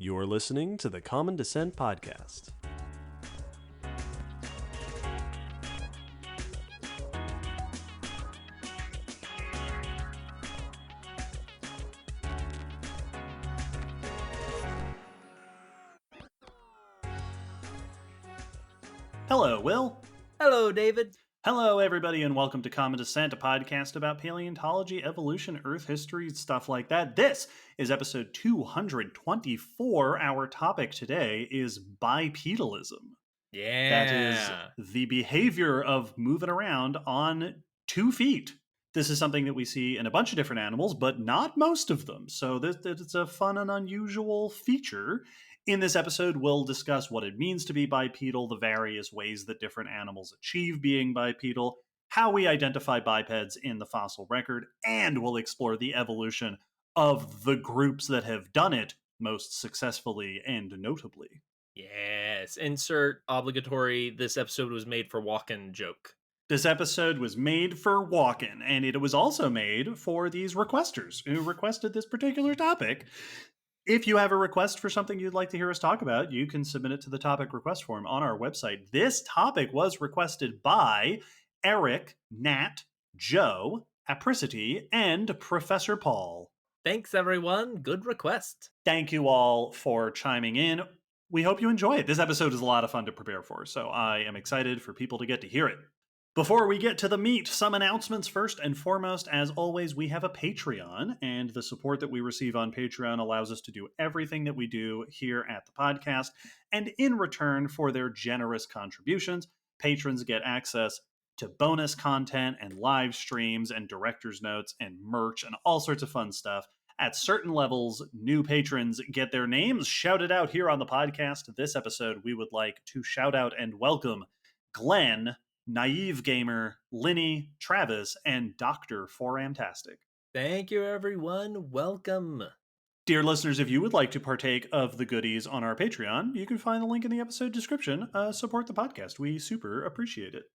You're listening to the Common Descent Podcast. Hello, Will. Hello, David. Hello, everybody, and welcome to Common Descent, a podcast about paleontology, evolution, Earth history, stuff like that. This is episode 224. Our topic today is bipedalism. Yeah. That is the behavior of moving around on 2 feet. This is something that we see in a bunch of different animals, but not most of them. So it's a fun and unusual feature. In this episode, we'll discuss what it means to be bipedal, the various ways that different animals achieve being bipedal, how we identify bipeds in the fossil record, and we'll explore the evolution of the groups that have done it most successfully and notably. Yes. Insert obligatory "this episode was made for walking" joke. This episode was made for walking, and it was also made for these requesters who requested this particular topic. If you have a request for something you'd like to hear us talk about, you can submit it to the topic request form on our website. This topic was requested by Eric, Nat, Joe, Apricity, and Professor Paul. Thanks, everyone. Good request. Thank you all for chiming in. We hope you enjoy it. This episode is a lot of fun to prepare for, so I am excited for people to get to hear it. Before we get to the meat, some announcements. First and foremost, as always, we have a Patreon, and the support that we receive on Patreon allows us to do everything that we do here at the podcast. And in return for their generous contributions, patrons get access to bonus content and live streams and director's notes and merch and all sorts of fun stuff. At certain levels, new patrons get their names shouted out here on the podcast. This episode, we would like to shout out and welcome Glenn, Naive Gamer, Linny, Travis, and Dr. Foramtastic. Thank you, everyone. Welcome. Dear listeners, if you would like to partake of the goodies on our Patreon, you can find the link in the episode description. Support the podcast. We super appreciate it.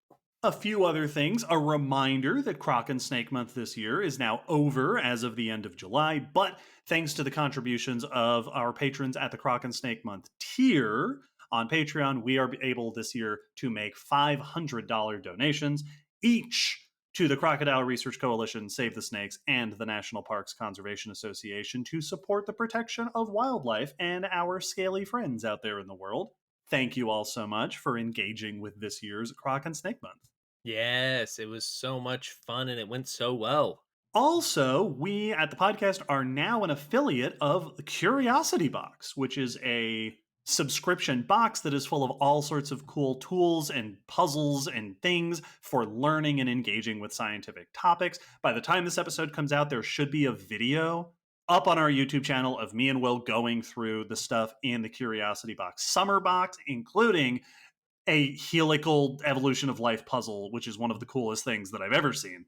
A few other things. A reminder that Croc and Snake Month this year is now over as of the end of July, but thanks to the contributions of our patrons at the Croc and Snake Month tier on Patreon, we are able this year to make $500 donations each to the Crocodile Research Coalition, Save the Snakes, and the National Parks Conservation Association to support the protection of wildlife and our scaly friends out there in the world. Thank you all so much for engaging with this year's Croc and Snake Month. Yes, it was so much fun and it went so well. Also, we at the podcast are now an affiliate of Curiosity Box, which is a subscription box that is full of all sorts of cool tools and puzzles and things for learning and engaging with scientific topics. By the time this episode comes out, there should be a video up on our YouTube channel of me and Will going through the stuff in the Curiosity Box summer box, including a helical evolution of life puzzle, which is one of the coolest things that I've ever seen.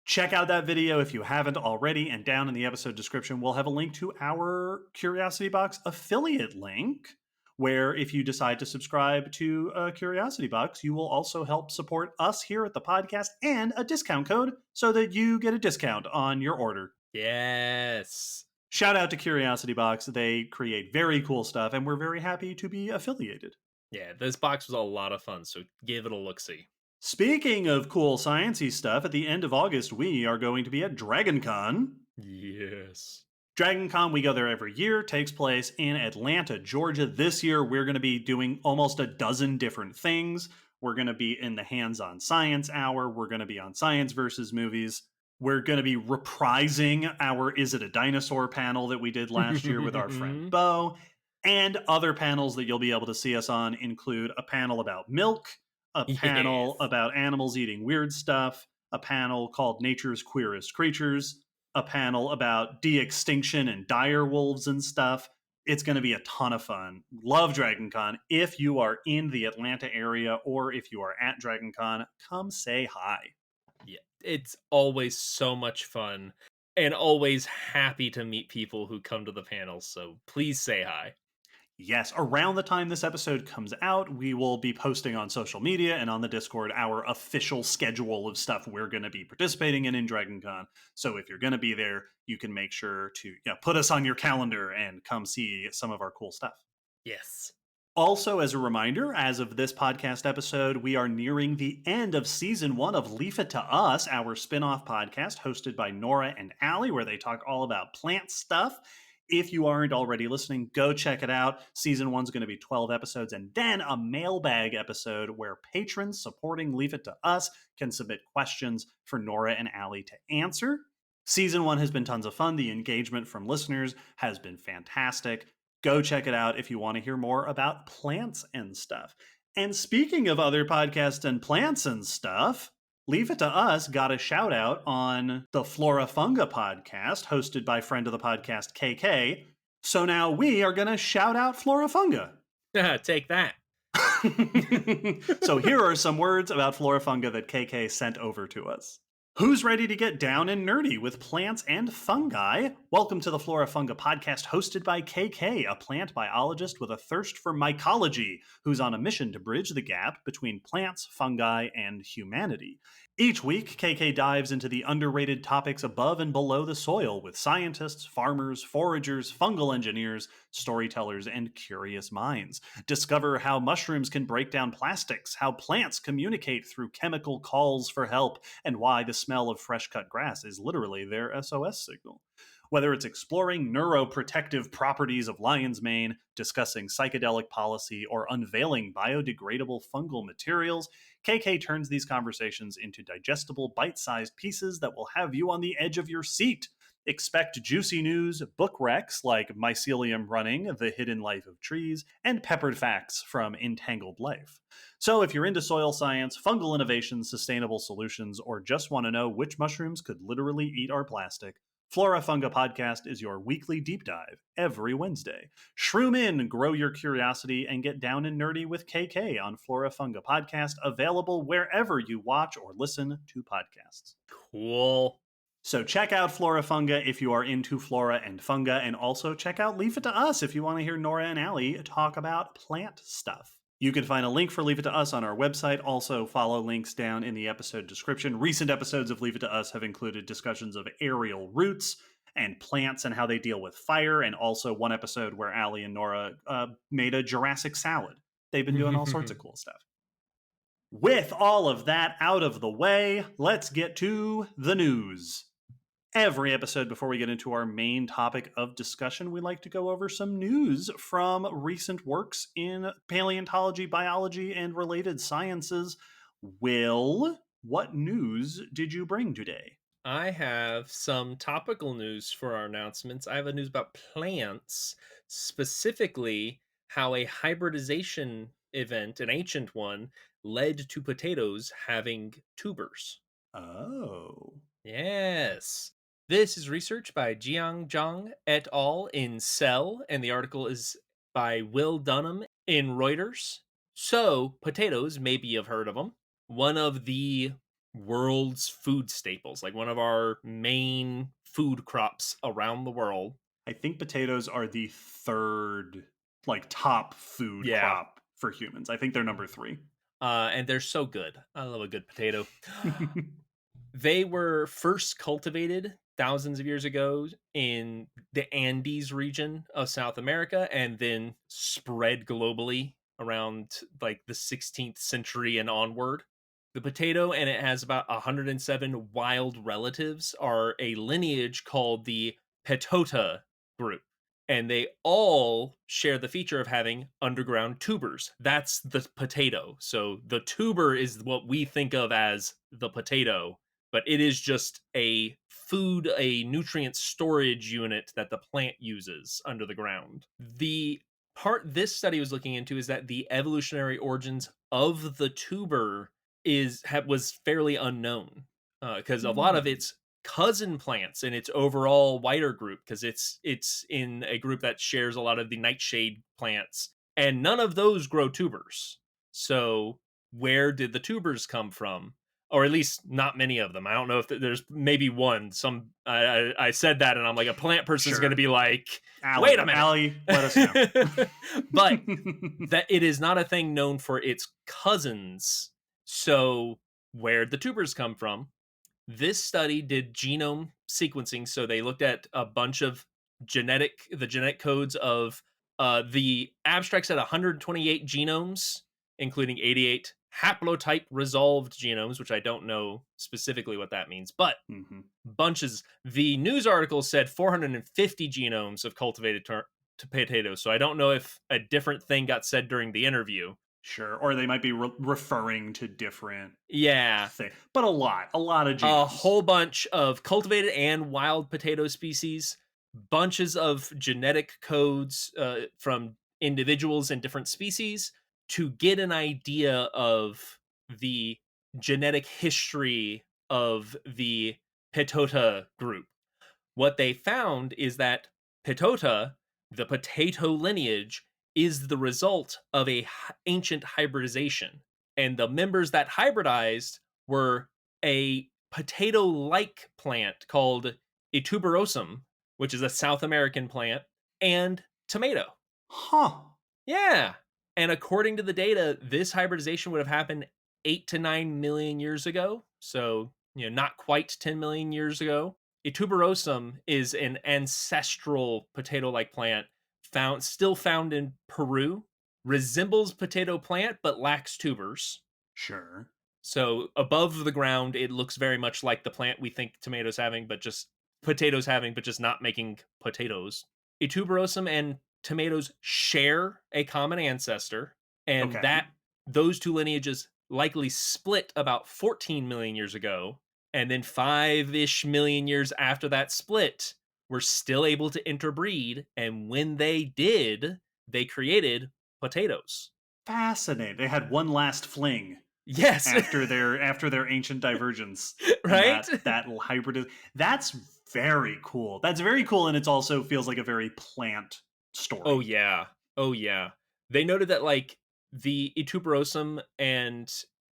Check out that video if you haven't already, and down in the episode description, we'll have a link to our Curiosity Box affiliate link, where if you decide to subscribe to Curiosity Box, you will also help support us here at the podcast and a discount code so that you get a discount on your order. Yes. Shout out to Curiosity Box. They create very cool stuff, and we're very happy to be affiliated. Yeah, this box was a lot of fun, so give it a look-see. Speaking of cool sciencey stuff, at the end of August, we are going to be at DragonCon. Yes. DragonCon, we go there every year, takes place in Atlanta, Georgia. This year, we're going to be doing almost a dozen different things. We're going to be in the Hands-On Science Hour. We're going to be on Science versus Movies. We're going to be reprising our Is It a Dinosaur panel that we did last year with our friend Bo. And other panels that you'll be able to see us on include a panel about milk, a panel about animals eating weird stuff, a panel called Nature's Queerest Creatures, a panel about de-extinction and dire wolves and stuff. It's going to be a ton of fun. Love DragonCon. If you are in the Atlanta area or if you are at DragonCon, come say hi. Yeah, it's always so much fun and always happy to meet people who come to the panels, so please say hi. Yes, around the time this episode comes out, we will be posting on social media and on the Discord our official schedule of stuff we're going to be participating in DragonCon. So if you're going to be there, you can make sure to put us on your calendar and come see some of our cool stuff. Yes. Also, as a reminder, as of this podcast episode, we are nearing the end of season 1 of Leave It to Us, our spin-off podcast hosted by Nora and Allie, where they talk all about plant stuff. If you aren't already listening, go check it out. Season 1's going to be 12 episodes, and then a mailbag episode where patrons supporting Leave It to Us can submit questions for Nora and Allie to answer. Season 1 has been tons of fun. The engagement from listeners has been fantastic. Go check it out if you want to hear more about plants and stuff. And speaking of other podcasts and plants and stuff, Leave It to Us got a shout out on the Flora Funga podcast hosted by friend of the podcast, KK. So now we are going to shout out Flora Funga. Take that. So here are some words about Flora Funga that KK sent over to us. Who's ready to get down and nerdy with plants and fungi? Welcome to the Flora Funga podcast hosted by KK, a plant biologist with a thirst for mycology, who's on a mission to bridge the gap between plants, fungi, and humanity. Each week, KK dives into the underrated topics above and below the soil with scientists, farmers, foragers, fungal engineers, storytellers, and curious minds. Discover how mushrooms can break down plastics, how plants communicate through chemical calls for help, and why the smell of fresh cut grass is literally their SOS signal. Whether it's exploring neuroprotective properties of lion's mane, discussing psychedelic policy, or unveiling biodegradable fungal materials, KK turns these conversations into digestible, bite-sized pieces that will have you on the edge of your seat. Expect juicy news, book recs like Mycelium Running, The Hidden Life of Trees, and peppered facts from Entangled Life. So if you're into soil science, fungal innovations, sustainable solutions, or just want to know which mushrooms could literally eat our plastic, Flora Funga Podcast is your weekly deep dive every Wednesday. Shroom in, grow your curiosity, and get down and nerdy with KK on Flora Funga Podcast, available wherever you watch or listen to podcasts. Cool. So check out Flora Funga if you are into flora and funga, and also check out Leave It to Us if you want to hear Nora and Allie talk about plant stuff. You can find a link for Leave It to Us on our website. Also, follow links down in the episode description. Recent episodes of Leave It to Us have included discussions of aerial roots and plants and how they deal with fire, and also one episode where Allie and Nora made a Jurassic salad. They've been doing all sorts of cool stuff. With all of that out of the way, let's get to the news. Every episode, before we get into our main topic of discussion, we like to go over some news from recent works in paleontology, biology, and related sciences. Will, what news did you bring today? I have some topical news for our announcements. I have a news about plants, specifically how a hybridization event, an ancient one, led to potatoes having tubers. Oh. Yes. This is research by Jiang Zhang et al. In Cell, and the article is by Will Dunham in Reuters. So, potatoes, maybe you've heard of them. One of the world's food staples, like one of our main food crops around the world. I think potatoes are the third, top food crop for humans. I think they're number 3. And they're so good. I love a good potato. They were first cultivated thousands of years ago in the Andes region of South America, and then spread globally around the 16th century and onward. The potato, and it has about 107 wild relatives, are a lineage called the Petota group. And they all share the feature of having underground tubers. That's the potato. So the tuber is what we think of as the potato, but it is just a nutrient storage unit that the plant uses under the ground. The part this study was looking into is that the evolutionary origins of the tuber was fairly unknown, because a lot of its cousin plants in its overall wider group, because it's in a group that shares a lot of the nightshade plants, and none of those grow tubers. So where did the tubers come from? or at least not many of them. I don't know if there's maybe one. I said that, and I'm like, a plant person's going to be like, wait a minute, Allie, let us know. But that it is not a thing known for its cousins. So where'd the tubers come from? This study did genome sequencing, so they looked at a bunch of the genetic codes of the abstract said 128 genomes, including 88 haplotype resolved genomes, which I don't know specifically what that means, but bunches. The news article said 450 genomes of cultivated potatoes, so I don't know if a different thing got said during the interview. Sure, or they might be referring to different things. But a lot of genes. A whole bunch of cultivated and wild potato species, bunches of genetic codes from individuals in different species to get an idea of the genetic history of the Pitota group. What they found is that Pitota, the potato lineage, is the result of a ancient hybridization. And the members that hybridized were a potato-like plant called tuberosum, which is a South American plant, and tomato. Huh. Yeah. And according to the data, this hybridization would have happened 8 to 9 million years ago. So, not quite 10 million years ago. Tuberosum is an ancestral potato-like plant still found in Peru, resembles potato plant but lacks tubers. Sure. So above the ground, it looks very much like the plant we think potatoes having, but just not making potatoes. Tuberosum and tomatoes share a common ancestor, and those two lineages likely split about 14 million years ago, and then 5-ish million years after that split, were still able to interbreed, and when they did, they created potatoes. Fascinating. They had one last fling. Yes. After their ancient divergence. Right? That hybrid. That's very cool. That's very cool, and it also feels like a very plant story. Oh yeah. They noted that like the tuberosum and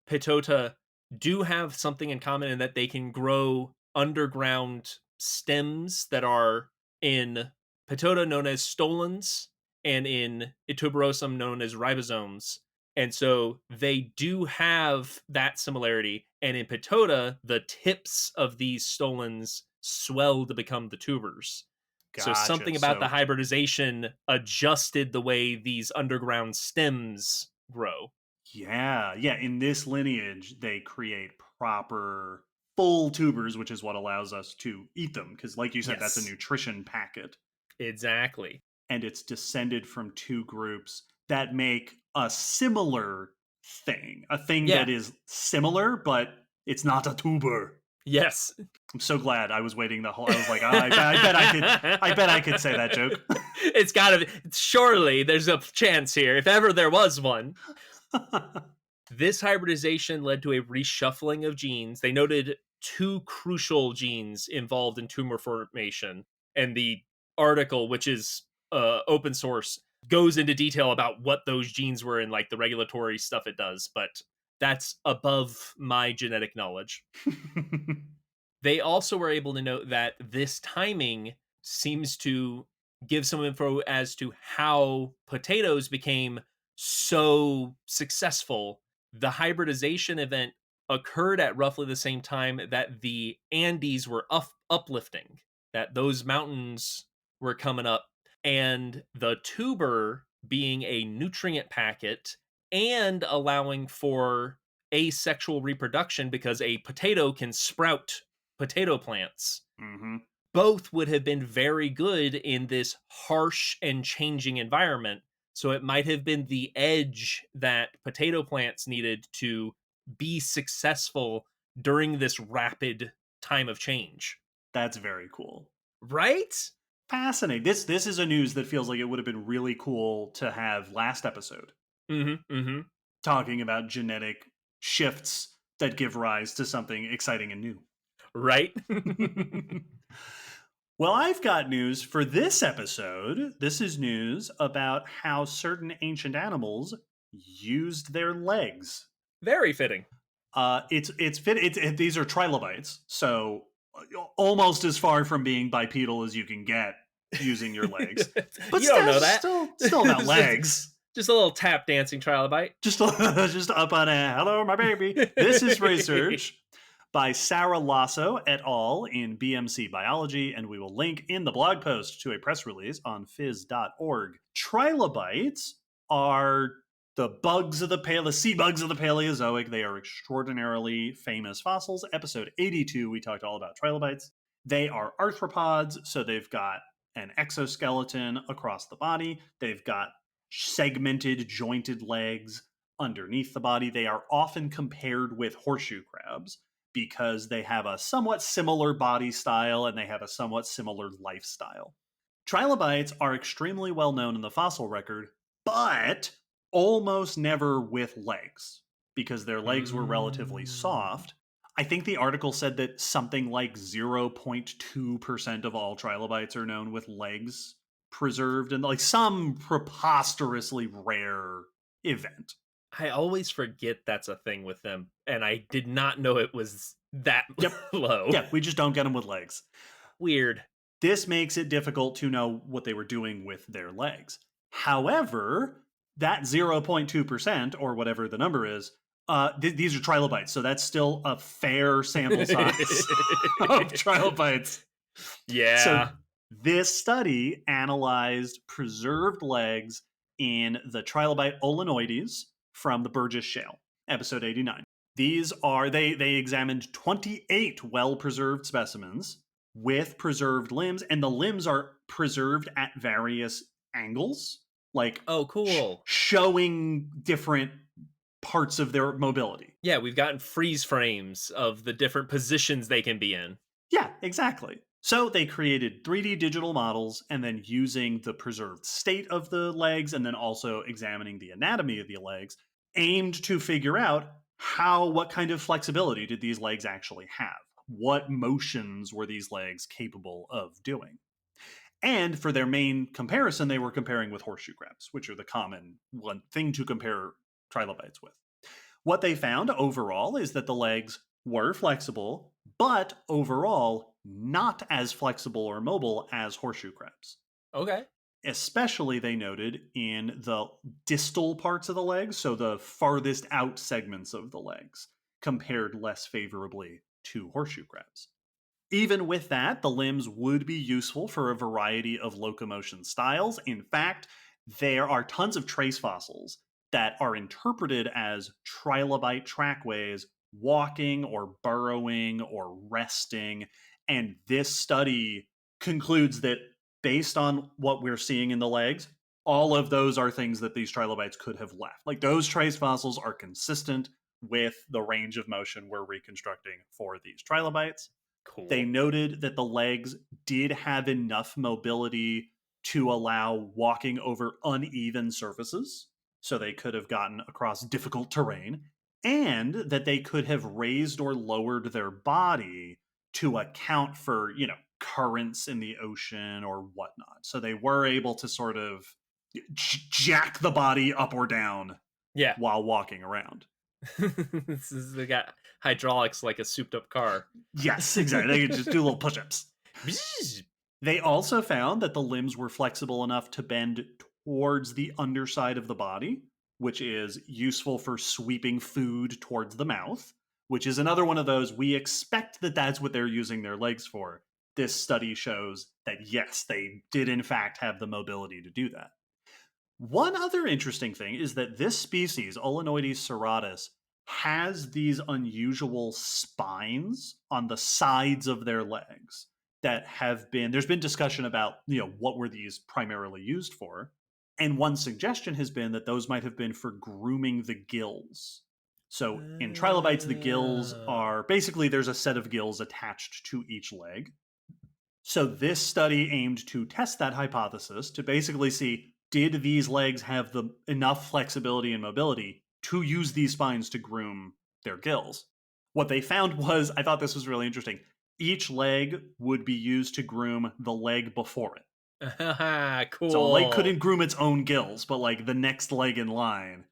Pitota do have something in common in that they can grow underground stems that are in Pitota known as stolons and in tuberosum known as ribosomes. And so they do have that similarity. And in Pitota, the tips of these stolons swell to become the tubers. Gotcha. So something about the hybridization adjusted the way these underground stems grow. Yeah. In this lineage, they create proper full tubers, which is what allows us to eat them. Because like you said, that's a nutrition packet. Exactly. And it's descended from two groups that make a similar thing. A thing that is similar, but it's not a tuber. Yes. I'm so glad. I was waiting the whole. I was like, I bet I could say that joke. It's gotta. Surely there's a chance here, if ever there was one. This hybridization led to a reshuffling of genes. They noted 2 crucial genes involved in tumor formation, and the article, which is open source, goes into detail about what those genes were and like the regulatory stuff it does. But that's above my genetic knowledge. They also were able to note that this timing seems to give some info as to how potatoes became so successful. The hybridization event occurred at roughly the same time that the Andes were uplifting, that those mountains were coming up, and the tuber being a nutrient packet and allowing for asexual reproduction because a potato can sprout potato plants. Mm-hmm. Both would have been very good in this harsh and changing environment. So it might have been the edge that potato plants needed to be successful during this rapid time of change. That's very cool. Right? Fascinating. This is a news that feels like it would have been really cool to have last episode. Mm-hmm. Talking about genetic shifts that give rise to something exciting and new. Right? Well, I've got news for this episode. This is news about how certain ancient animals used their legs. Very fitting. These are trilobites, so almost as far from being bipedal as you can get using your legs. But You don't know that. still about legs. Just a little tap dancing trilobite. Just up on a hello, my baby. This is research by Sarah Lasso et al. In BMC Biology, and we will link in the blog post to a press release on phys.org. Trilobites are the sea bugs of the Paleozoic. They are extraordinarily famous fossils. Episode 82, we talked all about trilobites. They are arthropods, so they've got an exoskeleton across the body. They've got segmented, jointed legs underneath the body. They are often compared with horseshoe crabs because they have a somewhat similar body style and they have a somewhat similar lifestyle. Trilobites are extremely well known in the fossil record, but almost never with legs because their legs were relatively soft. I think the article said that something like 0.2% of all trilobites are known with legs preserved, and like some preposterously rare event. I always forget that's a thing with them, and I did not know it was that low. Yeah, we just don't get them with legs. Weird. This makes it difficult to know what they were doing with their legs. However, that 0.2% or whatever the number is, these are trilobites, so that's still a fair sample size of trilobites. Yeah. So this study analyzed preserved legs in the trilobite Olenoides from the Burgess Shale, episode 89. They examined 28 well-preserved specimens with preserved limbs, and the limbs are preserved at various angles, like cool, showing different parts of their mobility. Yeah, we've gotten freeze frames of the different positions they can be in. Yeah, exactly. So they created 3D digital models, and then using the preserved state of the legs and then also examining the anatomy of the legs, aimed to figure out what kind of flexibility did these legs actually have? What motions were these legs capable of doing? And for their main comparison, they were comparing with horseshoe crabs, which are the common one thing to compare trilobites with. What they found overall is that the legs were flexible, but overall not as flexible or mobile as horseshoe crabs. Okay. Especially, they noted, in the distal parts of the legs, so the farthest out segments of the legs, compared less favorably to horseshoe crabs. Even with that, the limbs would be useful for a variety of locomotion styles. In fact, there are tons of trace fossils that are interpreted as trilobite trackways, walking or burrowing or resting. And this study concludes that based on what we're seeing in the legs, all of those are things that these trilobites could have left. Like, those trace fossils are consistent with the range of motion we're reconstructing for these trilobites. Cool. They noted that the legs did have enough mobility to allow walking over uneven surfaces, so they could have gotten across difficult terrain, and that they could have raised or lowered their body to account for, currents in the ocean or whatnot. So they were able to sort of jack the body up or down while walking around. They got hydraulics like a souped up car. Yes, exactly. They could just do little push-ups. They also found that the limbs were flexible enough to bend towards the underside of the body, which is useful for sweeping food towards the mouth, which is another one of those, we expect that that's what they're using their legs for. This study shows that, yes, they did in fact have the mobility to do that. One other interesting thing is that this species, Olenoides serratus, has these unusual spines on the sides of their legs that there's been discussion about, what were these primarily used for? And one suggestion has been that those might have been for grooming the gills. So in trilobites, the gills are basically, there's a set of gills attached to each leg. So this study aimed to test that hypothesis to basically see, did these legs have enough flexibility and mobility to use these spines to groom their gills? What they found was, I thought this was really interesting, each leg would be used to groom the leg before it. Cool. So a leg couldn't groom its own gills, but like the next leg in line,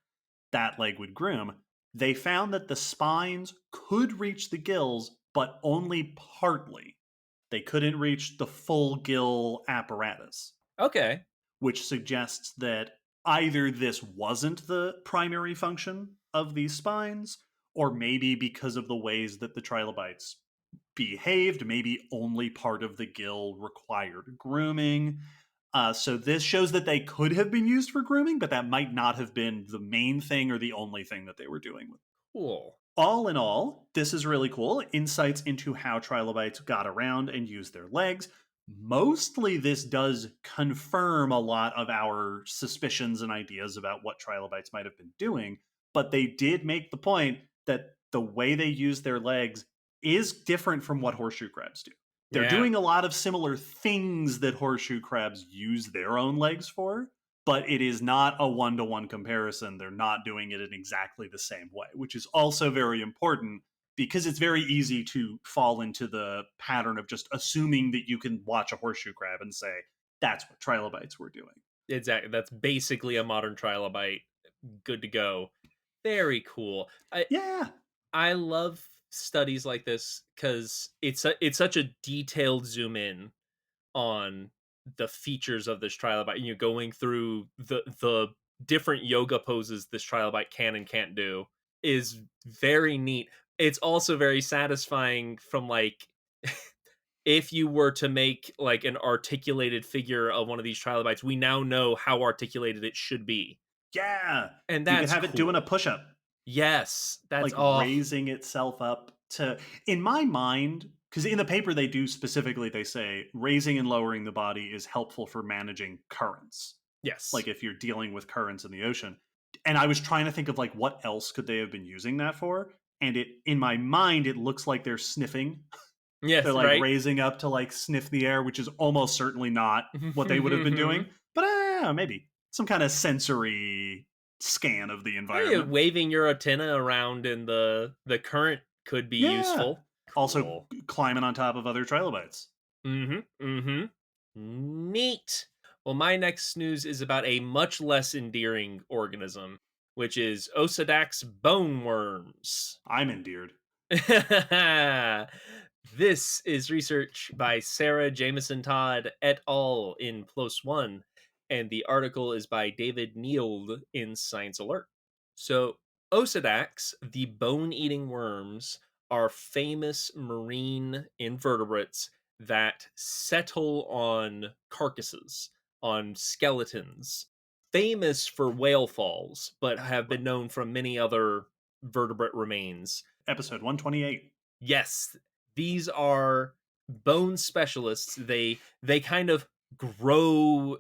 that leg would groom. they found that the spines could reach the gills, but only partly. They couldn't reach the full gill apparatus, Okay. which suggests that either this wasn't the primary function of these spines, or maybe because of the ways that the trilobites behaved, maybe only part of the gill required grooming. So this shows that they could have been used for grooming, but that might not have been the main thing or the only thing that they were doing with. Cool. All in all, this is really cool. Insights into how trilobites got around and used their legs. Mostly, this does confirm a lot of our suspicions and ideas about what trilobites might have been doing, but they did make the point that the way they use their legs is different from what horseshoe crabs do. They're Yeah. doing a lot of similar things that horseshoe crabs use their own legs for, but it is not a one-to-one comparison. They're not doing it in exactly the same way, which is also very important because it's very easy to fall into the pattern of just assuming that you can watch a horseshoe crab and say, that's what trilobites were doing. Exactly. That's basically a modern trilobite. Good to go. Very cool. Yeah. I love studies like this because it's such a detailed zoom in on the features of this trilobite. And you're going through the different yoga poses this trilobite can and can't do is very neat. It's also very satisfying from like if you were to make like an articulated figure of one of these trilobites, we now know how articulated it should be. Yeah. And You could that's have it doing a cool. push-up, Yes, that's like raising itself up to, in my mind, because in the paper they do specifically, they say raising and lowering the body is helpful for managing currents. yes. Like if you're dealing with currents in the ocean. And I was trying to think of like what else could they have been using that for? And it, in my mind, it looks like they're sniffing. Yes, They're like right. raising up to like sniff the air, which is almost certainly not what they would have been doing. But maybe some kind of sensory scan of the Yeah, environment. waving your antenna around in the current could be Yeah. useful. Also Cool. climbing on top of other trilobites. Neat. Well, my next news is about a much less endearing organism, which is Osedax bone worms. I'm endeared. This is research by Sarah Jameson Todd et al. In PLOS ONE, and the article is by David Neild in Science Alert. So, Osedax, the bone eating worms, are famous marine invertebrates that settle on carcasses, on skeletons, famous for whale falls, but have been known from many other vertebrate remains. Episode 128. Yes, these are bone specialists. They kind of grow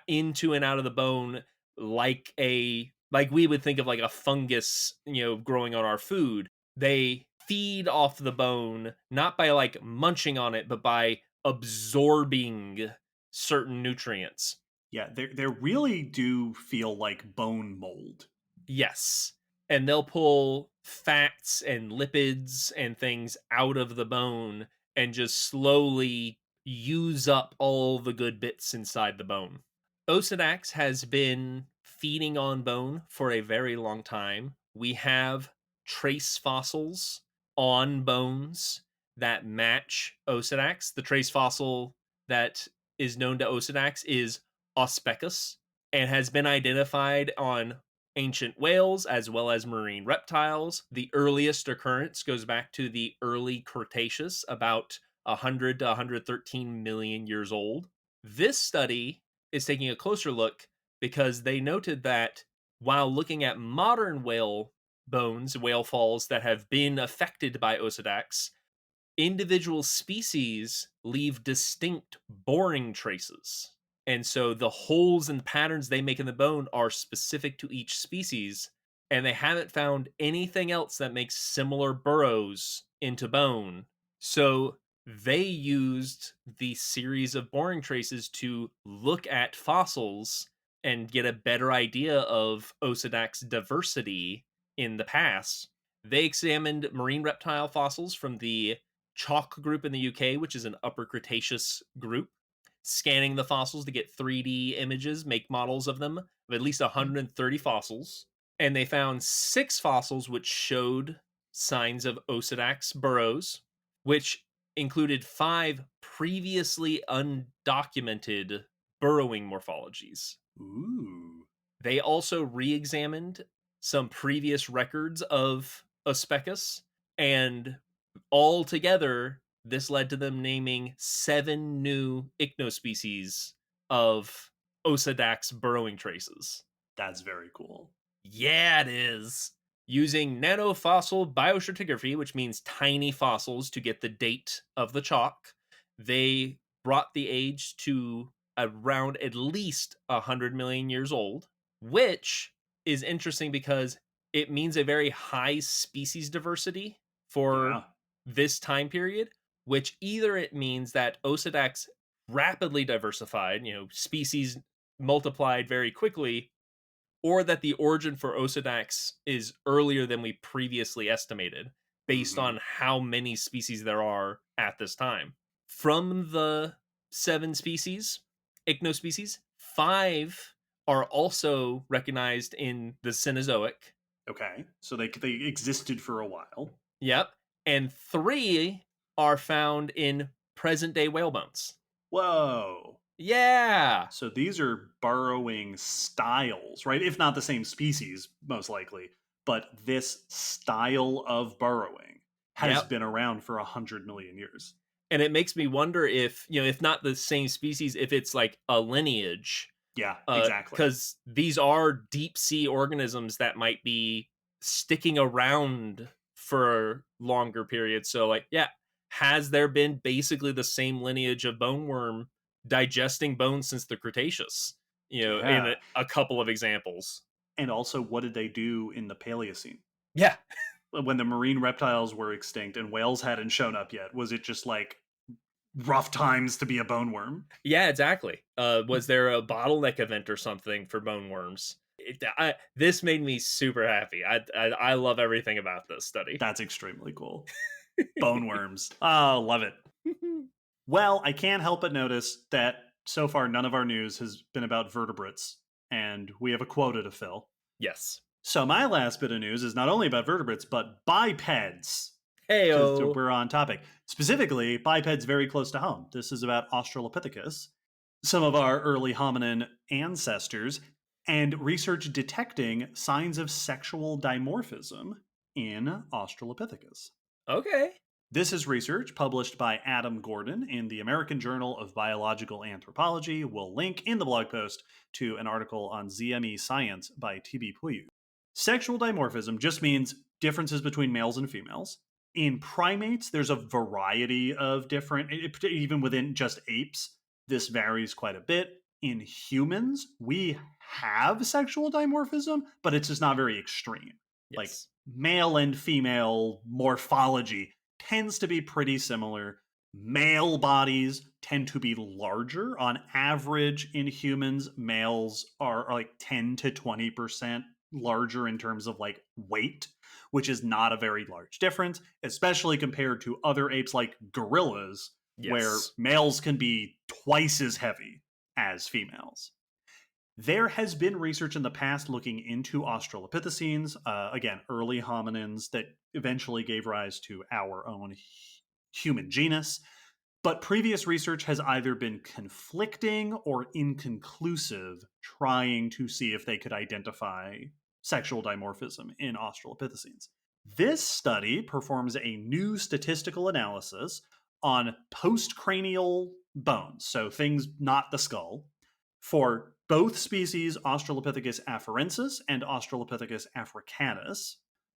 into and out of the bone like we would think of like a fungus, growing on our food. They feed off the bone not by like munching on it, but by absorbing certain nutrients. Yeah, they really do feel like bone mold. Yes. And they'll pull fats and lipids and things out of the bone and just slowly use up all the good bits inside the bone. Osedax has been feeding on bone for a very long time. We have trace fossils on bones that match Osedax. The trace fossil that is known to Osedax is Auspecus and has been identified on ancient whales as well as marine reptiles. The earliest occurrence goes back to the early Cretaceous, about 100 to 113 million years old. This study is taking a closer look because they noted that while looking at modern whale bones, whale falls that have been affected by Osedax, individual species leave distinct boring traces. And so the holes and patterns they make in the bone are specific to each species, and they haven't found anything else that makes similar burrows into bone. So they used the series of boring traces to look at fossils and get a better idea of Osedax diversity in the past. They examined marine reptile fossils from the Chalk group in the UK, which is an Upper Cretaceous group, scanning the fossils to get 3D images, make models of them, of at least 130 fossils. and they found 6 fossils which showed signs of Osedax burrows, which included 5 previously undocumented burrowing morphologies. Ooh. They also re-examined some previous records of Ospecus, and altogether, this led to them naming 7 new ichnospecies of Osedax burrowing traces. That's very cool. Yeah, it is. Using nanofossil biostratigraphy, which means tiny fossils to get the date of the chalk, they brought the age to around at least 100 million years old, which is interesting because it means a very high species diversity for Yeah. this time period, which either it means that Osedax rapidly diversified, species multiplied very quickly, or that the origin for Osedax is earlier than we previously estimated, based Mm-hmm. on how many species there are at this time. From the 7 species, ichnospecies, 5 are also recognized in the Cenozoic. Okay. So they existed for a while. Yep. And 3 are found in present day whale bones. Whoa. Yeah. So these are burrowing styles, right? If not the same species, most likely. But this style of burrowing has Yep. been around for 100 million years. And it makes me wonder if, if not the same species, if it's like a lineage, Yeah, exactly. because these are deep sea organisms that might be sticking around for longer periods. So, like, yeah, has there been basically the same lineage of bone worm digesting bones since the Cretaceous? In Yeah. a couple of examples. And also, what did they do in the Paleocene? Yeah, When the marine reptiles were extinct and whales hadn't shown up yet, was it just like rough times to be a bone worm? yeah, exactly. Was there a bottleneck event or something for bone worms? This made me super happy. I love everything about this study. That's extremely cool. Bone worms. Oh, love it. Well, I can't help but notice that so far none of our news has been about vertebrates, and we have a quota to fill. Yes. So my last bit of news is not only about vertebrates, but bipeds, because Heyo. we're on topic. Specifically, bipeds very close to home. This is about Australopithecus, some of our early hominin ancestors, and research detecting signs of sexual dimorphism in Australopithecus. Okay. This is research published by Adam Gordon in the American Journal of Biological Anthropology. We'll link in the blog post to an article on ZME Science by T.B. Puyu. Sexual dimorphism just means differences between males and females. In primates, there's a variety of different, even within just apes, this varies quite a bit. In humans, we have sexual dimorphism, but it's just not very extreme. Like Yes. male and female morphology tends to be pretty similar. Male bodies tend to be larger. On average, in humans, males are like 10 to 20% larger in terms of like weight, which is not a very large difference, especially compared to other apes like gorillas, where Yes. males can be twice as heavy as females. There has been research in the past looking into Australopithecines, again, early hominins that eventually gave rise to our own human genus. But previous research has either been conflicting or inconclusive, trying to see if they could identify sexual dimorphism in Australopithecines. This study performs a new statistical analysis on postcranial bones, so things not the skull, for both species Australopithecus afarensis and Australopithecus africanus,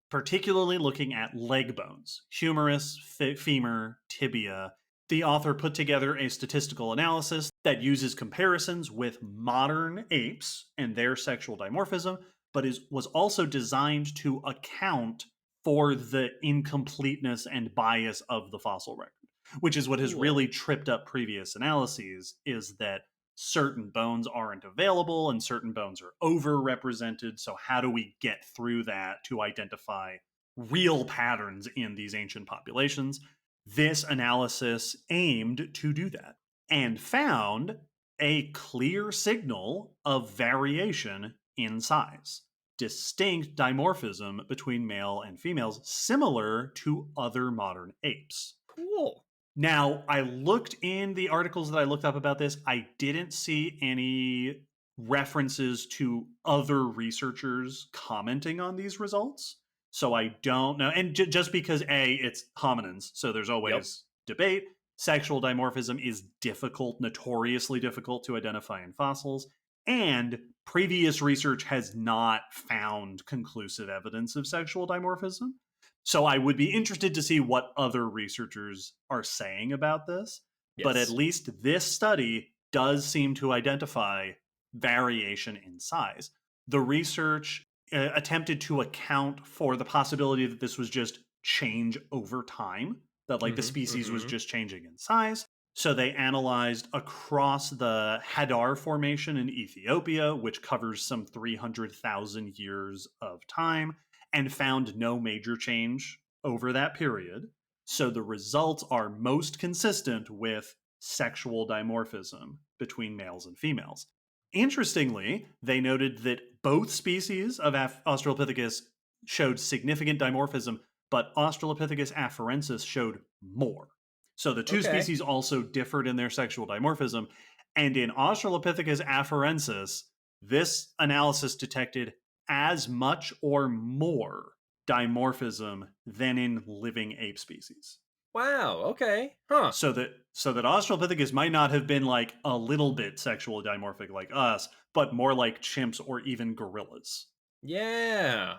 particularly looking at leg bones, humerus, femur, tibia. The author put together a statistical analysis that uses comparisons with modern apes and their sexual dimorphism, but was also designed to account for the incompleteness and bias of the fossil record, which is what has Cool. really tripped up previous analyses, is that certain bones aren't available and certain bones are overrepresented. So how do we get through that to identify real patterns in these ancient populations? This analysis aimed to do that and found a clear signal of variation in size. distinct dimorphism between male and females, similar to other modern apes. Cool. Now, I looked in the articles that I looked up about this. I didn't see any references to other researchers commenting on these results. So I don't know. And just because it's hominins, so there's Yep. always debate. Sexual dimorphism is difficult, notoriously difficult to identify in fossils. And previous research has not found conclusive evidence of sexual dimorphism. So I would be interested to see what other researchers are saying about this. But at Yes. least this study does seem to identify variation in size. The research attempted to account for the possibility that this was just change over time, that like the species was just changing in size. So they analyzed across the Hadar Formation in Ethiopia, which covers some 300,000 years of time, and found no major change over that period. So the results are most consistent with sexual dimorphism between males and females. Interestingly, they noted that both species of Australopithecus showed significant dimorphism, but Australopithecus afarensis showed more. So the two Okay. species also differed in their sexual dimorphism. And in Australopithecus afarensis, this analysis detected as much or more dimorphism than in living ape species. Wow. Okay. Huh. So that Australopithecus might not have been like a little bit sexually dimorphic like us, but more like chimps or even gorillas. Yeah.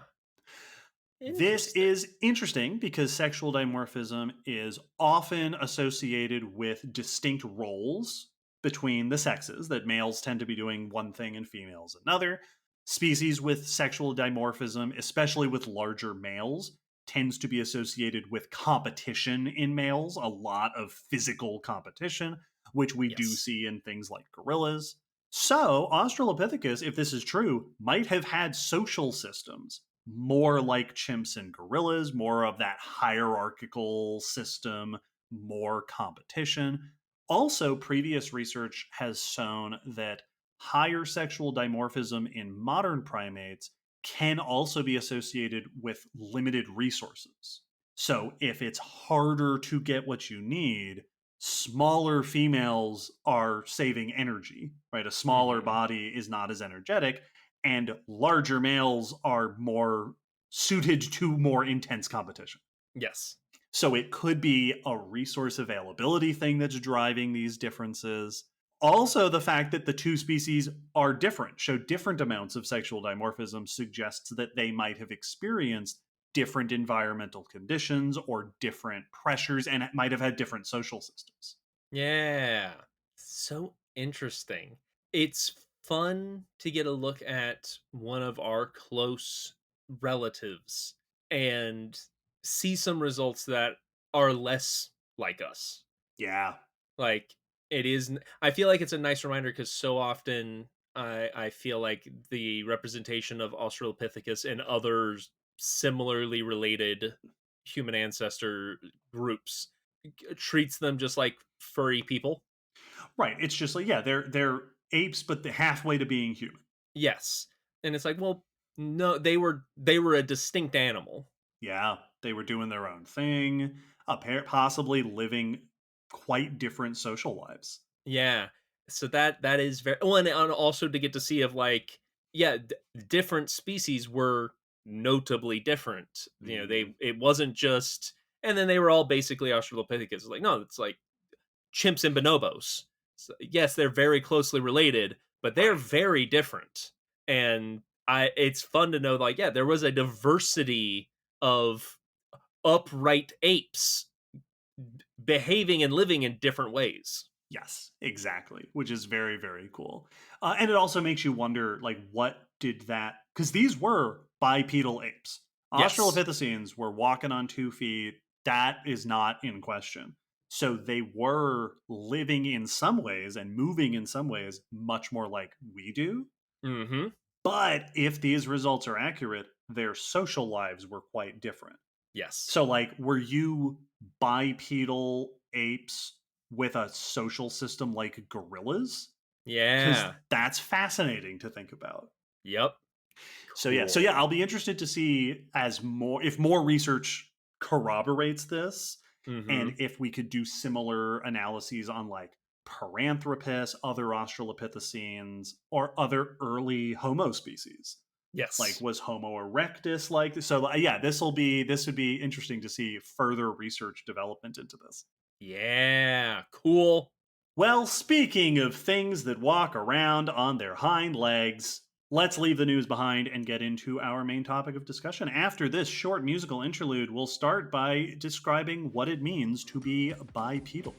This Interesting. is interesting because sexual dimorphism is often associated with distinct roles between the sexes, that males tend to be doing one thing and females another. Species with sexual dimorphism, especially with larger males, tends to be associated with competition in males, a lot of physical competition, which we do Yes. see in things like gorillas. So, Australopithecus, if this is true, might have had social systems more like chimps and gorillas, more of that hierarchical system, more competition. Also, previous research has shown that higher sexual dimorphism in modern primates can also be associated with limited resources. So, if it's harder to get what you need, smaller females are saving energy, right? A smaller Mm-hmm. body is not as energetic, and larger males are more suited to more intense competition. Yes. So it could be a resource availability thing that's driving these differences. Also, the fact that the two species are different, show different amounts of sexual dimorphism, suggests that they might have experienced different environmental conditions or different pressures and might have had different social systems. Yeah. So interesting. It's fun to get a look at one of our close relatives and see some results that are less like us. Yeah. Like I feel like it's a nice reminder because so often I feel like the representation of Australopithecus and others similarly related human ancestor groups treats them just like furry people. Right. It's just like, yeah, they're apes, but the halfway to being human. Yes. And it's like, well, no, they were a distinct animal. Yeah, they were doing their own thing, possibly living quite different social lives. Yeah. So that is very well, and also to get to see of like, yeah, different species were notably different. Mm, It wasn't just, and then they were all basically Australopithecus. Like, no, it's like chimps and bonobos. So, yes, they're very closely related, but they're right. very different. And it's fun to know, like, yeah, there was a diversity of upright apes behaving and living in different ways. Yes, exactly, which is very, very cool. And it also makes you wonder, like, what did that? Because these were bipedal apes. Yes. Australopithecines were walking on 2 feet. That is not in question. So they were living in some ways and moving in some ways much more like we do. Mm-hmm. But if these results are accurate, their social lives were quite different. Yes. So, like, were you bipedal apes with a social system like gorillas? Because Yeah. that's fascinating to think about. Yep. So yeah, I'll be interested to see if more research corroborates this, Mm-hmm. and if we could do similar analyses on like Paranthropus, other australopithecines, or other early Homo species. Yes. Like, was Homo erectus like this? So yeah, this would be interesting to see further research development into this. Yeah, cool. Well, speaking of things that walk around on their hind legs, let's leave the news behind and get into our main topic of discussion. After this short musical interlude, we'll start by describing what it means to be bipedal.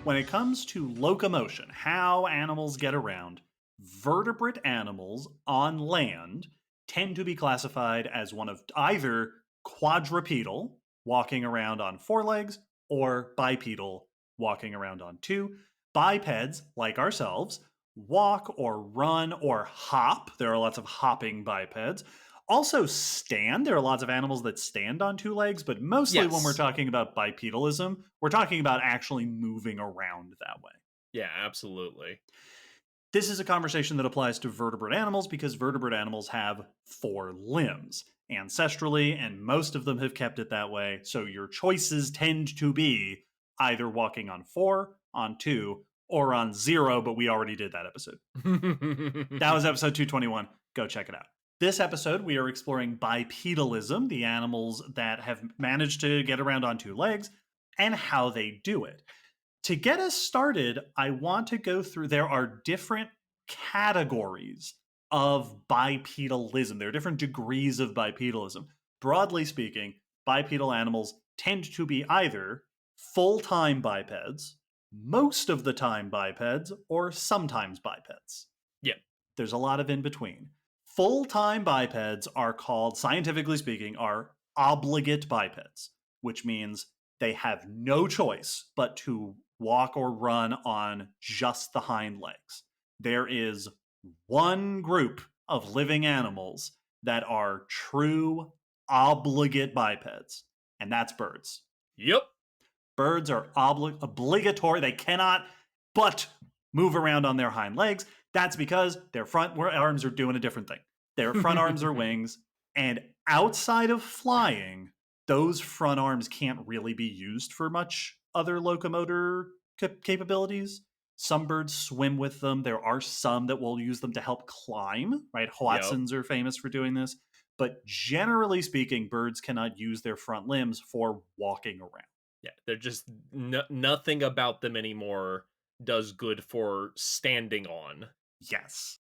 When it comes to locomotion, how animals get around, vertebrate animals on land tend to be classified as one of either quadrupedal, walking around on four legs, or bipedal, walking around on two. Bipeds, like ourselves, walk or run or hop. There are lots of hopping bipeds. Also, stand. There are lots of animals that stand on two legs, but mostly when we're Yes. talking about bipedalism, we're talking about actually moving around that way. Yeah, absolutely. This is a conversation that applies to vertebrate animals because vertebrate animals have four limbs ancestrally, and most of them have kept it that way. So your choices tend to be either walking on four, on two, or on zero, but we already did that episode. That was episode 221. Go check it out. This episode, we are exploring bipedalism, the animals that have managed to get around on two legs, and how they do it. To get us started, I want to go through, there are different categories of bipedalism. There are different degrees of bipedalism. Broadly speaking, bipedal animals tend to be either full-time bipeds, most of the time bipeds, or sometimes bipeds. Yep. There's a lot of in between. Full-time bipeds are called, scientifically speaking, are obligate bipeds, which means they have no choice but to walk or run on just the hind legs. There is one group of living animals that are true obligate bipeds, and that's birds. Yep. Birds are obligatory. They cannot but move around on their hind legs. That's because their front arms are doing a different thing. Their front arms are wings, and outside of flying, those front arms can't really be used for much other locomotor capabilities. Some birds swim with them. There are some that will use them to help climb, right? Hoatzins are famous for doing this. But generally speaking, birds cannot use their front limbs for walking around. Yeah, they're just nothing about them anymore does good for standing on. Yes.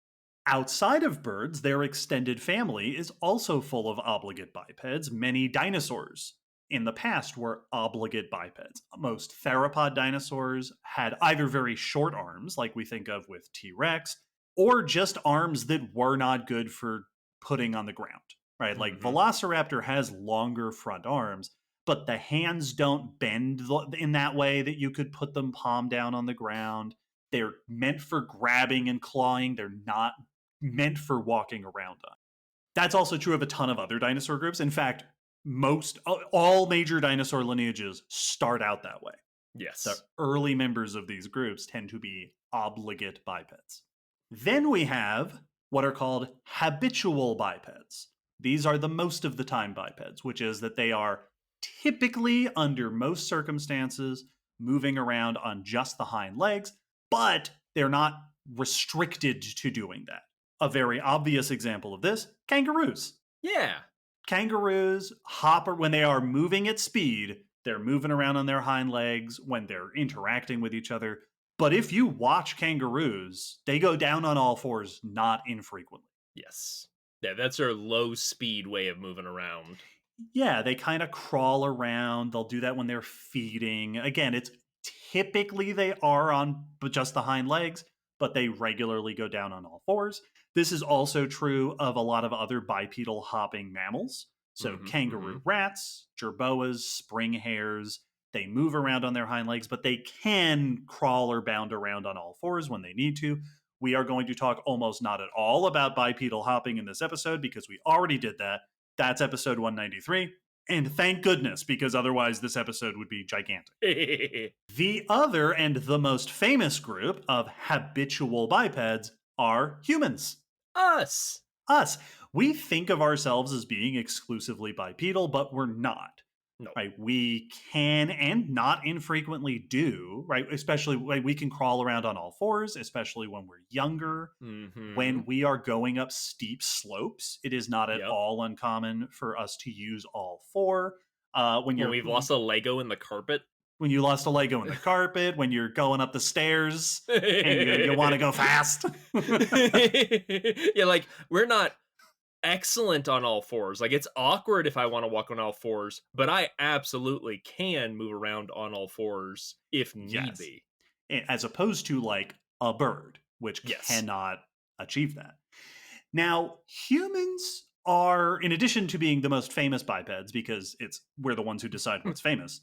Outside of birds, their extended family is also full of obligate bipeds. Many dinosaurs in the past were obligate bipeds. Most theropod dinosaurs had either very short arms, like we think of with T-Rex, or just arms that were not good for putting on the ground, right? Like Velociraptor has longer front arms, but the hands don't bend in that way that you could put them palm down on the ground. They're meant for grabbing and clawing. They're not meant for walking around on. That's also true of a ton of other dinosaur groups. In fact, all major dinosaur lineages start out that way. Yes. The early members of these groups tend to be obligate bipeds. Then we have what are called habitual bipeds. These are the most of the time bipeds, which is that they are typically, under most circumstances, moving around on just the hind legs, but they're not restricted to doing that. A very obvious example of this, kangaroos. Yeah. Kangaroos hop, when they are moving at speed, they're moving around on their hind legs when they're interacting with each other. But if you watch kangaroos, they go down on all fours not infrequently. Yes. Yeah, that's their low speed way of moving around. Yeah, they kind of crawl around. They'll do that when they're feeding. Again, it's typically they are on just the hind legs, but they regularly go down on all fours. This is also true of a lot of other bipedal hopping mammals. So kangaroo rats, jerboas, spring hares, they move around on their hind legs, but they can crawl or bound around on all fours when they need to. We are going to talk almost not at all about bipedal hopping in this episode because we already did that. That's episode 193. And thank goodness, because otherwise this episode would be gigantic. The other and the most famous group of habitual bipeds are humans. Us. Us. We think of ourselves as being exclusively bipedal, but we're not. No. Right? We can and not infrequently do, right? Especially we can crawl around on all fours, especially when we're younger. Mm-hmm. When we are going up steep slopes, it is not at all uncommon for us to use all four. When we've lost a Lego in the carpet. When you lost a Lego in the carpet, when you're going up the stairs and you want to go fast. Yeah, like we're not excellent on all fours. Like it's awkward if I want to walk on all fours, but I absolutely can move around on all fours if need be. As opposed to like a bird, which cannot achieve that. Now, humans are, in addition to being the most famous bipeds, because we're the ones who decide what's famous,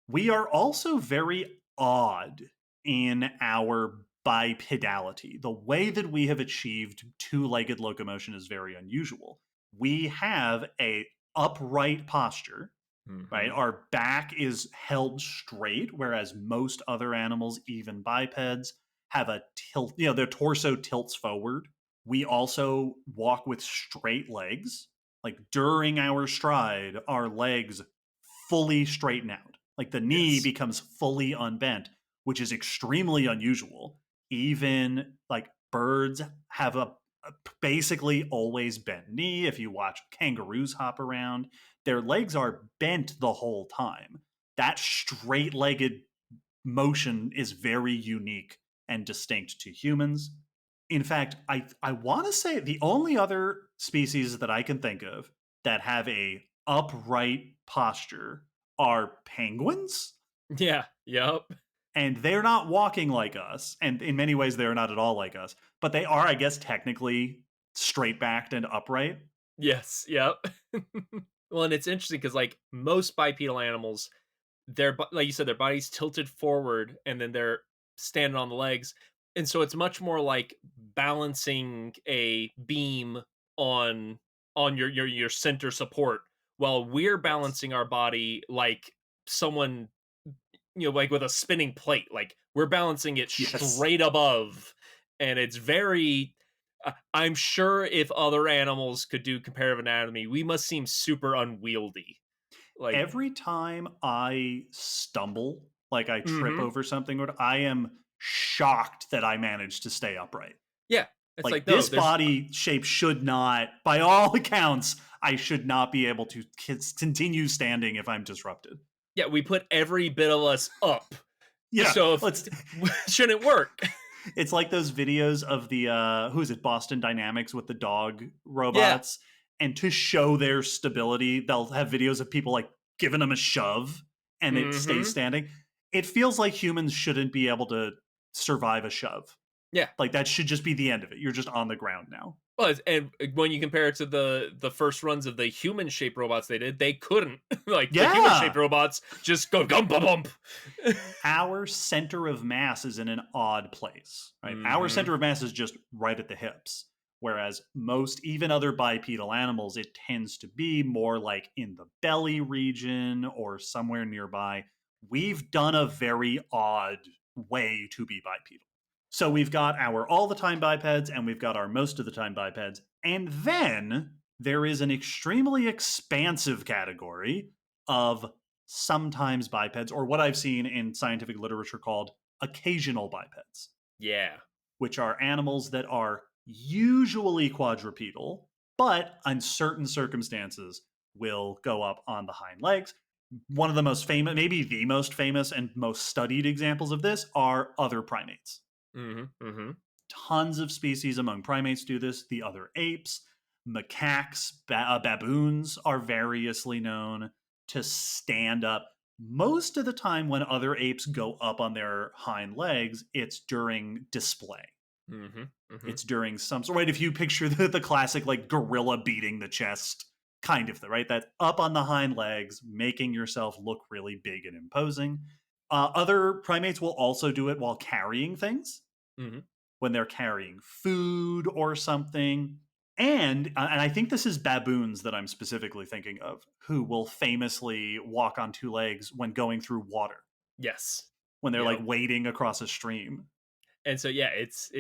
we are also very odd in our bipedality. The way that we have achieved two-legged locomotion is very unusual. We have a upright posture, right? Our back is held straight, whereas most other animals, even bipeds, have a tilt, their torso tilts forward. We also walk with straight legs. Like during our stride, our legs fully straighten out. Like the knee becomes fully unbent, which is extremely unusual. Even like birds have a basically always bent knee. If you watch kangaroos hop around, their legs are bent the whole time. That straight-legged motion is very unique and distinct to humans. In fact, I want to say the only other species that I can think of that have a upright posture are penguins. Yeah, yep. And they're not walking like us, and in many ways they're not at all like us, but they are, I guess, technically straight-backed and upright. Yes, yep. Well, and it's interesting because like most bipedal animals, like you said, their body's tilted forward and then they're standing on the legs. And so it's much more like balancing a beam on your center support while we're balancing our body like someone, like with a spinning plate. Like we're balancing it straight above, and it's very I'm sure if other animals could do comparative anatomy, we must seem super unwieldy. Like every time I stumble, like I trip over something, or I am shocked that I managed to stay upright. Yeah. It's like this body shape should not, by all accounts, I should not be able to continue standing if I'm disrupted. Yeah, we put every bit of us up. Yeah. So shouldn't work. It's like those videos of the who is it, Boston Dynamics with the dog robots. Yeah. And to show their stability, they'll have videos of people like giving them a shove and it stays standing. It feels like humans shouldn't be able to survive a shove. Yeah. Like that should just be the end of it. You're just on the ground now. Well, and when you compare it to the first runs of the human-shaped robots they did, they couldn't. Like the human-shaped robots just go gum bum bump. Our center of mass is in an odd place, right? Our center of mass is just right at the hips. Whereas most, even other bipedal animals, it tends to be more like in the belly region or somewhere nearby. We've done a very odd way to be bipedal. So we've got our all-the-time bipeds and we've got our most-of-the-time bipeds. And then there is an extremely expansive category of sometimes bipeds, or what I've seen in scientific literature called occasional bipeds. Yeah. Which are animals that are usually quadrupedal, but in certain circumstances will go up on the hind legs. One of the most famous, maybe the most famous and most studied examples of this are other primates. Tons of species among primates do this. The other apes, macaques, baboons are variously known to stand up. Most of the time when other apes go up on their hind legs, it's during display. It's during some sort, right? If you picture the classic like gorilla beating the chest kind of thing, right? That's up on the hind legs, making yourself look really big and imposing. Other primates will also do it while carrying things. When they're carrying food or something. And I think this is baboons that I'm specifically thinking of, who will famously walk on two legs when going through water, Yes. when they're like Yep. wading across a stream. And so yeah, it's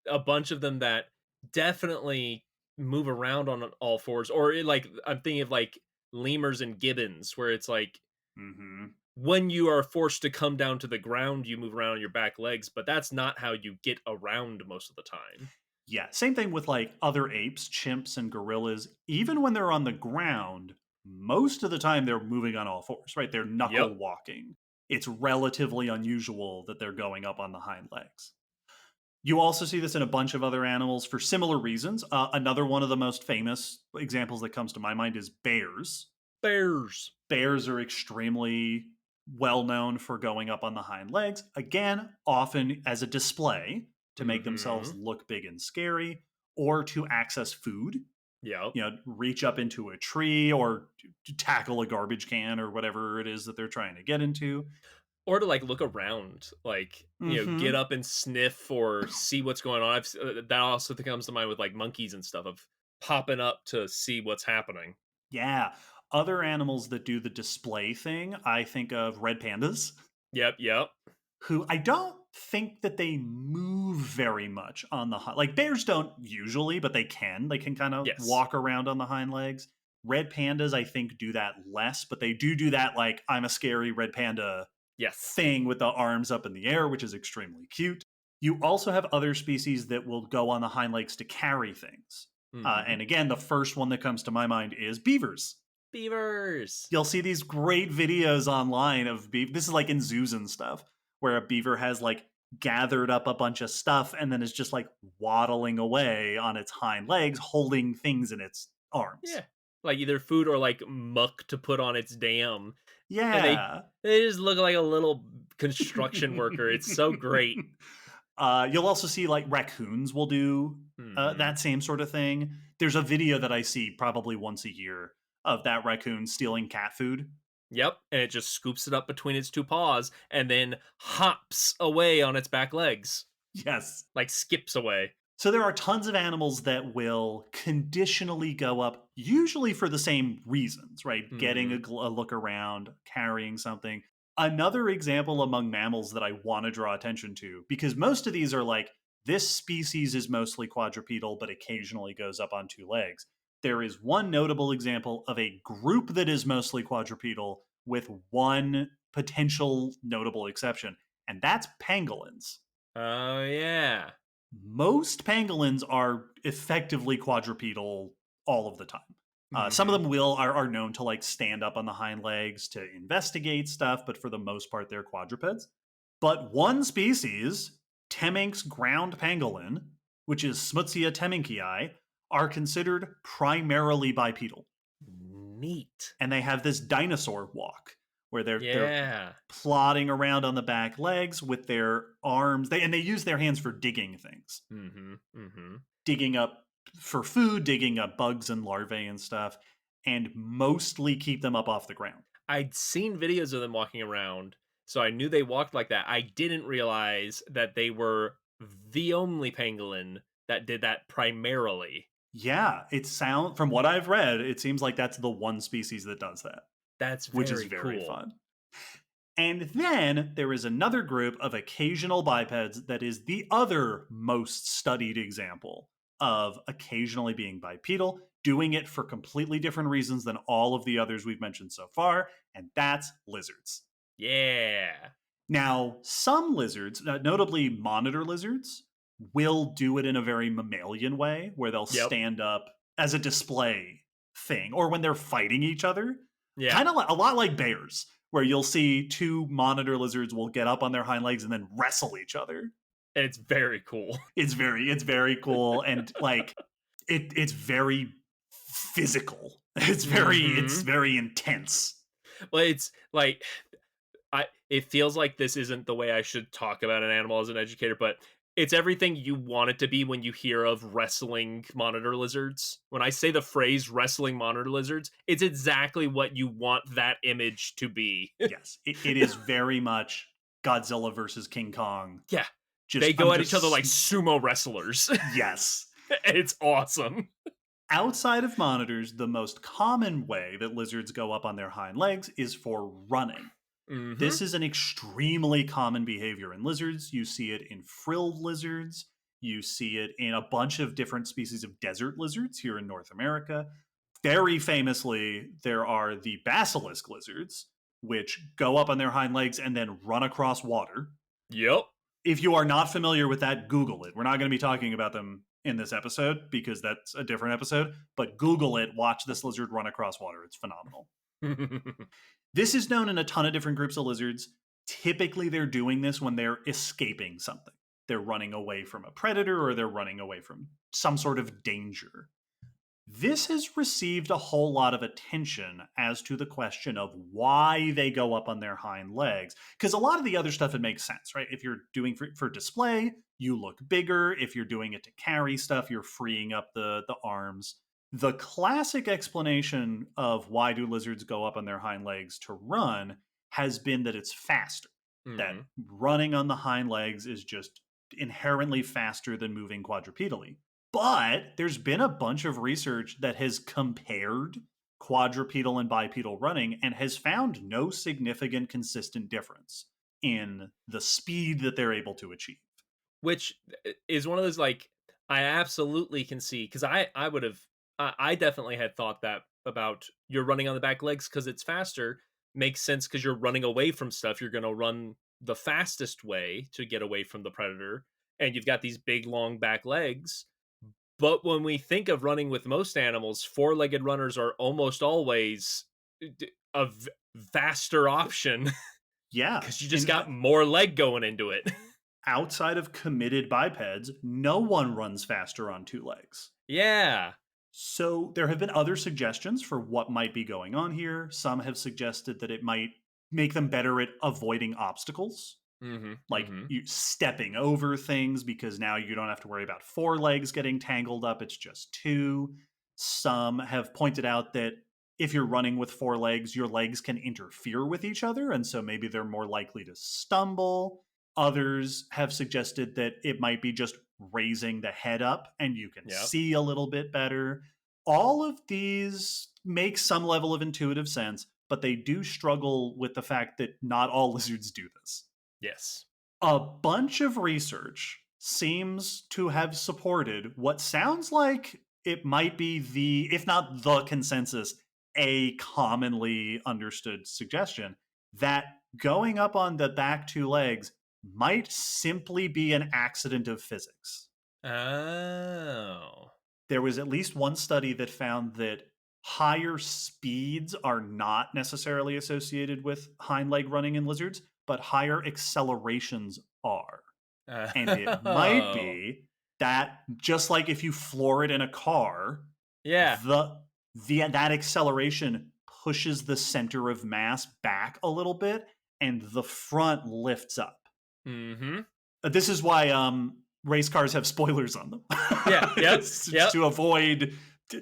a bunch of them that definitely move around on all fours, or like I'm thinking of like lemurs and gibbons, where it's like Hmm. when you are forced to come down to the ground, you move around on your back legs, but that's not how you get around most of the time. Yeah, same thing with like other apes, chimps, and gorillas. Even when they're on the ground, most of the time they're moving on all fours, right? They're Yep. knuckle walking. It's relatively unusual that they're going up on the hind legs. You also see this in a bunch of other animals for similar reasons. Another one of the most famous examples that comes to my mind is bears. Bears. Bears are extremely well known for going up on the hind legs, again, often as a display to make themselves Mhm. look big and scary or to access food, Yep. reach up into a tree or to tackle a garbage can or whatever it is that they're trying to get into. Or to like look around, like get Hmm. up and sniff or see what's going on. That also comes to mind with like monkeys and stuff of popping up to see what's happening. Yeah. Other animals that do the display thing, I think of red pandas, Yep. Yep. who I don't think that they move very much on the like bears don't usually, but they can. They can kind of Yes. walk around on the hind legs. Red pandas, I think, do that less, but they do that like I'm a scary red panda Yes. thing with the arms up in the air, which is extremely cute. You also have other species that will go on the hind legs to carry things. Hmm. And again, the first one that comes to my mind is beavers. Beavers. You'll see these great videos online of this is like in zoos and stuff, where a beaver has like gathered up a bunch of stuff and then is just like waddling away on its hind legs, holding things in its arms. Yeah. Like either food or like muck to put on its dam. And Yeah. they just look like a little construction worker. It's so great. You'll also see like raccoons will do Hmm. that same sort of thing. There's a video that I see probably once a year of that raccoon stealing cat food. Yep. And it just scoops it up between its two paws and then hops away on its back legs. Yes. Like skips away. So there are tons of animals that will conditionally go up, usually for the same reasons, right? Getting Hmm. a look around, carrying something. Another example among mammals that I want to draw attention to, because most of these are like, this species is mostly quadrupedal, but occasionally goes up on two legs. There is one notable example of a group that is mostly quadrupedal with one potential notable exception, and that's pangolins. Oh, yeah. Most pangolins are effectively quadrupedal all of the time. Some of Hmm. them are known to like stand up on the hind legs to investigate stuff, but for the most part, they're quadrupeds. But one species, Temminck's ground pangolin, which is Smutsia temminkii, are considered primarily bipedal, Neat. and they have this dinosaur walk where they're Yeah. plodding around on the back legs with their arms. They use their hands for digging things, Hmm. Hmm. digging up for food, digging up bugs and larvae and stuff, and mostly keep them up off the ground. I'd seen videos of them walking around, so I knew they walked like that. I didn't realize that they were the only pangolin that did that primarily. Yeah, from what I've read, it seems like that's the one species that does that, That's which is very very cool. fun. And then there is another group of occasional bipeds that is the other most studied example of occasionally being bipedal, doing it for completely different reasons than all of the others we've mentioned so far, and that's lizards. Yeah. Now, some lizards, notably monitor lizards, will do it in a very mammalian way where they'll Yep. stand up as a display thing or when they're fighting each other. Yeah. Kind of a lot like bears, where you'll see two monitor lizards will get up on their hind legs and then wrestle each other. And it's very cool. It's very cool and like it's very physical. It's Hmm. very intense. Well, it's like it feels like this isn't the way I should talk about an animal as an educator, but it's everything you want it to be when you hear of wrestling monitor lizards. When I say the phrase wrestling monitor lizards, it's exactly what you want that image to be. Yes, it is very much Godzilla versus King Kong. Yeah. Just They I'm go at each other just like sumo wrestlers. yes. It's awesome. Outside of monitors, the most common way that lizards go up on their hind legs is for running. Mm-hmm. This is an extremely common behavior in lizards. You see it in frilled lizards. You see it in a bunch of different species of desert lizards here in North America. Very famously, there are the basilisk lizards, which go up on their hind legs and then run across water. Yep. If you are not familiar with that, Google it. We're not going to be talking about them in this episode because that's a different episode, but Google it, watch this lizard run across water. It's phenomenal. This is known in a ton of different groups of lizards. Typically, they're doing this when they're escaping something. They're running away from a predator or they're running away from some sort of danger. This has received a whole lot of attention as to the question of why they go up on their hind legs. Because a lot of the other stuff, it makes sense, right? If you're doing for display, you look bigger. If you're doing it to carry stuff, you're freeing up the arms. The classic explanation of why do lizards go up on their hind legs to run has been that it's faster. That running on the hind legs is just inherently faster than moving quadrupedally. But there's been a bunch of research that has compared quadrupedal and bipedal running and has found no significant consistent difference in the speed that they're able to achieve. Which is one of those, like, I absolutely can see, because I definitely had thought that about you're running on the back legs because it's faster. Makes sense because you're running away from stuff. You're going to run the fastest way to get away from the predator. And you've got these big, long back legs. But when we think of running with most animals, four-legged runners are almost always a faster option. Yeah. Because you just got more leg going into it. Outside of committed bipeds, no one runs faster on two legs. Yeah. So there have been other suggestions for what might be going on here. Some have suggested that it might make them better at avoiding obstacles. Like you stepping over things because now you don't have to worry about four legs getting tangled up. It's just two. Some have pointed out that if you're running with four legs, your legs can interfere with each other. And so maybe they're more likely to stumble. Others have suggested that it might be just raising the head up and you can see a little bit better. All of these make some level of intuitive sense, but they do struggle with the fact that not all lizards do this. Yes. A bunch of research seems to have supported what sounds like it might be the, if not the consensus, a commonly understood suggestion that going up on the back two legs might simply be an accident of physics. Oh. There was at least one study that found that higher speeds are not necessarily associated with hind leg running in lizards, but higher accelerations are. And it might be that just like if you floor it in a car, that acceleration pushes the center of mass back a little bit and the front lifts up. This is why race cars have spoilers on them. To avoid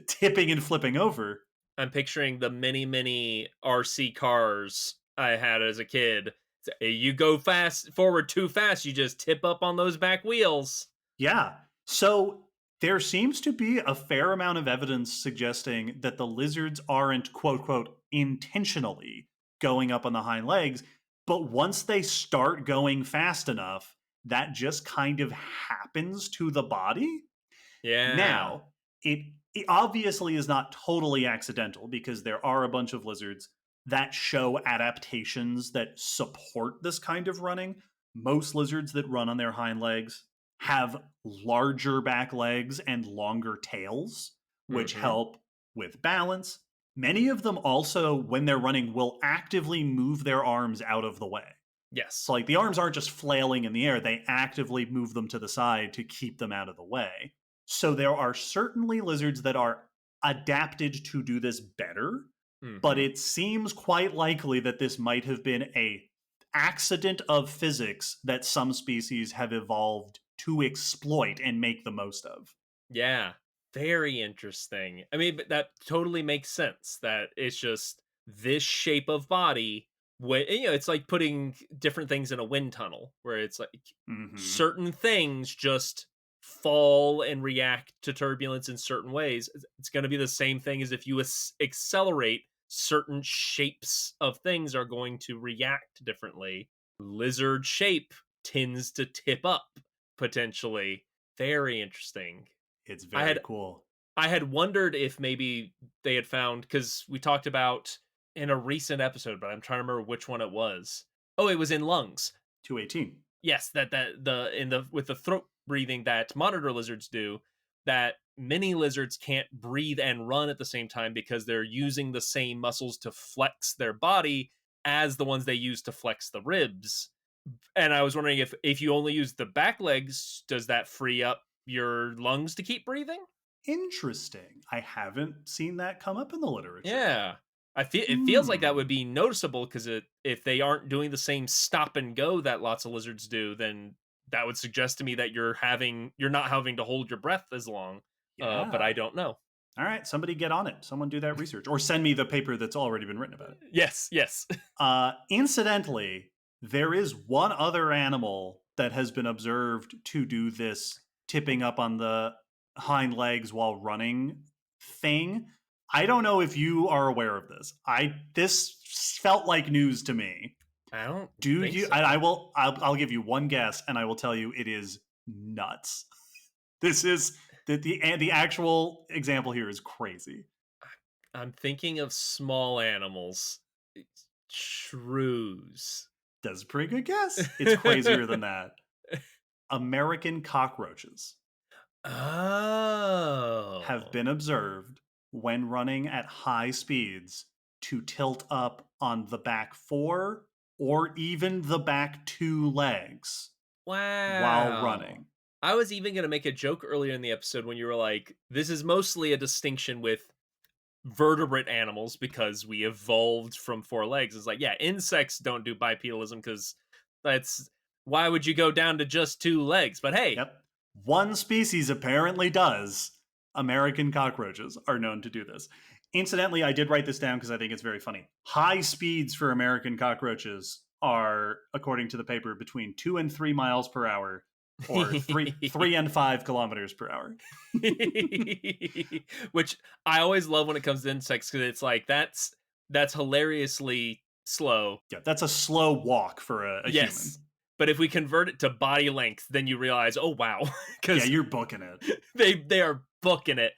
tipping and flipping over. I'm picturing the many RC cars I had as a kid. You go forward too fast, you just tip up on those back wheels. Yeah. So there seems to be a fair amount of evidence suggesting that the lizards aren't, quote, quote, intentionally going up on the hind legs. But once they start going fast enough, that just kind of happens to the body. Yeah. Now, it obviously is not totally accidental because there are a bunch of lizards that show adaptations that support this kind of running. Most lizards that run on their hind legs have larger back legs and longer tails, which help with balance. Many of them also, when they're running, will actively move their arms out of the way. Yes. So like the arms aren't just flailing in the air, they actively move them to the side to keep them out of the way. So there are certainly lizards that are adapted to do this better, but it seems quite likely that this might have been a accident of physics that some species have evolved to exploit and make the most of. Yeah, very interesting. I mean, but that totally makes sense that it's just this shape of body. It's like putting different things in a wind tunnel where it's like certain things just fall and react to turbulence in certain ways. It's going to be the same thing as if you accelerate, certain shapes of things are going to react differently. Lizard shape tends to tip up potentially. Very interesting. It's I very had cool. I had wondered if maybe they had found, because we talked about in a recent episode, but I'm trying to remember which one it was. Oh, it was in lungs. 218. Yes, that the in the with the throat breathing that monitor lizards do, that many lizards can't breathe and run at the same time because they're using the same muscles to flex their body as the ones they use to flex the ribs. And I was wondering if you only use the back legs, does that free up your lungs to keep breathing? Interesting. I haven't seen that come up in the literature. Yeah. I feel it feels like that Hmm. would be noticeable, because if they aren't doing the same stop and go that lots of lizards do, then that would suggest to me that you're not having to hold your breath as long. But Yeah. I don't know. All right, somebody get on it. Someone do that research, or send me the paper that's already been written about it. Yes, yes. Incidentally, there is one other animal that has been observed to do this tipping up on the hind legs while running thing. I don't know if you are aware of this. This felt like news to me. I don't Do think you? so. And I'll give you one guess, and I will tell you it is nuts. This is the actual example here is crazy. I'm thinking of small animals. Shrews. That's a pretty good guess. It's crazier than that. American cockroaches have Oh. been observed when running at high speeds to tilt up on the back four or even the back two legs while Wow. running. I was even going to make a joke earlier in the episode when you were like, this is mostly a distinction with vertebrate animals because we evolved from four legs. It's like, yeah, insects don't do bipedalism because that's why would you go down to just two legs? But hey, Yep. One species apparently does. American cockroaches are known to do this. Incidentally, I did write this down because I think it's very funny. High speeds for American cockroaches are, according to the paper, between 2 and 3 miles per hour, or three and 5 kilometers per hour. which I always love when it comes to insects, because it's like that's hilariously slow. Yeah, that's a slow walk for a Yes. human. But if we convert it to body length, then you realize, oh wow, Yeah, because you're booking it. they are booking it.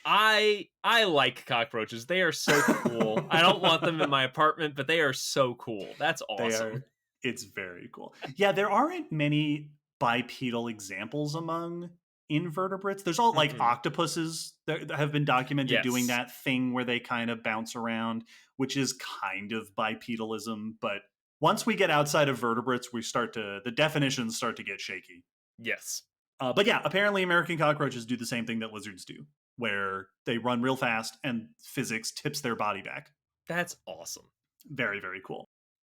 I like cockroaches. They are so cool. I don't want them in my apartment, but they are so cool. That's They awesome. are. It's very cool. Yeah, there aren't many bipedal examples among invertebrates. There's all like Mm-mm. octopuses that have been documented doing Yes. that thing where they kind of bounce around, which is kind of bipedalism. But once we get outside of vertebrates, the definitions start to get shaky. Yes. But yeah, apparently American cockroaches do the same thing that lizards do, where they run real fast and physics tips their body back. That's awesome. Very, very cool.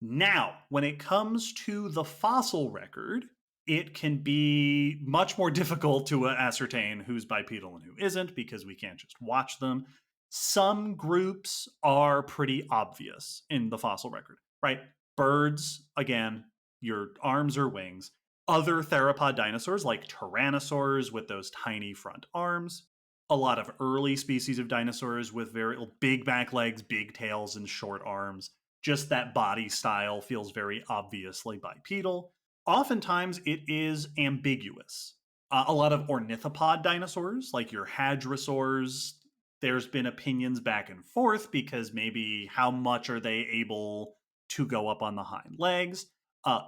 Now, when it comes to the fossil record, it can be much more difficult to ascertain who's bipedal and who isn't because we can't just watch them. Some groups are pretty obvious in the fossil record, right? Birds, again, your arms or wings. Other theropod dinosaurs like tyrannosaurs with those tiny front arms. A lot of early species of dinosaurs with very big back legs, big tails, and short arms. Just that body style feels very obviously bipedal. Oftentimes, it is ambiguous. A lot of ornithopod dinosaurs, like your hadrosaurs, there's been opinions back and forth because maybe how much are they able to go up on the hind legs?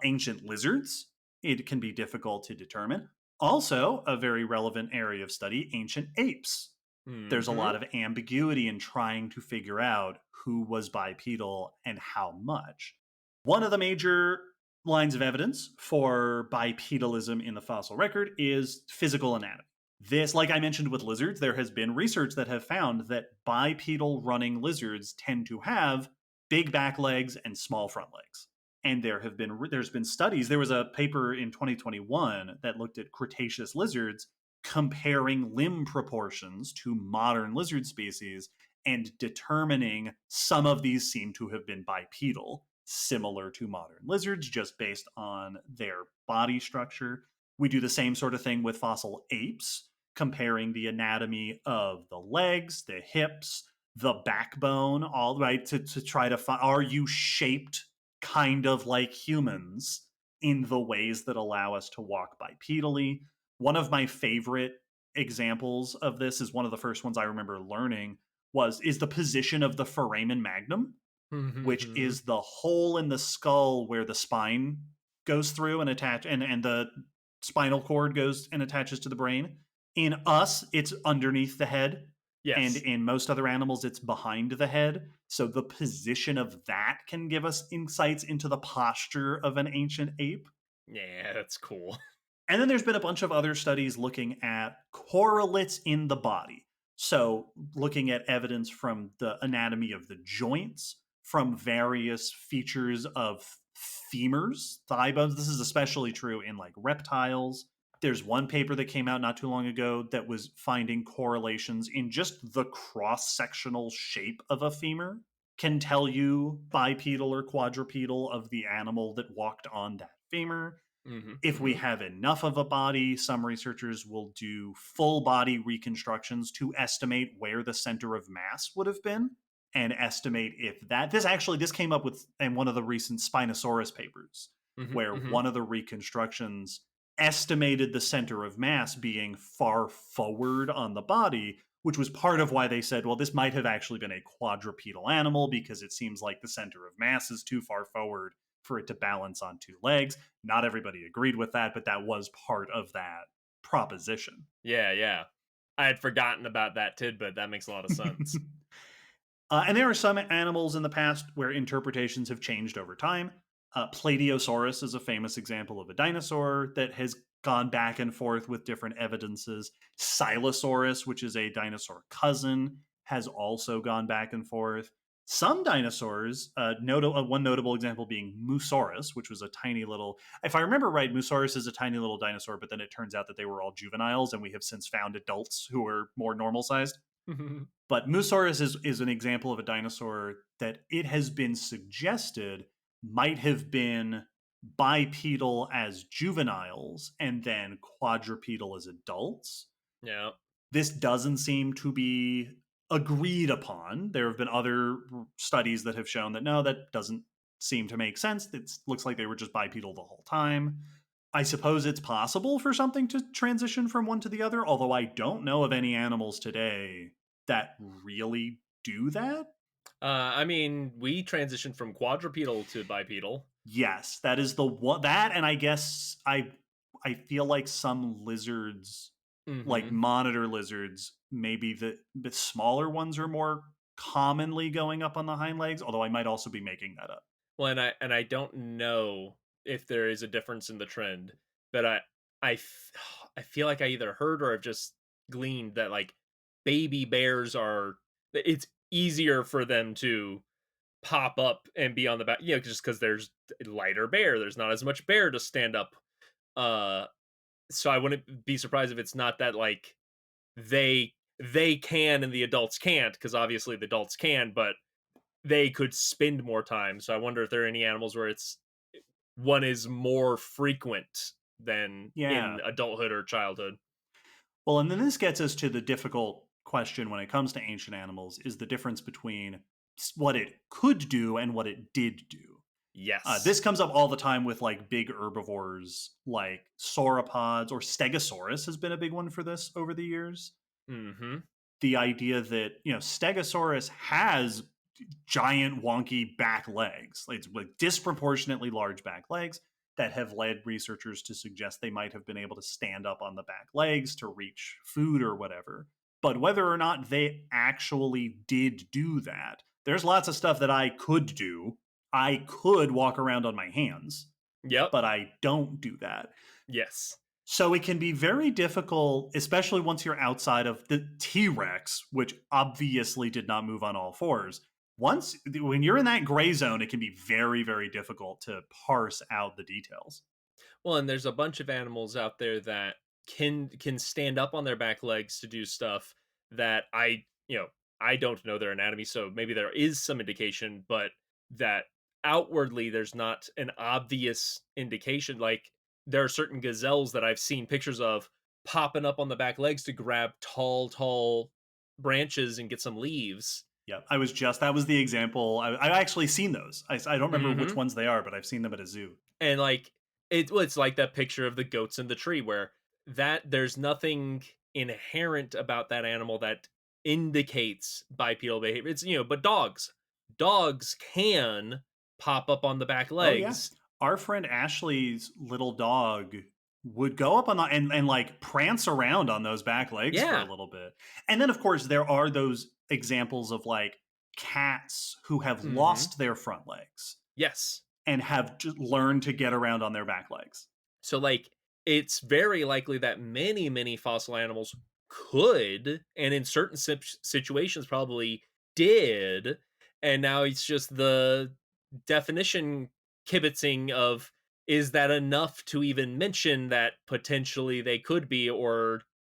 Ancient lizards, it can be difficult to determine. Also, a very relevant area of study, ancient apes. There's a Mm-hmm. lot of ambiguity in trying to figure out who was bipedal and how much. One of the major lines of evidence for bipedalism in the fossil record is physical anatomy. This, like I mentioned with lizards, there has been research that have found that bipedal running lizards tend to have big back legs and small front legs. And there's been studies. There was a paper in 2021 that looked at Cretaceous lizards comparing limb proportions to modern lizard species and determining some of these seem to have been bipedal, similar to modern lizards, just based on their body structure. We do the same sort of thing with fossil apes, comparing the anatomy of the legs, the hips, the backbone, all right, to try to find, are you shaped kind of like humans in the ways that allow us to walk bipedally? One of my favorite examples of this is one of the first ones I remember learning is the position of the foramen magnum, which Mm-hmm. is the hole in the skull where the spine goes through and and the spinal cord goes and attaches to the brain. In us, it's underneath the head, and Yes. in most other animals, it's behind the head. So the position of that can give us insights into the posture of an ancient ape. Yeah, that's cool. And then there's been a bunch of other studies looking at correlates in the body. So, looking at evidence from the anatomy of the joints, from various features of femurs, thigh bones. This is especially true in like reptiles. There's one paper that came out not too long ago that was finding correlations in just the cross sectional shape of a femur can tell you bipedal or quadrupedal of the animal that walked on that femur. Mm-hmm. If we Mm-hmm. have enough of a body, some researchers will do full body reconstructions to estimate where the center of mass would have been and estimate if that this came up with in one of the recent Spinosaurus papers, Mm-hmm. where Mm-hmm. one of the reconstructions estimated the center of mass being far forward on the body, which was part of why they said, well, this might have actually been a quadrupedal animal because it seems like the center of mass is too far forward for it to balance on two legs. Not everybody agreed with that, but that was part of that proposition. Yeah, yeah. I had forgotten about that tidbit. That makes a lot of sense. And there are some animals in the past where interpretations have changed over time. Plateosaurus is a famous example of a dinosaur that has gone back and forth with different evidences. Silosaurus, which is a dinosaur cousin, has also gone back and forth. Some dinosaurs, one notable example being Moosaurus, which was a tiny little, if I remember right, Moosaurus is a tiny little dinosaur, but then it turns out that they were all juveniles, and we have since found adults who are more normal sized. But Moosaurus is an example of a dinosaur that it has been suggested might have been bipedal as juveniles and then quadrupedal as adults. Yeah. This doesn't seem to be agreed upon. There have been other studies that have shown that no, that doesn't seem to make sense. It looks like they were just bipedal the whole time. I suppose it's possible for something to transition from one to the other, although I don't know of any animals today that really do that. I mean, we transitioned from quadrupedal to bipedal. Yes, that is the one that, and I guess I feel like some lizards, like Mm-hmm. monitor lizards, maybe the smaller ones are more commonly going up on the hind legs, although I might also be making that up. Well, and I don't know if there is a difference in the trend, but I feel like I either heard or I've just gleaned that like baby bears are it's easier for them to pop up and be on the back, just because there's lighter bear, there's not as much bear to stand up. Uh, so I wouldn't be surprised if it's not that like they they can and the adults can't, because obviously the adults can, but they could spend more time. So I wonder if there are any animals where it's one is more frequent than Yeah. in adulthood or childhood. Well, and then this gets us to the difficult question when it comes to ancient animals is the difference between what it could do and what it did do. Yes. This comes up all the time with like big herbivores like sauropods, or Stegosaurus has been a big one for this over the years. Mm-hmm. The idea that, Stegosaurus has giant wonky back legs, like disproportionately large back legs that have led researchers to suggest they might have been able to stand up on the back legs to reach food or whatever. But whether or not they actually did do that, there's lots of stuff that I could do. I could walk around on my hands, Yep. but I don't do that. Yes. So it can be very difficult, especially once you're outside of the T-Rex, which obviously did not move on all fours. When you're in that gray zone, it can be very, very difficult to parse out the details. Well, and there's a bunch of animals out there that can stand up on their back legs to do stuff that I don't know their anatomy, so maybe there is some indication, but that outwardly there's not an obvious indication. Like there are certain gazelles that I've seen pictures of popping up on the back legs to grab tall branches and get some leaves. Yeah, that was the example. I've actually seen those. I don't remember which Hmm. ones they are, but I've seen them at a zoo. And like it's like that picture of the goats in the tree where that there's nothing inherent about that animal that indicates bipedal behavior. It's but dogs can pop up on the back Oh yeah. legs. Our friend Ashley's little dog would go up on the and like prance around on those back legs for a Yeah. little bit. And then of course there are those examples of like cats who have Hmm. lost their front legs Yes. and have learned to get around on their back legs. So like it's very likely that many fossil animals could and in certain situations probably did, and now it's just the definition kibitzing of is that enough to even mention that potentially they could be,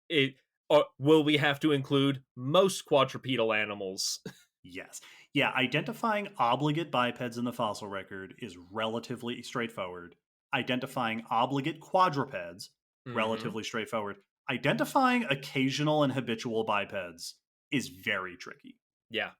it or will we have to include most quadrupedal animals? Yes. Yeah, identifying obligate bipeds in the fossil record is relatively straightforward. Identifying obligate quadrupeds, Hmm. relatively straightforward. Identifying occasional and habitual bipeds is very tricky. Yeah.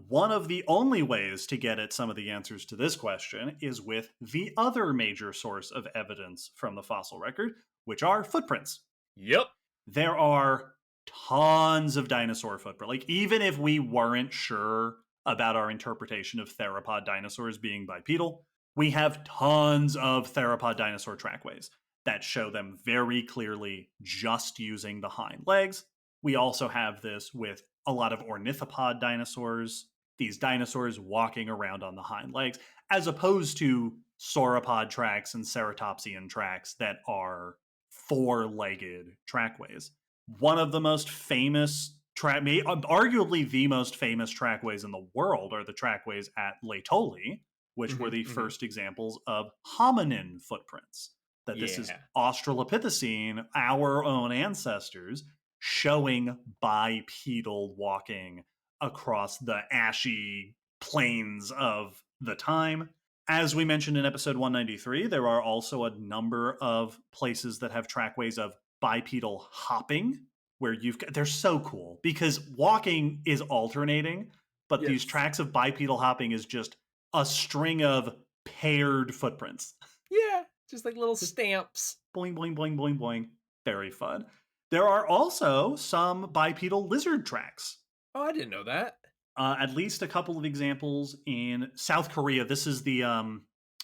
One of the only ways to get at some of the answers to this question is with the other major source of evidence from the fossil record, which are footprints. Yep. There are tons of dinosaur footprint. Like, even if we weren't sure about our interpretation of theropod dinosaurs being bipedal, we have tons of theropod dinosaur trackways that show them very clearly just using the hind legs. We also have this with a lot of ornithopod dinosaurs, these dinosaurs walking around on the hind legs, as opposed to sauropod tracks and ceratopsian tracks that are four-legged trackways. One of the most famous arguably the most famous trackways in the world are the trackways at Laetoli, which were Hmm. the Hmm. first examples of hominin footprints. That this is Yeah. australopithecine, our own ancestors, showing bipedal walking across the ashy plains of the time. As we mentioned in episode 193, there are also a number of places that have trackways of bipedal hopping, where they're so cool because walking is alternating, but these Yes. tracks of bipedal hopping is just a string of paired footprints. Yeah. Just like little Just stamps. boing, boing, boing, boing, boing. Very fun. There are also some bipedal lizard tracks. Oh, I didn't know that. At least a couple of examples in South Korea. This is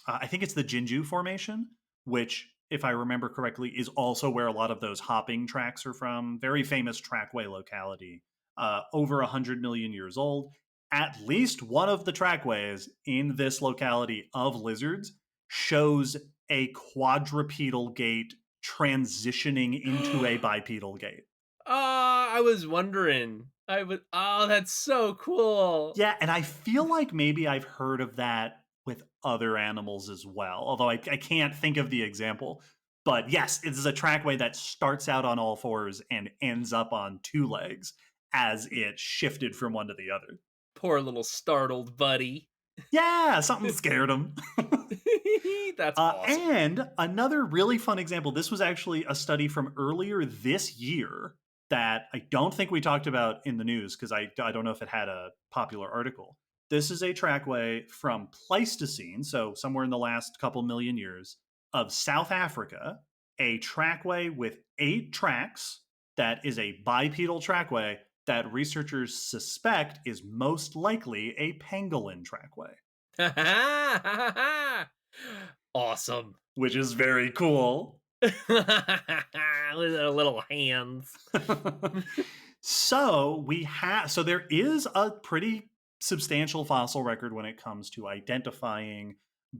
I think it's the Jinju Formation, which, if I remember correctly, is also where a lot of those hopping tracks are from. Very famous trackway locality, over 100 million years old. At least one of the trackways in this locality of lizards shows a quadrupedal gait transitioning into a bipedal gait. I was wondering. Oh, that's so cool. Yeah, and I feel like maybe I've heard of that with other animals as well, although I can't think of the example. But yes, it is a trackway that starts out on all fours and ends up on two legs as it shifted from one to the other. Poor little startled buddy. Yeah, something scared him. That's awesome. And another really fun example, this was actually a study from earlier this year that I don't think we talked about in the news because I don't know if it had a popular article. This is a trackway from Pleistocene, so somewhere in the last couple million years, of South Africa, a trackway with 8 tracks that is a bipedal trackway that researchers suspect is most likely a pangolin trackway, Awesome. which is very cool. With their little hands. So there is a pretty substantial fossil record when it comes to identifying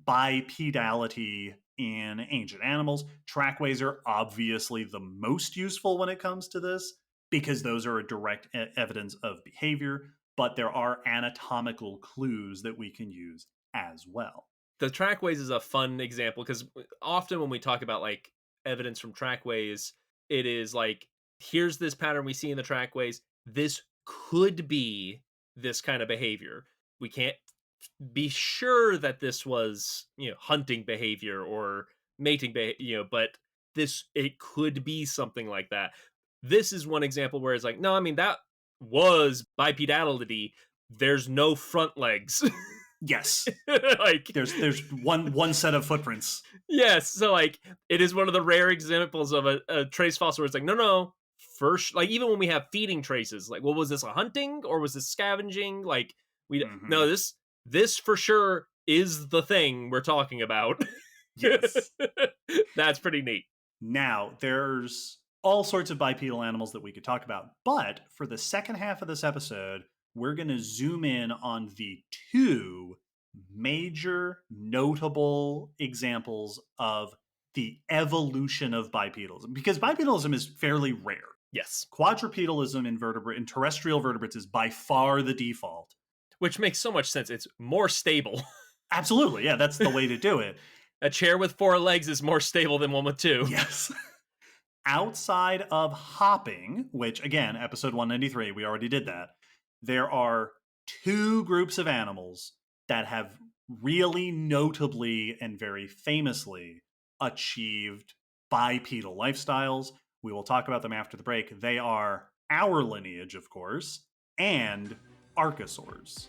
bipedality in ancient animals. Trackways are obviously the most useful when it comes to this because those are a direct evidence of behavior, but there are anatomical clues that we can use as well. The trackways is a fun example because often when we talk about like evidence from trackways, it is like, here's this pattern we see in the trackways. This could be this kind of behavior. We can't be sure that this was, hunting behavior or mating, but it could be something like that. This is one example where it's like, no, I mean, that was bipedality. There's no front legs. Yes. Like there's one set of footprints. Yes, so like it is one of the rare examples of a trace fossil where it's like, no, first, like even when we have feeding traces, like, well, was this a hunting or was this scavenging? Like no, this for sure is the thing we're talking about. Yes. That's pretty neat. Now, there's all sorts of bipedal animals that we could talk about, but for the second half of this episode, we're going to zoom in on the two major notable examples of the evolution of bipedalism, because bipedalism is fairly rare. Yes. Quadrupedalism in terrestrial vertebrates is by far the default. Which makes so much sense. It's more stable. Absolutely. Yeah, that's the way to do it. A chair with 4 legs is more stable than one with 2. Yes. Outside of hopping, which again, episode 193, we already did that, there are 2 groups of animals that have really notably and very famously achieved bipedal lifestyles. We will talk about them after the break. They are our lineage, of course, and archosaurs.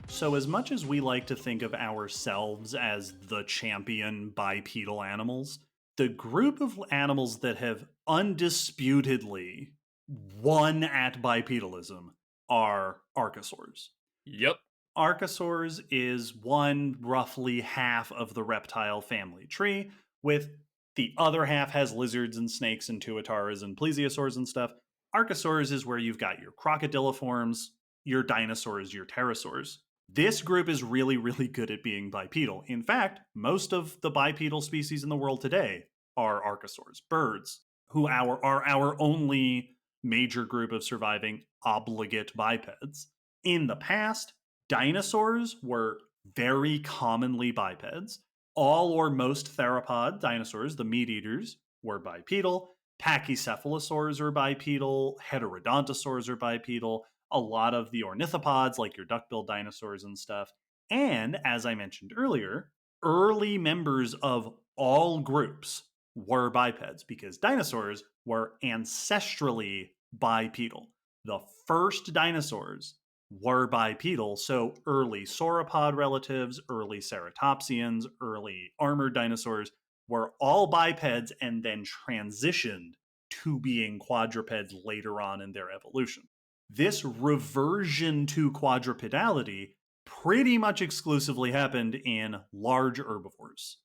So as much as we like to think of ourselves as the champion bipedal animals, the group of animals that have undisputedly won at bipedalism are archosaurs. Yep. Archosaurs is one roughly half of the reptile family tree, with the other half has lizards and snakes and tuataras and plesiosaurs and stuff. Archosaurs is where you've got your crocodiliforms, your dinosaurs, your pterosaurs. This group is really, really good at being bipedal. In fact, most of the bipedal species in the world today are archosaurs, birds, who are our only major group of surviving obligate bipeds. In the past, dinosaurs were very commonly bipeds. All or most theropod dinosaurs, the meat eaters, were bipedal. Pachycephalosaurs are bipedal. Heterodontosaurs are bipedal. A lot of the ornithopods, like your duck-billed dinosaurs and stuff. And, as I mentioned earlier, early members of all groups were bipeds because dinosaurs were ancestrally bipedal. The first dinosaurs were bipedal, so early sauropod relatives, early ceratopsians, early armored dinosaurs were all bipeds and then transitioned to being quadrupeds later on in their evolution. This reversion to quadrupedality pretty much exclusively happened in large herbivores.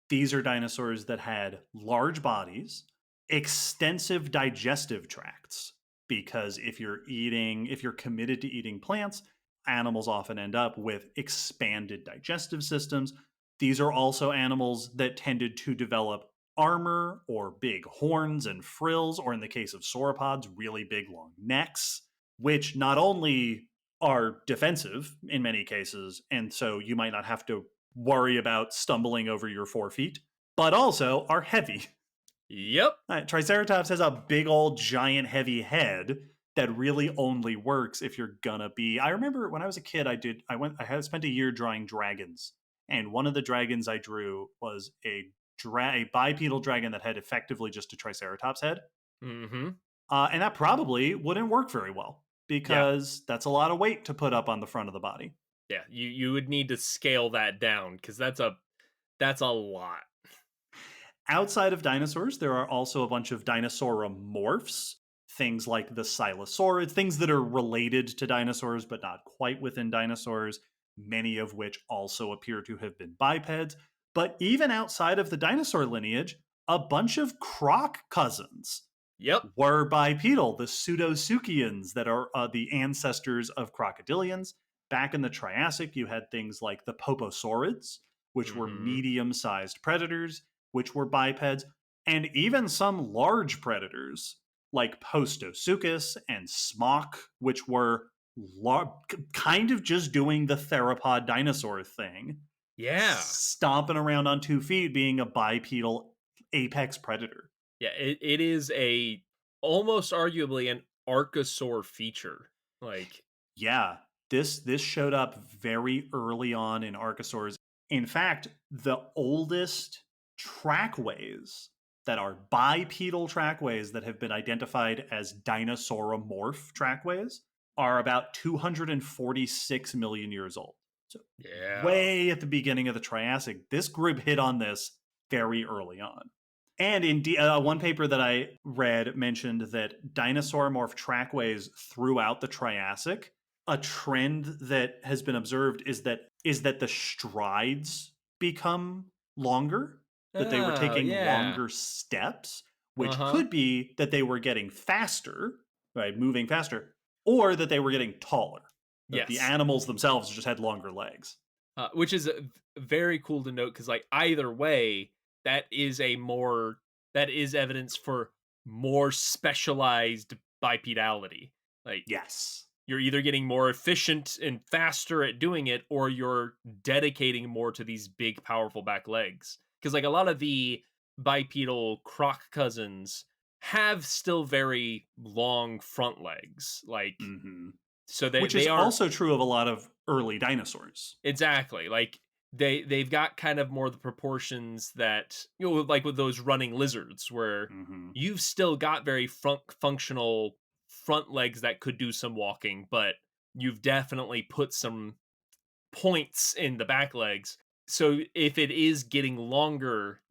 These are dinosaurs that had large bodies, extensive digestive tracts, because if you're committed to eating plants, animals often end up with expanded digestive systems. These are also animals that tended to develop armor or big horns and frills, or in the case of sauropods, really big long necks, which not only are defensive in many cases, and so you might not have to worry about stumbling over your 4 feet, but also are heavy. Yep. Triceratops has a big old giant heavy head that really only works if you're gonna be. I remember when I was a kid, I had spent a year drawing dragons, and one of the dragons I drew was a bipedal dragon that had effectively just a Triceratops head. And that probably wouldn't work very well because that's a lot of weight to put up on the front of the body. Yeah, you would need to scale that down because that's a lot. Outside of dinosaurs, there are also a bunch of dinosauromorphs, things like the Silosaurids, things that are related to dinosaurs but not quite within dinosaurs, many of which also appear to have been bipeds. But even outside of the dinosaur lineage, a bunch of croc cousins were bipedal. The Pseudosuchians that are the ancestors of crocodilians. Back in the Triassic, you had things like the Poposaurids, which were medium-sized predators, which were bipeds, and even some large predators like Postosuchus and Smock, which were kind of just doing the theropod dinosaur thing. Yeah. Stomping around on 2 feet, being a bipedal apex predator. Yeah, it is a almost arguably an archosaur feature. Like, Yeah, this showed up very early on in archosaurs. In fact, the oldest trackways that are bipedal trackways that have been identified as dinosauromorph trackways are about 246 million years old. So yeah. way at the beginning of the Triassic, this group hit on this very early on. And in one paper that I read mentioned that dinosauromorph trackways throughout the Triassic, a trend that has been observed is that the strides become longer, that they were Oh, taking yeah. longer steps, which Uh-huh. could be that they were getting faster, right, moving faster, or that they were getting taller, that the Yes. animals themselves just had longer legs. Which is very cool to note because, like, either way, that is that is evidence for more specialized bipedality. Like, Yes. you're either getting more efficient and faster at doing it, or you're dedicating more to these big, powerful back legs. Because, like, a lot of the bipedal croc cousins have still very long front legs. Like, Hmm. so Which is they are also true of a lot of early dinosaurs. exactly like they've got kind of more the proportions that, like with those running lizards where Hmm. you've still got very functional front legs that could do some walking, but you've definitely put some points in the back legs. So if it is getting longer,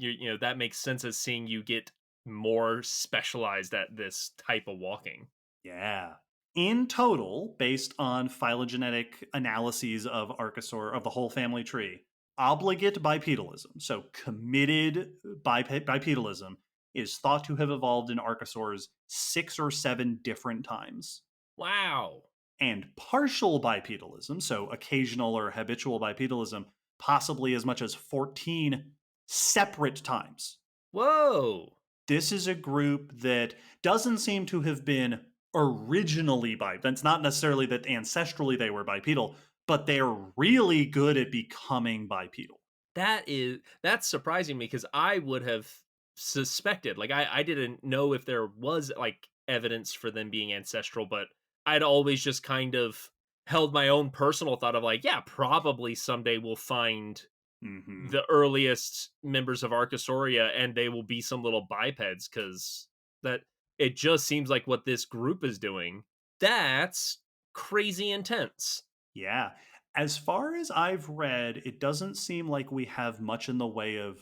that makes sense as seeing you get more specialized at this type of walking. Yeah. In total, based on phylogenetic analyses of Archosaur of the whole family tree, obligate bipedalism, so committed bipedalism, is thought to have evolved in Archosaurs 6 or 7 different times. Wow. And partial bipedalism, so occasional or habitual bipedalism, possibly as much as 14 separate times. Whoa. This is a group that doesn't seem to have been originally bipedal. That's not necessarily that ancestrally they were bipedal, but they're really good at becoming bipedal. That's surprising me because I would have suspected, like, I didn't know if there was like evidence for them being ancestral, but I'd always just kind of held my own personal thought of like, yeah, probably someday we'll find Hmm. the earliest members of Archosauria and they will be some little bipeds because that it just seems like what this group is doing. That's crazy intense. Yeah. As far as I've read, it doesn't seem like we have much in the way of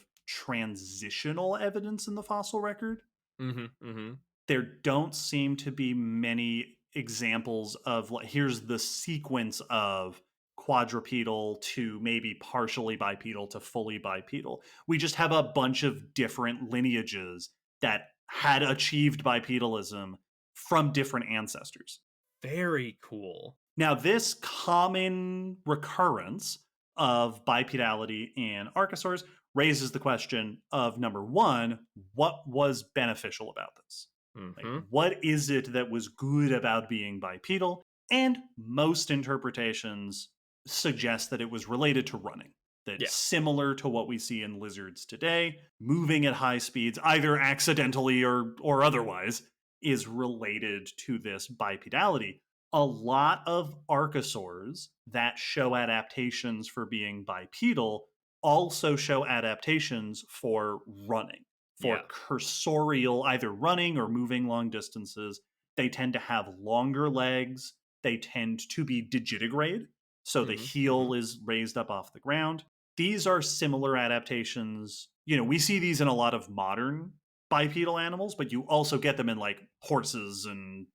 transitional evidence in the fossil record. Mm-hmm. Mm-hmm. There don't seem to be many examples of like here's the sequence of quadrupedal to maybe partially bipedal to fully bipedal. We just have a bunch of different lineages that had achieved bipedalism from different ancestors. Very cool. Now, this common recurrence of bipedality in archosaurs raises the question of number one, what was beneficial about this? Like, Mm-hmm. what is it that was good about being bipedal? And most interpretations suggest that it was related to running. That Yeah. similar to what we see in lizards today, moving at high speeds, either accidentally or otherwise, is related to this bipedality. A lot of archosaurs that show adaptations for being bipedal also show adaptations for running, Yeah. for cursorial, either running or moving long distances. They tend to have longer legs. They tend to be digitigrade, so the Mhm, mhm. heel is raised up off the ground. These are similar adaptations. We see these in a lot of modern bipedal animals, but you also get them in like horses and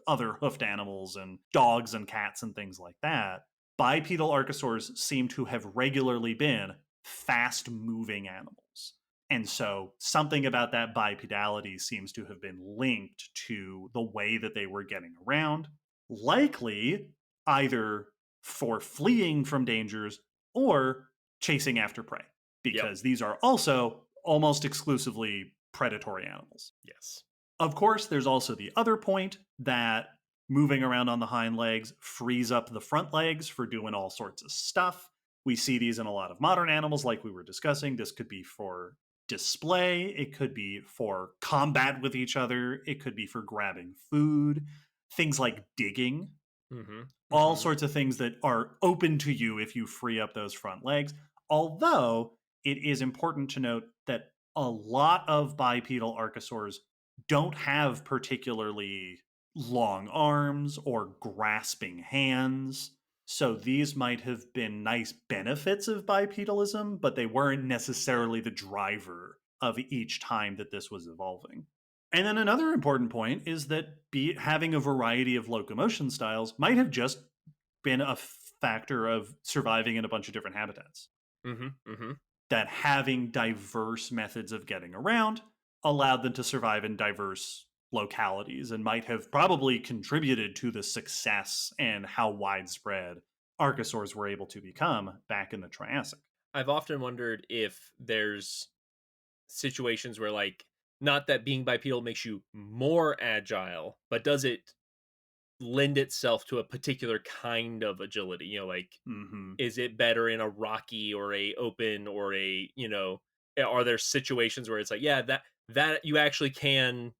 other hoofed animals and dogs and cats and things like that. Bipedal archosaurs seem to have regularly been fast moving animals. And so something about that bipedality seems to have been linked to the way that they were getting around, likely either for fleeing from dangers or chasing after prey, Yep. because these are also almost exclusively predatory animals. Yes. Of course, there's also the other point that moving around on the hind legs frees up the front legs for doing all sorts of stuff. We see these in a lot of modern animals, like we were discussing. This could be for display, it could be for combat with each other, it could be for grabbing food, things like digging, all sorts of things that are open to you if you free up those front legs. Although it is important to note that a lot of bipedal archosaurs don't have particularly long arms or grasping hands. So these might have been nice benefits of bipedalism, but they weren't necessarily the driver of each time that this was evolving. And then another important point is that having a variety of locomotion styles might have just been a factor of surviving in a bunch of different habitats. That having diverse methods of getting around allowed them to survive in diverse localities and might have probably contributed to the success and how widespread archosaurs were able to become back in the Triassic. I've often wondered if there's situations where, like, not that being bipedal makes you more agile, but does it lend itself to a particular kind of agility? You know, like, is it better in a rocky or a open or a, you know, are there situations where it's like, yeah, that you actually can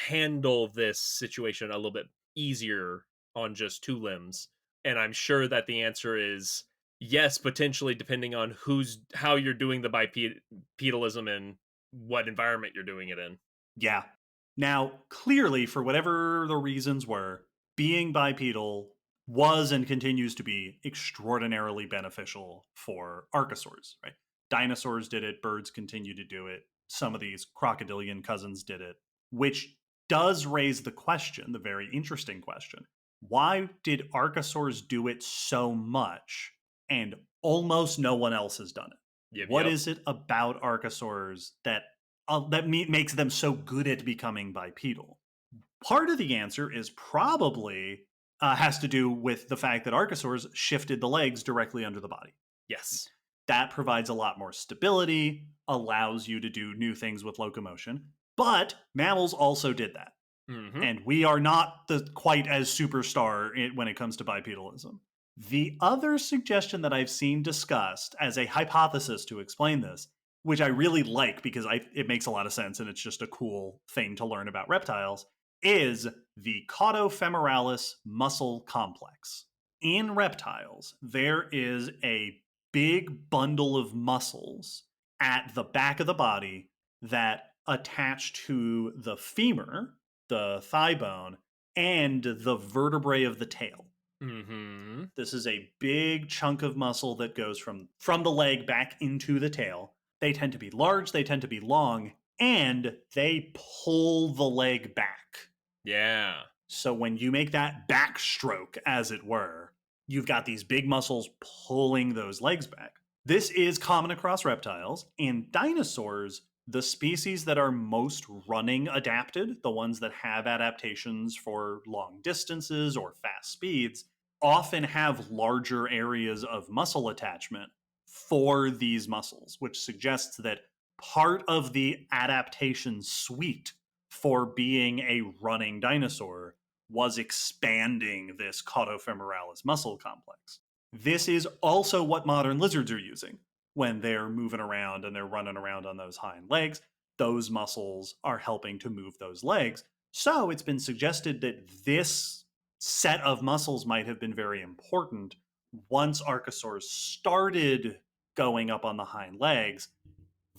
handle this situation a little bit easier on just two limbs? And I'm sure that the answer is yes, potentially, depending on how you're doing the bipedalism and what environment you're doing it in. Yeah. Now, clearly, for whatever the reasons were, being bipedal was and continues to be extraordinarily beneficial for archosaurs, right? Dinosaurs did it, birds continue to do it, some of these crocodilian cousins did it, which does raise the question, the very interesting question. Why did archosaurs do it so much and almost no one else has done it? What is it about archosaurs that makes them so good at becoming bipedal? Part of the answer is probably has to do with the fact that archosaurs shifted the legs directly under the body. Yes. That provides a lot more stability, allows you to do new things with locomotion, but mammals also did that. And we are not quite as superstar when it comes to bipedalism. The other suggestion that I've seen discussed as a hypothesis to explain this, which I really like because it makes a lot of sense and it's just a cool thing to learn about reptiles, is the caudofemoralis muscle complex. In reptiles, there is a big bundle of muscles at the back of the body that attach to the femur, the thigh bone, and the vertebrae of the tail. This is a big chunk of muscle that goes from the leg back into the tail. They tend to be large, they tend to be long, and they pull the leg back. Yeah. So when you make that backstroke, as it were, you've got these big muscles pulling those legs back. This is common across reptiles. In dinosaurs, the species that are most running adapted, the ones that have adaptations for long distances or fast speeds, often have larger areas of muscle attachment for these muscles, which suggests that part of the adaptation suite for being a running dinosaur was expanding this caudofemoralis muscle complex. This is also what modern lizards are using when they're moving around and they're running around on those hind legs. Those muscles are helping to move those legs. So it's been suggested that this set of muscles might have been very important once archosaurs started going up on the hind legs.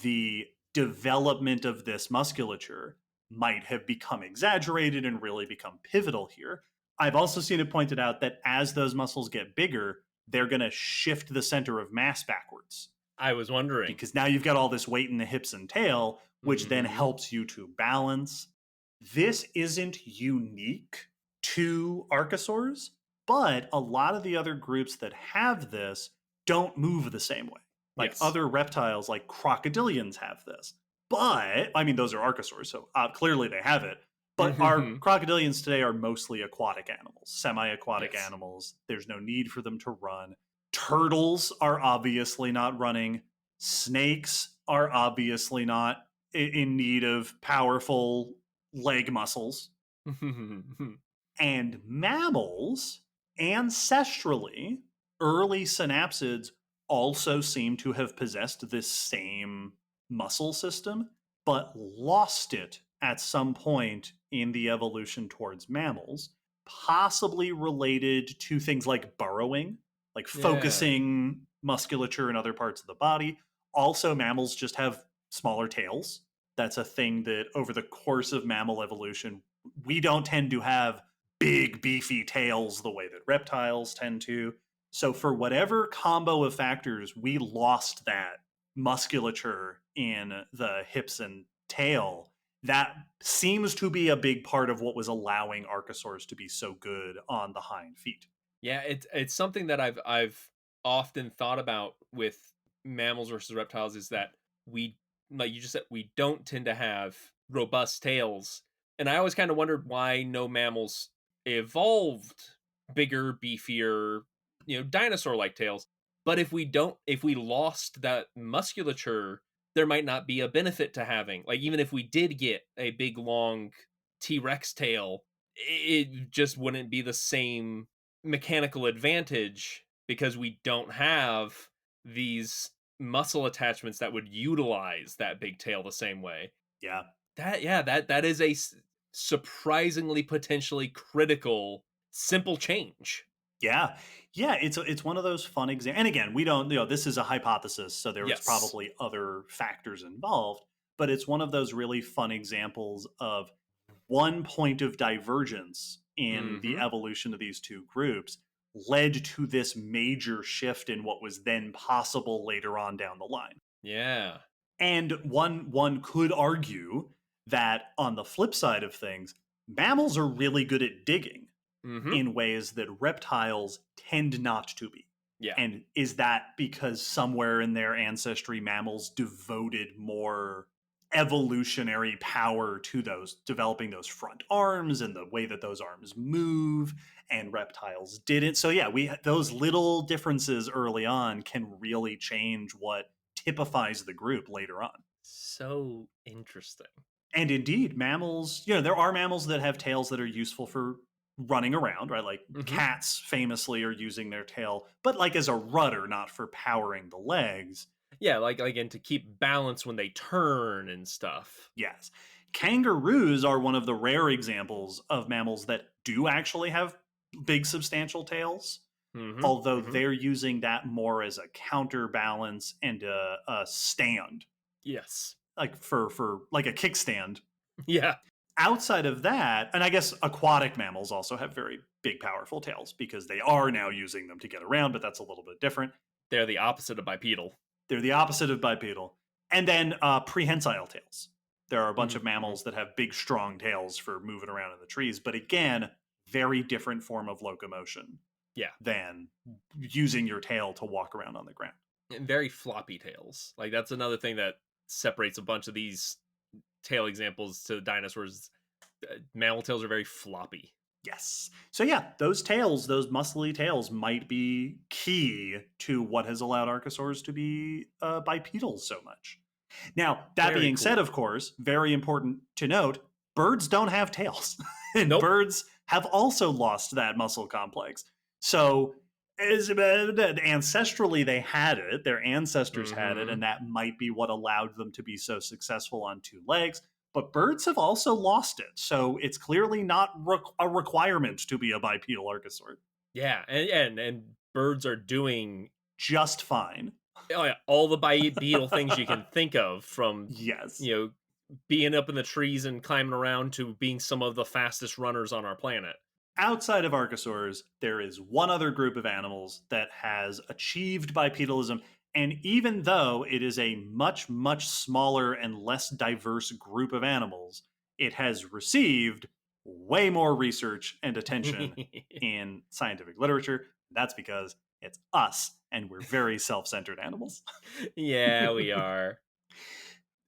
The development of this musculature might have become exaggerated and really become pivotal here. I've also seen it pointed out that as those muscles get bigger, they're going to shift the center of mass backwards. I was wondering. Because now you've got all this weight in the hips and tail, which then helps you to balance. This isn't unique to archosaurs, but a lot of the other groups that have this don't move the same way. Like other reptiles, like crocodilians, have this. But, I mean, those are archosaurs, so clearly they have it. But our crocodilians today are mostly aquatic animals, semi-aquatic animals. There's no need for them to run. Turtles are obviously not running. Snakes are obviously not in need of powerful leg muscles. And mammals, ancestrally, early synapsids also seem to have possessed this same muscle system, but lost it at some point in the evolution towards mammals, possibly related to things like burrowing, like Yeah. focusing musculature in other parts of the body. Also, mammals just have smaller tails. That's a thing that over the course of mammal evolution, we don't tend to have big, beefy tails the way that reptiles tend to. So, for whatever combo of factors, we lost that musculature in the hips and tail. That seems to be a big part of what was allowing archosaurs to be so good on the hind feet. Yeah, it's something that I've often thought about with mammals versus reptiles is that we, like you just said, we don't tend to have robust tails. And I always kind of wondered why no mammals evolved bigger, beefier, dinosaur-like tails. But if we lost that musculature, there might not be a benefit to having. Like even if we did get a big long T-Rex tail, it just wouldn't be the same mechanical advantage because we don't have these muscle attachments that would utilize that big tail the same way. Yeah. That is a surprisingly potentially critical simple change. Yeah. Yeah, it's one of those fun examples. And again, we don't, this is a hypothesis, so there was Yes. probably other factors involved, but it's one of those really fun examples of one point of divergence in the Mhm. evolution of these two groups led to this major shift in what was then possible later on down the line. Yeah. And one could argue that on the flip side of things, mammals are really good at digging Mhm. in ways that reptiles tend not to be. Yeah. And is that because somewhere in their ancestry, mammals devoted more evolutionary power to those developing those front arms and the way that those arms move, and reptiles didn't? So yeah, we those little differences early on can really change what typifies the group later on. So interesting. And indeed, mammals, there are mammals that have tails that are useful for running around, right? Like Mhm. cats famously are using their tail, but like as a rudder, not for powering the legs. Yeah, like and to keep balance when they turn and stuff. Yes. Kangaroos are one of the rare examples of mammals that do actually have big, substantial tails, Mhm. although Mhm. they're using that more as a counterbalance and a stand, Yes. like for like a kickstand. Yeah. Outside of that, and I guess aquatic mammals also have very big, powerful tails because they are now using them to get around, but that's a little bit different. They're the opposite of bipedal. They're the opposite of bipedal. And then prehensile tails. There are a bunch of Mhm. Mhm. mammals that have big, strong tails for moving around in the trees, but again, very different form of locomotion Yeah. than using your tail to walk around on the ground. And very floppy tails. Like that's another thing that separates a bunch of these tail examples to dinosaurs. Mammal tails are very floppy. Yes. So yeah, those tails, those muscly tails, might be key to what has allowed archosaurs to be bipedal so much. Now, that Very being said, cool. of course, very important to note, birds don't have tails, and Nope. birds have also lost that muscle complex. So, ancestrally, they had it; their ancestors had it, Mhm. and that might be what allowed them to be so successful on two legs. But birds have also lost it, so it's clearly not a requirement to be a bipedal archosaur. Yeah, and birds are doing Just fine. oh yeah, all the bipedal things you can think of from Yes. you know being up in the trees and climbing around to being some of the fastest runners on our planet. Outside of archosaurs, there is one other group of animals that has achieved bipedalism. And even though it is a much, much smaller and less diverse group of animals, it has received way more research and attention in scientific literature. That's because it's us, and we're very self centered animals. Yeah, we are.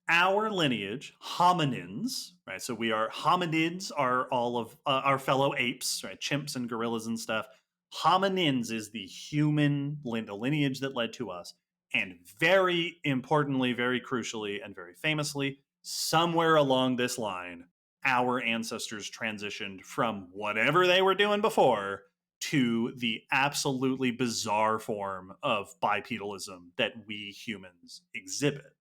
Our lineage, hominins, right? So we are hominids, are all of our fellow apes, right? Chimps and gorillas and stuff. Hominins is the the lineage that led to us. And very importantly, very crucially, and very famously, somewhere along this line, our ancestors transitioned from whatever they were doing before to the absolutely bizarre form of bipedalism that we humans exhibit.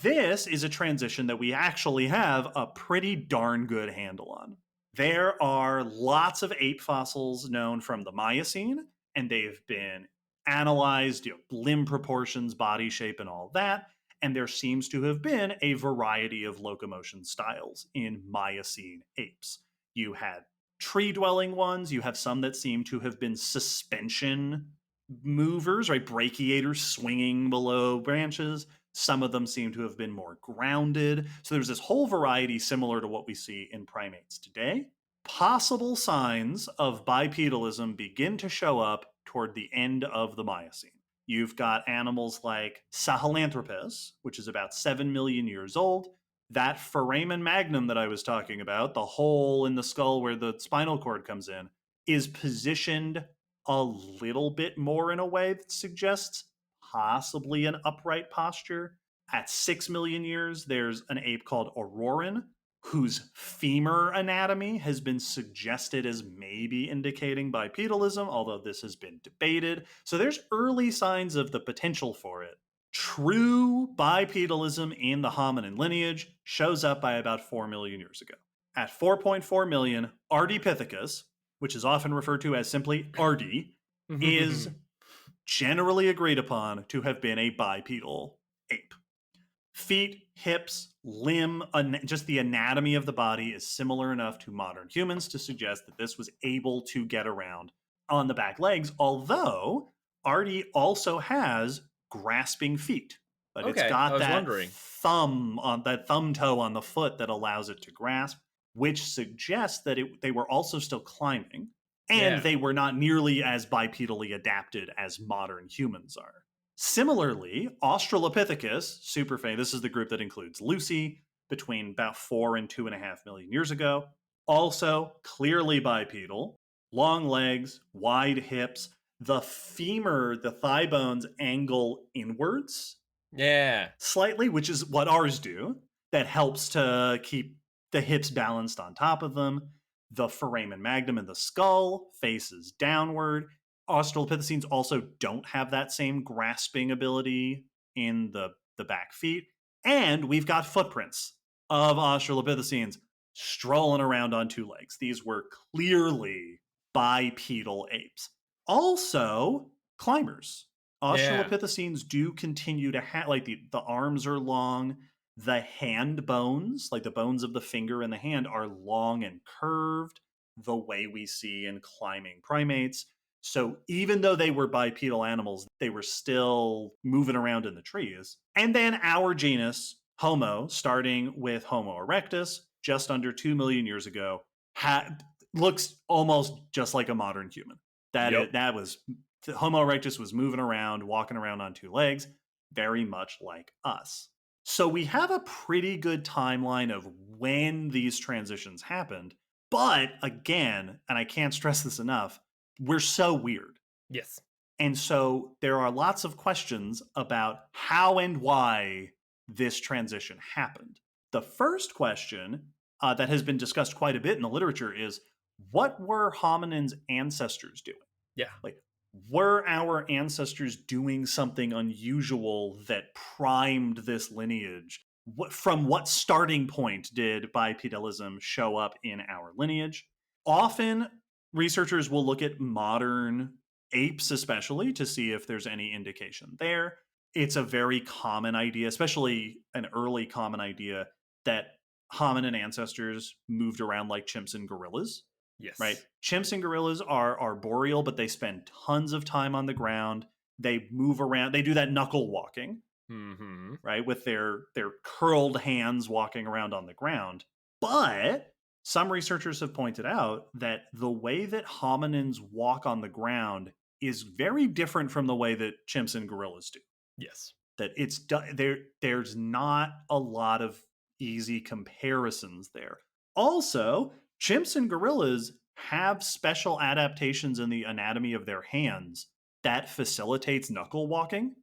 This is a transition that we actually have a pretty darn good handle on. There are lots of ape fossils known from the Miocene, and they've been analyzed, limb proportions, body shape, and all that. And there seems to have been a variety of locomotion styles in Miocene apes. You had tree-dwelling ones. You have some that seem to have been suspension movers, right? Brachiators swinging below branches. Some of them seem to have been more grounded. So there's this whole variety similar to what we see in primates today. Possible signs of bipedalism begin to show up toward the end of the Miocene. You've got animals like Sahelanthropus, which is about 7 million years old. That foramen magnum that I was talking about, the hole in the skull where the spinal cord comes in, is positioned a little bit more in a way that suggests possibly an upright posture. At 6 million years, there's an ape called Auroran, whose femur anatomy has been suggested as maybe indicating bipedalism, although this has been debated. So there's early signs of the potential for it. True bipedalism in the hominin lineage shows up by about 4 million years ago. At 4.4 million, Ardipithecus, which is often referred to as simply Ardi, is generally agreed upon to have been a bipedal ape. Feet, hips, limb, just the anatomy of the body is similar enough to modern humans to suggest that this was able to get around on the back legs, although Ardi also has grasping feet. But it's got that thumb toe on the foot that allows it to grasp, which suggests that they were also still climbing, and they were not nearly as bipedally adapted as modern humans are. Similarly, Australopithecus, super famous, this is the group that includes Lucy, between about 4 and 2.5 million years ago, also clearly bipedal, long legs, wide hips, the femur, the thigh bones angle inwards. Slightly, which is what ours do. That helps to keep the hips balanced on top of them. The foramen magnum in the skull faces downward. Australopithecines also don't have that same grasping ability in the back feet. And we've got footprints of Australopithecines strolling around on 2 legs. These were clearly bipedal apes. Also, climbers. Australopithecines do continue to have, like, the arms are long. The hand bones, like the bones of the finger and the hand, are long and curved the way we see in climbing primates. So even though they were bipedal animals, they were still moving around in the trees. And then our genus, Homo, starting with Homo erectus, just under 2 million years ago, looks almost just like a modern human. That was Homo erectus was moving around, walking around on 2 legs, very much like us. So we have a pretty good timeline of when these transitions happened. But again, and I can't stress this enough, we're so weird. Yes. And so there are lots of questions about how and why this transition happened. The first question that has been discussed quite a bit in the literature is, what were hominins' ancestors doing? Yeah. Like, were our ancestors doing something unusual that primed this lineage? From what starting point did bipedalism show up in our lineage? Often, researchers will look at modern apes, especially, to see if there's any indication there. It's a very common idea, especially an early common idea, that hominin ancestors moved around like chimps and gorillas. Yes. Right. Chimps and gorillas are arboreal, but they spend tons of time on the ground. They move around. They do that knuckle walking, right, with their curled hands walking around on the ground. But some researchers have pointed out that the way that hominins walk on the ground is very different from the way that chimps and gorillas do. Yes. That there's not a lot of easy comparisons there. Also, chimps and gorillas have special adaptations in the anatomy of their hands that facilitates knuckle walking.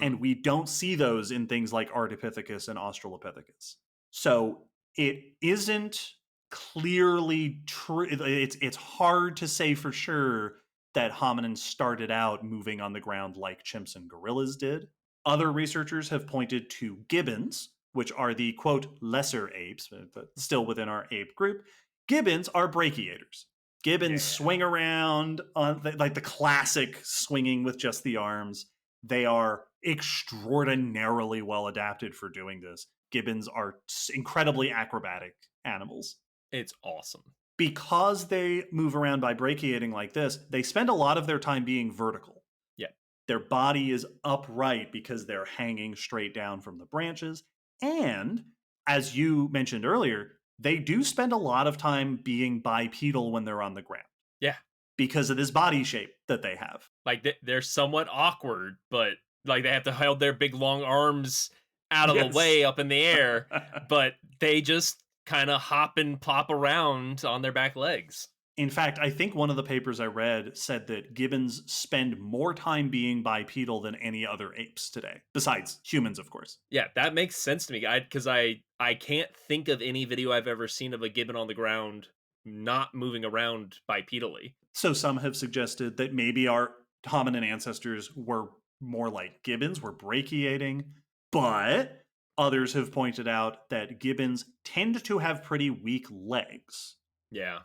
And we don't see those in things like Ardipithecus and Australopithecus. So it isn't clearly true. It's hard to say for sure that hominins started out moving on the ground like chimps and gorillas did. Other researchers have pointed to gibbons, which are the, quote, lesser apes, but still within our ape group. Gibbons are brachiators. Gibbons swing around on like the classic swinging with just the arms. They are extraordinarily well adapted for doing this. Gibbons are incredibly acrobatic animals. It's awesome. Because they move around by brachiating like this, they spend a lot of their time being vertical. Yeah. Their body is upright because they're hanging straight down from the branches. And as you mentioned earlier, they do spend a lot of time being bipedal when they're on the ground. Yeah. Because of this body shape that they have. Like they're somewhat awkward, but like they have to hold their big long arms out of the way up in the air, but they just kind of hop and pop around on their back legs. In fact, I think one of the papers I read said that gibbons spend more time being bipedal than any other apes today, besides humans, of course. Yeah, that makes sense to me, because I can't think of any video I've ever seen of a gibbon on the ground not moving around bipedally. So some have suggested that maybe our hominin ancestors were more like gibbons, were brachiating, but others have pointed out that gibbons tend to have pretty weak legs. Yeah.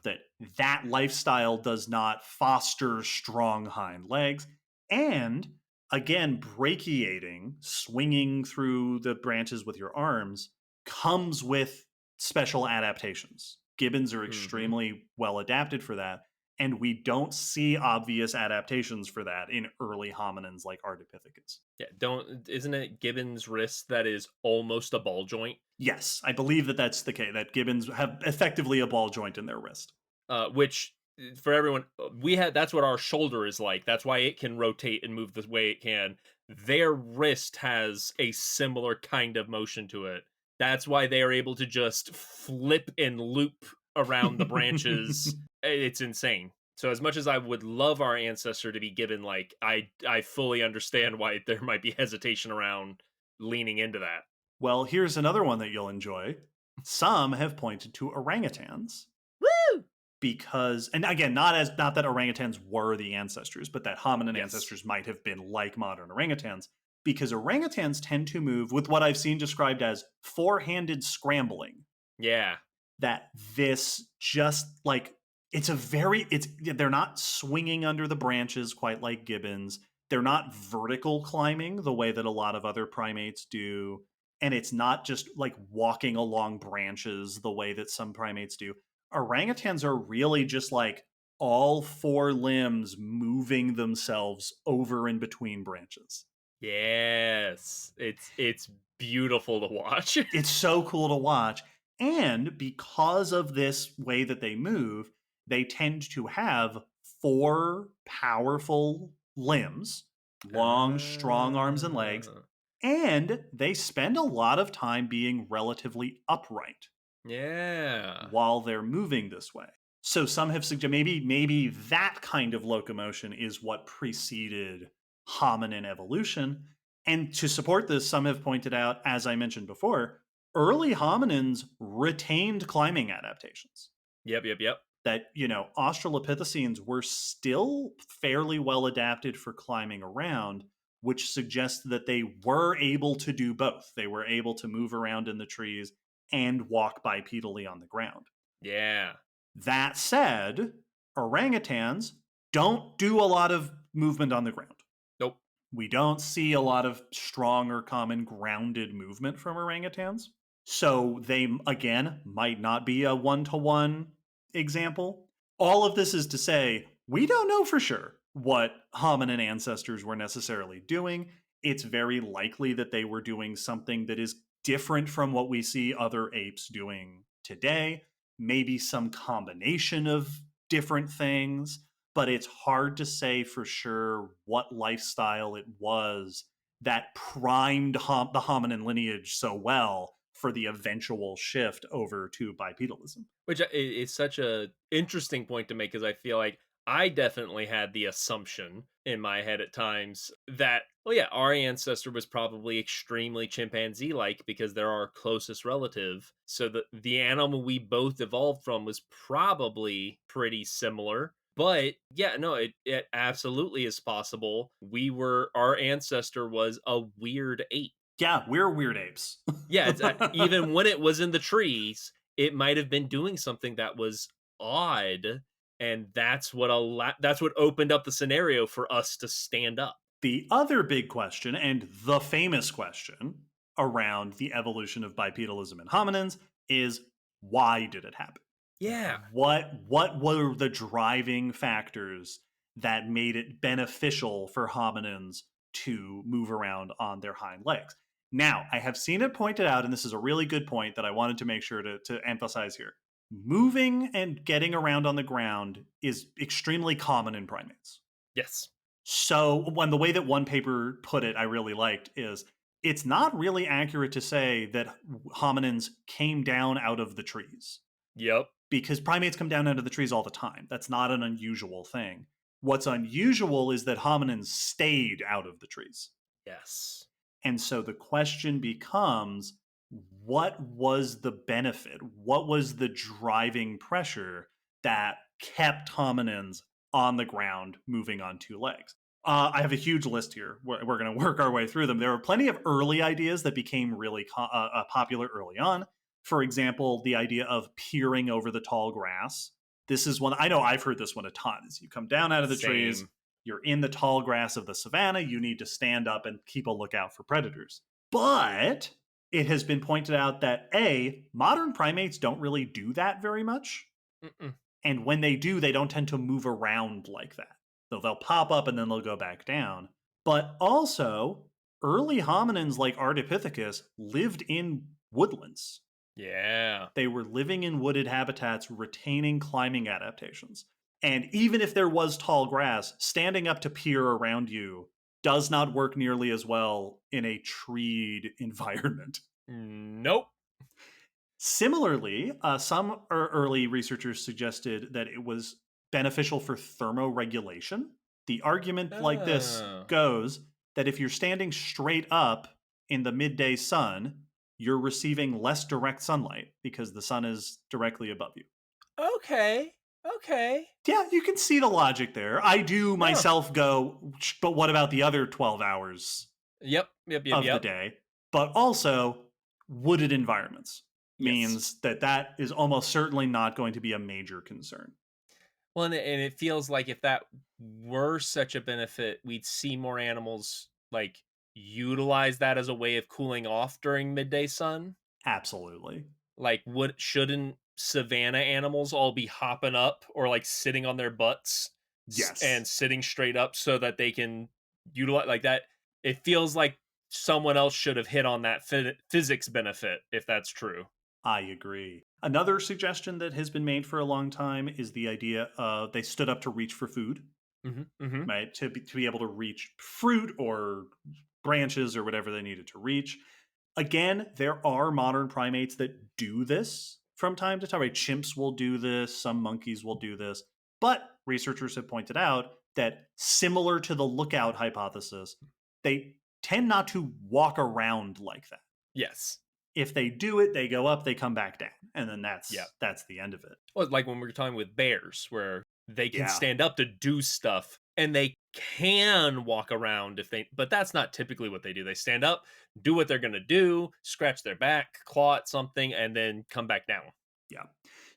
That lifestyle does not foster strong hind legs. And again, brachiating, swinging through the branches with your arms, comes with special adaptations. Gibbons are extremely well adapted for that. And we don't see obvious adaptations for that in early hominins like Ardipithecus. Yeah, isn't it gibbon's wrist that is almost a ball joint? Yes, I believe that's the case, that gibbons have effectively a ball joint in their wrist. Which, for everyone, that's what our shoulder is like. That's why it can rotate and move the way it can. Their wrist has a similar kind of motion to it. That's why they are able to just flip and loop around the branches. It's insane. So as much as I would love our ancestor to be gibbon like, I fully understand why there might be hesitation around leaning into that. Well, here's another one that you'll enjoy. Some have pointed to orangutans. Woo! Because, and again, not that orangutans were the ancestors, but that hominin ancestors might have been like modern orangutans, because orangutans tend to move with what I've seen described as four-handed scrambling. Yeah. That this just like, they're not swinging under the branches quite like gibbons. They're not vertical climbing the way that a lot of other primates do. And it's not just like walking along branches the way that some primates do. Orangutans are really just like all four limbs moving themselves over and between branches. Yes. It's beautiful to watch. It's so cool to watch. And because of this way that they move, they tend to have four powerful limbs, long, strong arms and legs, and they spend a lot of time being relatively upright. Yeah. While they're moving this way. So some have suggested maybe that kind of locomotion is what preceded hominin evolution. And to support this, some have pointed out, as I mentioned before, early hominins retained climbing adaptations. Yep. That, australopithecines were still fairly well adapted for climbing around, which suggests that they were able to do both. They were able to move around in the trees and walk bipedally on the ground. Yeah. That said, orangutans don't do a lot of movement on the ground. Nope. We don't see a lot of strong or common grounded movement from orangutans. So they, again, might not be a one-to-one example. All of this is to say, we don't know for sure what hominin ancestors were necessarily doing. It's very likely that they were doing something that is different from what we see other apes doing today. Maybe some combination of different things, but it's hard to say for sure what lifestyle it was that primed the hominin lineage so well for the eventual shift over to bipedalism. Which is such a interesting point to make, because I feel like I definitely had the assumption in my head at times that, our ancestor was probably extremely chimpanzee-like because they're our closest relative. So the animal we both evolved from was probably pretty similar. But yeah, no, it absolutely is possible. Our ancestor was a weird ape. Yeah, we're weird apes. Yeah, it's even when it was in the trees, it might have been doing something that was odd, and that's what opened up the scenario for us to stand up. The other big question, and the famous question around the evolution of bipedalism in hominins, is why did it happen? Yeah. What were the driving factors that made it beneficial for hominins to move around on their hind legs? Now, I have seen it pointed out, and this is a really good point that I wanted to make sure to emphasize here. Moving and getting around on the ground is extremely common in primates. Yes. So, when the way that one paper put it, I really liked is it's not really accurate to say that hominins came down out of the trees Yep. because primates come down out of the trees all the time. That's not an unusual thing. What's unusual is that hominins stayed out of the trees. Yes. And so the question becomes, what was the benefit? What was the driving pressure that kept hominins on the ground moving on two legs? I have a huge list here. We're going to work our way through them. There are plenty of early ideas that became really popular early on. For example, the idea of peering over the tall grass. This is one, I know I've heard this one a ton. Is you come down out of the trees, Same. you're in the tall grass of the savannah, you need to stand up and keep a lookout for predators. But it has been pointed out that modern primates don't really do that very much. Mm-mm. And when they do, they don't tend to move around like that. So they'll pop up and then they'll go back down. But also, early hominins like Ardipithecus lived in woodlands. Yeah. They were living in wooded habitats, retaining climbing adaptations. And even if there was tall grass, standing up to peer around you does not work nearly as well in a treed environment. Nope. Similarly, some early researchers suggested that it was beneficial for thermoregulation. The argument like this Oh. goes that if you're standing straight up in the midday sun, you're receiving less direct sunlight because the sun is directly above you. Okay. Okay. Yeah, you can see the logic there. I do No. myself go, but what about the other 12 hours Yep. Yep. Yep. of the Yep. day? But also, wooded environments Yes. means that is almost certainly not going to be a major concern. Well, and it feels like if that were such a benefit, we'd see more animals like utilize that as a way of cooling off during midday sun. Absolutely. Like, shouldn't savanna animals all be hopping up or like sitting on their butts and Yes, sitting straight up so that they can utilize like that? It feels like someone else should have hit on that physics benefit if that's true. I agree. Another suggestion that has been made for a long time is the idea of they stood up to reach for food, Mm-hmm, mm-hmm. right? To be able to reach fruit or branches or whatever they needed to reach. Again, there are modern primates that do this from time to time. Right? Chimps will do this, some monkeys will do this. But researchers have pointed out that similar to the lookout hypothesis, they tend not to walk around like that. Yes. If they do it, they go up, they come back down, and then Yeah. that's the end of it. Well, like when we were talking with bears, where they can Yeah. stand up to do stuff and they can walk around but that's not typically what they do. They stand up, do what they're going to do, scratch their back, claw at something, and then come back down. Yeah.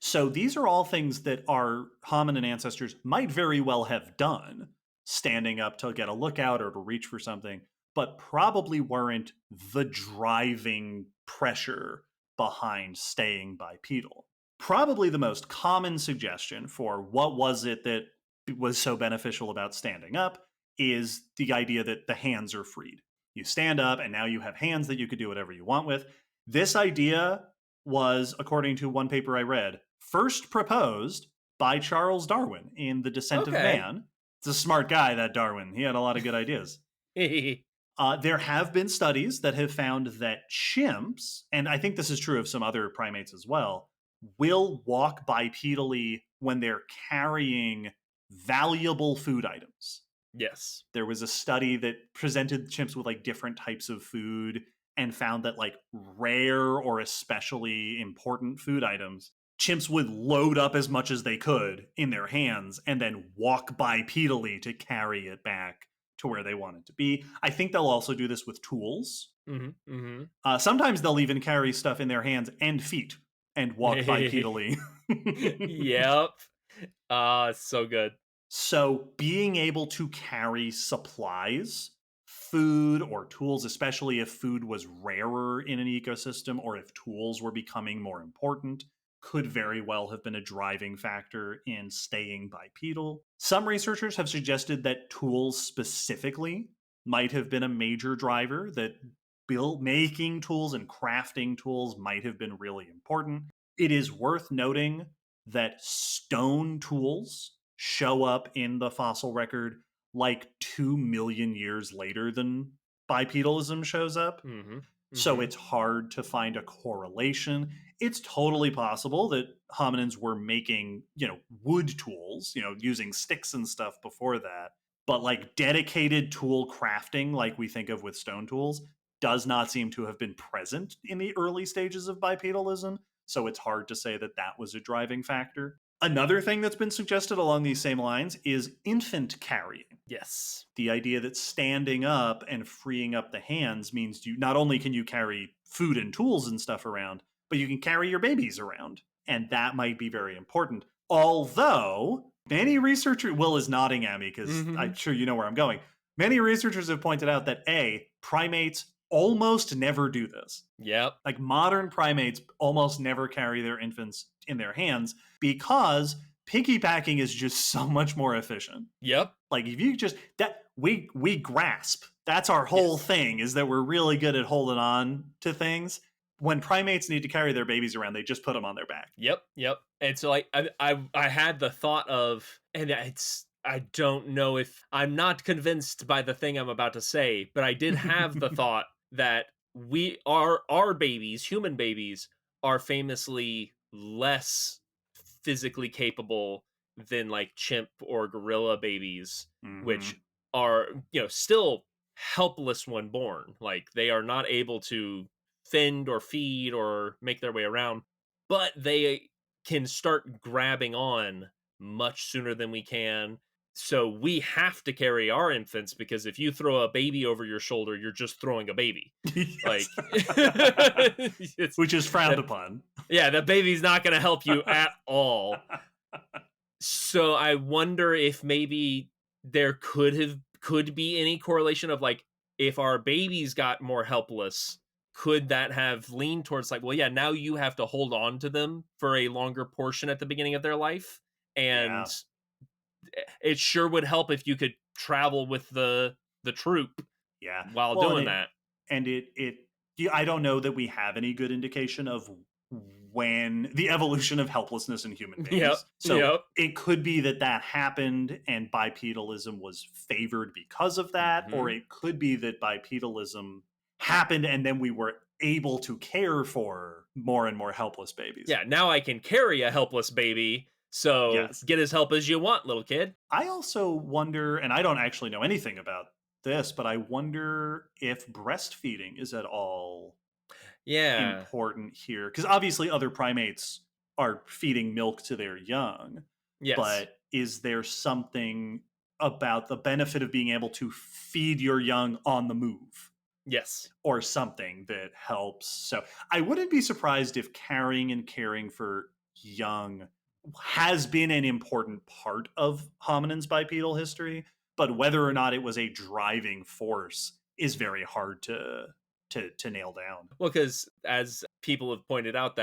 So these are all things that our hominin ancestors might very well have done, standing up to get a lookout or to reach for something, but probably weren't the driving pressure behind staying bipedal. Probably the most common suggestion for what was it that was so beneficial about standing up is the idea that the hands are freed. You stand up and now you have hands that you could do whatever you want with. This idea was, according to one paper I read, first proposed by Charles Darwin in The Descent of Okay. Man. It's a smart guy, that Darwin. He had a lot of good ideas. There have been studies that have found that chimps, and I think this is true of some other primates as well, will walk bipedally when they're carrying valuable food items. Yes. There was a study that presented chimps with like different types of food and found that like rare or especially important food items chimps would load up as much as they could in their hands and then walk bipedally to carry it back to where they want it to be. I think they'll also do this with tools. Sometimes they'll even carry stuff in their hands and feet and walk bipedally. Yep. So good. So being able to carry supplies, food or tools, especially if food was rarer in an ecosystem or if tools were becoming more important, could very well have been a driving factor in staying bipedal. Some researchers have suggested that tools specifically might have been a major driver, that making tools and crafting tools might have been really important. It is worth noting that stone tools show up in the fossil record like 2 million years later than bipedalism shows up. So it's hard to find a correlation. It's totally possible that hominins were making, wood tools, using sticks and stuff before that. But like dedicated tool crafting, like we think of with stone tools, does not seem to have been present in the early stages of bipedalism. So it's hard to say that that was a driving factor. Another thing that's been suggested along these same lines is infant carrying. Yes. The idea that standing up and freeing up the hands means you not only can you carry food and tools and stuff around, but you can carry your babies around. And that might be very important. Although many researchers, Will is nodding at me because I'm sure you know where I'm going. Many researchers have pointed out that primates almost never do this. Yep. Like modern primates almost never carry their infants in their hands because piggybacking is just so much more efficient. Yep. Like if you just we grasp. That's our whole thing, is that we're really good at holding on to things. When primates need to carry their babies around, they just put them on their back. Yep. And so I had the thought of, and I don't know if I'm not convinced by the thing I'm about to say, but I did have the thought that our babies, human babies, are famously less physically capable than like chimp or gorilla babies, which are, still helpless when born. Like they are not able to fend or feed or make their way around, but they can start grabbing on much sooner than we can. So we have to carry our infants, because if you throw a baby over your shoulder, you're just throwing a baby. Like which is frowned upon. Yeah, the baby's not going to help you at all. So I wonder if maybe there could be any correlation of like, if our babies got more helpless, could that have leaned towards like, well, yeah, now you have to hold on to them for a longer portion at the beginning of their life. And it sure would help if you could travel with the troop while doing that. And I don't know that we have any good indication of when the evolution of helplessness in human beings. It could be that happened and bipedalism was favored because of that, or it could be that bipedalism happened and then we were able to care for more and more helpless babies. Yeah, now I can carry a helpless baby, so get as help as you want, little kid. I also wonder, and I don't actually know anything about this, but I wonder if breastfeeding is at all important here, because obviously other primates are feeding milk to their young. Yes. But is there something about the benefit of being able to feed your young on the move? Yes. Or something that helps. So I wouldn't be surprised if carrying and caring for young has been an important part of hominins' bipedal history, but whether or not it was a driving force is very hard to nail down. Well, because as people have pointed out,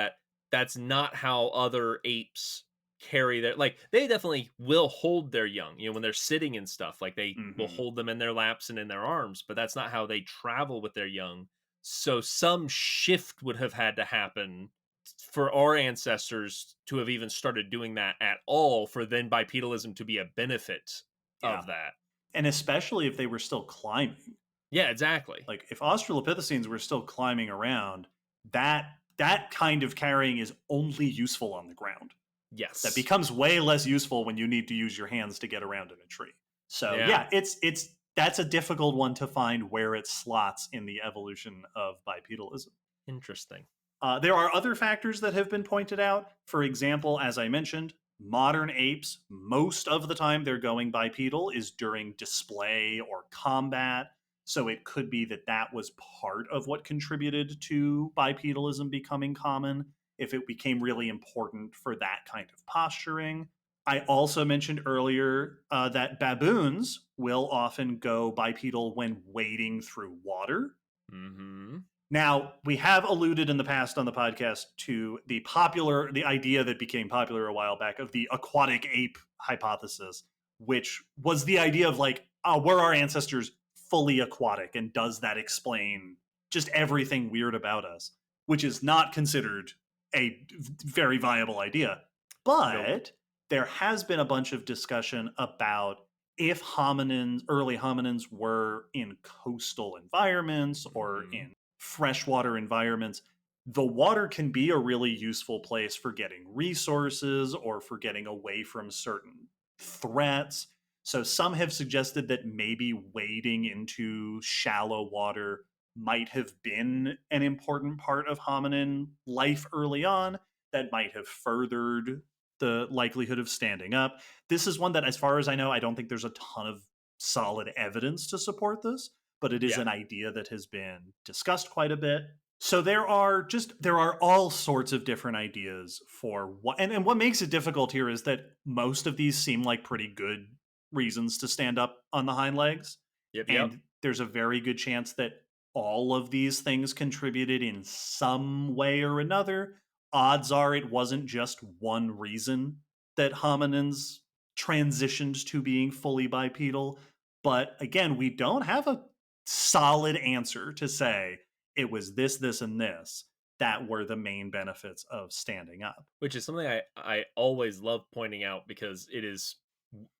that's not how other apes carry their, like, they definitely will hold their young, when they're sitting and stuff, like they will hold them in their laps and in their arms, but that's not how they travel with their young. So some shift would have had to happen for our ancestors to have even started doing that at all, for then bipedalism to be a benefit of that. And especially if they were still climbing. Yeah, exactly. Like if australopithecines were still climbing around, that kind of carrying is only useful on the ground. Yes. That becomes way less useful when you need to use your hands to get around in a tree. So that's a difficult one to find where it slots in the evolution of bipedalism. Interesting. There are other factors that have been pointed out. For example, as I mentioned, modern apes, most of the time they're going bipedal is during display or combat. So it could be that that was part of what contributed to bipedalism becoming common, if it became really important for that kind of posturing. I also mentioned earlier that baboons will often go bipedal when wading through water. Mm-hmm. Now, we have alluded in the past on the podcast to the idea that became popular a while back of the aquatic ape hypothesis, which was the idea of like, were our ancestors fully aquatic? And does that explain just everything weird about us? Which is not considered a very viable idea. But Nope. there has been a bunch of discussion about if early hominins were in coastal environments or Mhm. in freshwater environments, the water can be a really useful place for getting resources or for getting away from certain threats. So some have suggested that maybe wading into shallow water might have been an important part of hominin life early on that might have furthered the likelihood of standing up. This is one that, as far as I know, I don't think there's a ton of solid evidence to support this, but it is Yeah. an idea that has been discussed quite a bit. So there are all sorts of different ideas for what, and what makes it difficult here is that most of these seem like pretty good reasons to stand up on the hind legs. Yep. And there's a very good chance that all of these things contributed in some way or another. Odds are it wasn't just one reason that hominins transitioned to being fully bipedal. But again, we don't have a solid answer to say it was this, this, and this that were the main benefits of standing up. Which is something I always love pointing out because it is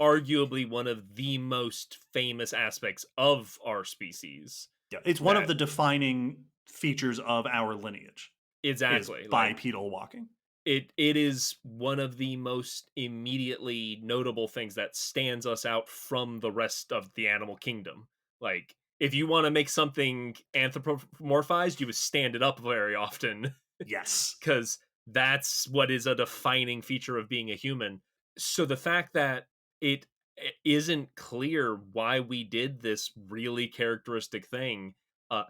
arguably one of the most famous aspects of our species. Yeah, it's one of That the defining features of our lineage is exactly like bipedal walking. it is one of the most immediately notable things that stands us out from the rest of the animal kingdom. Like if you want to make something anthropomorphized, you would stand it up very often Yes. because that's what is a defining feature of being a human. So the fact that it isn't clear why we did this really characteristic thing uh,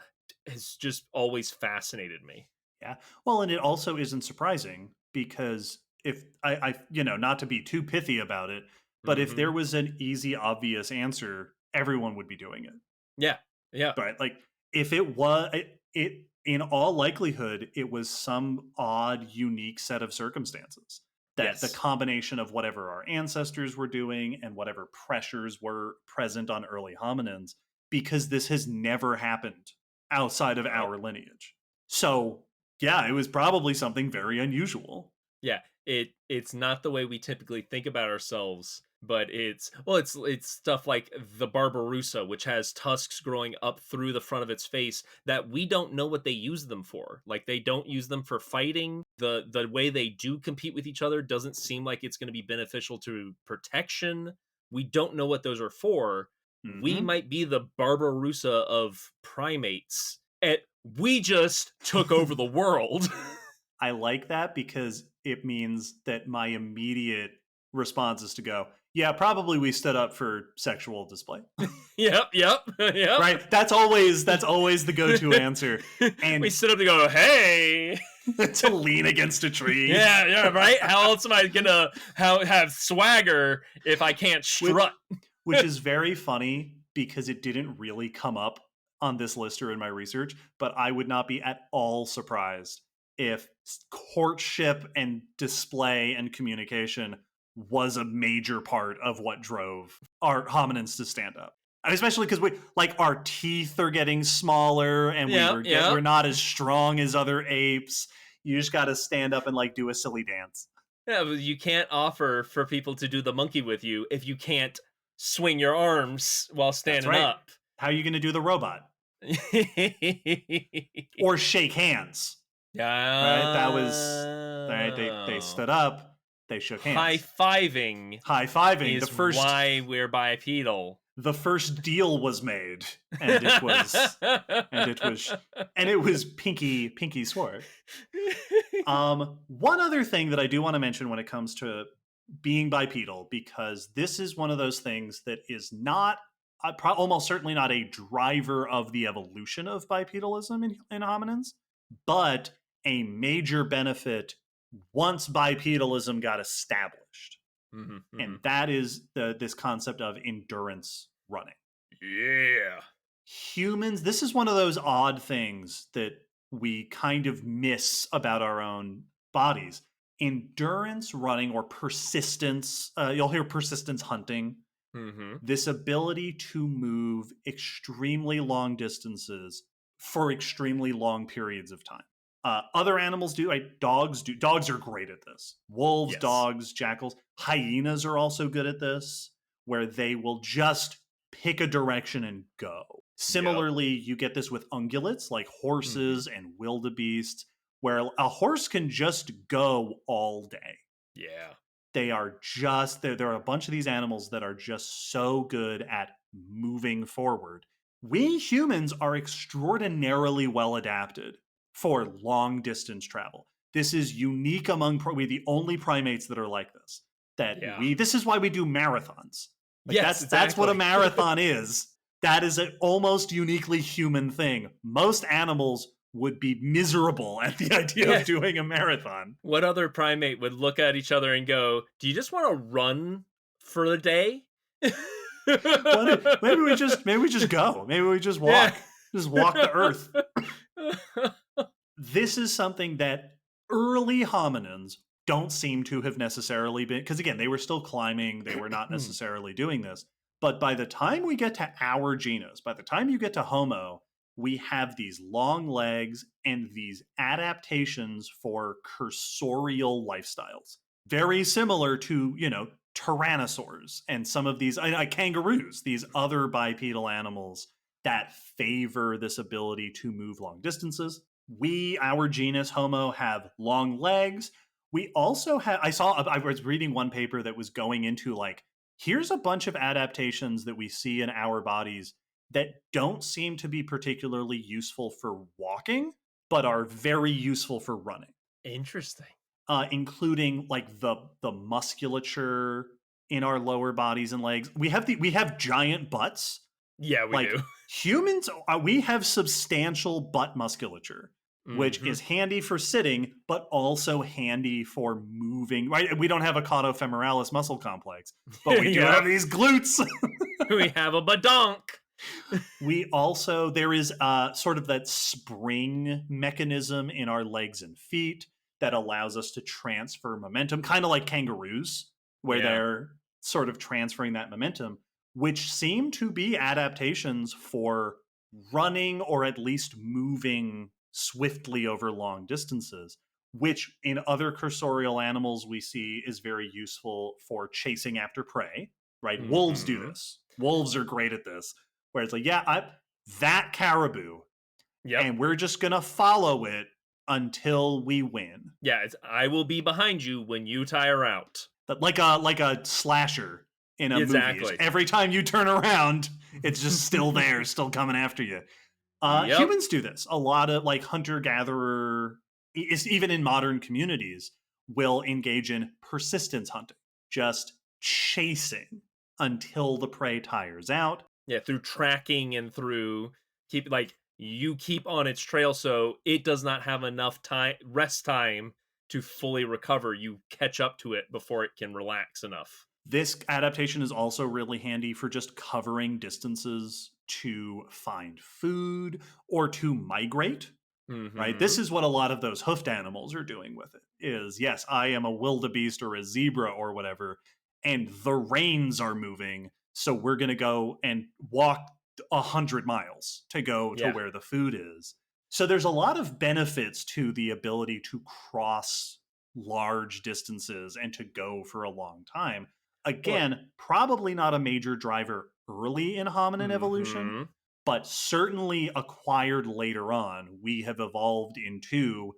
has just always fascinated me. Yeah. Well, and it also isn't surprising because if not to be too pithy about it, but if Hmm. there was an easy, obvious answer, everyone would be doing it. Yeah, yeah, Right? Like if it was it in all likelihood, it was some odd, unique set of circumstances that the yes. combination of whatever our ancestors were doing and whatever pressures were present on early hominins, because this has never happened outside of Nope. our lineage. So yeah, it was probably something very unusual. Yeah, it's not the way we typically think about ourselves, but it's stuff like the Barbaroussa, which has tusks growing up through the front of its face that we don't know what they use them for. Like they don't use them for fighting. The way they do compete with each other doesn't seem like it's going to be beneficial to protection. We don't know what those are for. We Hmm. might be the Barbaroussa of primates. And we just took over the world. I like that because it means that my immediate response is to go, yeah, probably we stood up for sexual display. Yep, yep, yep. Right? That's always the go-to answer. We And sit up to go, hey. to lean against a tree. Yeah, yeah, right? How else am I gonna have swagger if I can't which, strut? which is very funny because it didn't really come up on this list or in my research, but I would not be at all surprised if courtship and display and communication was a major part of what drove our hominins to stand up. And especially because our teeth are getting smaller and Yeah, yeah. we're not as strong as other apes. You just got to stand up and do a silly dance. Yeah, but you can't offer for people to do the monkey with you if you can't swing your arms while That's standing right. up. How are you going to do the robot or shake hands? Right? That was right. They stood up. They shook High hands. fiving High fiving. is The first why we're bipedal. the first deal was made, and it was Pinky Sword. One other thing that I do want to mention when it comes to being bipedal, because this is one of those things that is not almost certainly not a driver of the evolution of bipedalism in hominins, but a major benefit once bipedalism got established. And that is this concept of endurance running. Yeah. Humans, this is one of those odd things that we kind of miss about our own bodies. Endurance running, or persistence, you'll hear persistence hunting, this ability to move extremely long distances for extremely long periods of time. Other animals do, like dogs do. Dogs are great at this. Wolves, Yes. dogs, jackals. Hyenas are also good at this, where they will just pick a direction and go. Similarly, you get this with ungulates like horses and wildebeests, where a horse can just go all day. Yeah. They are just, there are a bunch of these animals that are just so good at moving forward. We humans are extraordinarily well adapted for long distance travel. This is unique among, we're the only primates that are like this. This is why we do marathons. Like yes, that's what a marathon is. That is an almost uniquely human thing. Most animals would be miserable at the idea of doing a marathon. What other primate would look at each other and go, "Do you just want to run for the day?" Maybe we just go. Maybe we just walk. Just walk the earth. This is something that early hominins don't seem to have necessarily been, because again, they were still climbing. They were not necessarily doing this. But by the time we get to our genus, by the time you get to Homo, we have these long legs and these adaptations for cursorial lifestyles. Very similar to, tyrannosaurs and some of these kangaroos, these other bipedal animals that favor this ability to move long distances. Our genus Homo, have long legs. We also have, I was reading one paper that was going into here's a bunch of adaptations that we see in our bodies that don't seem to be particularly useful for walking, but are very useful for running. Interesting. Including the musculature in our lower bodies and legs. We have giant butts. Yeah, we do. Humans, we have substantial butt musculature, which is handy for sitting, but also handy for moving. Right? We don't have a caudofemoralis muscle complex, but we do have these glutes. We have a badonk. We also, there is sort of that spring mechanism in our legs and feet that allows us to transfer momentum, kind of like kangaroos, where they're sort of transferring that momentum, which seem to be adaptations for running or at least moving swiftly over long distances, which in other cursorial animals we see is very useful for chasing after prey, right? Wolves do this. Wolves are great at this, where it's that caribou, and we're just going to follow it until we win. Yeah, I will be behind you when you tire out. But like a slasher in a movie. Every time you turn around, it's just still there, still coming after you. Humans do this. A lot of hunter-gatherer, even in modern communities, will engage in persistence hunting, just chasing until the prey tires out. Yeah, through tracking and through you keep on its trail so it does not have enough rest time to fully recover. You catch up to it before it can relax enough. This adaptation is also really handy for just covering distances to find food or to migrate. Right? This is what a lot of those hoofed animals are doing with it. Is, yes, I am a wildebeest or a zebra or whatever, and the reins are moving, so we're going to go and walk 100 miles to go to where the food is. So there's a lot of benefits to the ability to cross large distances and to go for a long time. Again, probably not a major driver early in hominin evolution, but certainly acquired later on. We have evolved into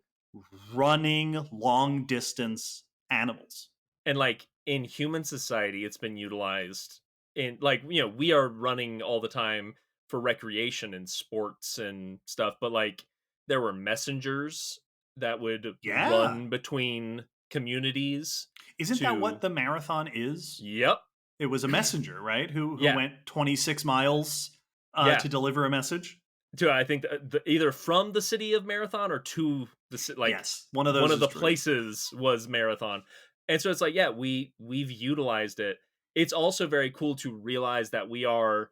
running long distance animals. And in human society, it's been utilized in like, we are running all the time for recreation and sports and stuff, but like there were messengers that would Yeah. run between communities Isn't that what to the marathon is? yep. It was a messenger, right? Who Yeah. went 26 miles Yeah. to deliver a message? To I think either from the city of Marathon or to like Yes, one of one those of is the true. places was Marathon. And so it's like, yeah, we've utilized it. It's also very cool to realize that we're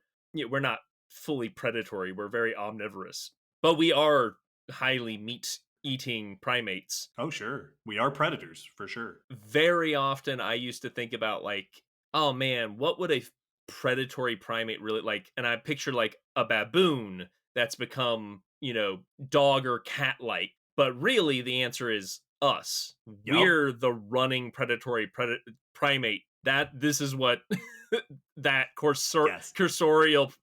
not fully predatory. We're very omnivorous, but we are highly meat eating primates. Oh, sure. We are predators, for sure. Very often I used to think about like, oh man, what would a predatory primate really like? And I picture like a baboon that's become, dog or cat like. But really the answer is us. Yup. We're the running predatory primate. That this is what that Yes. cursorial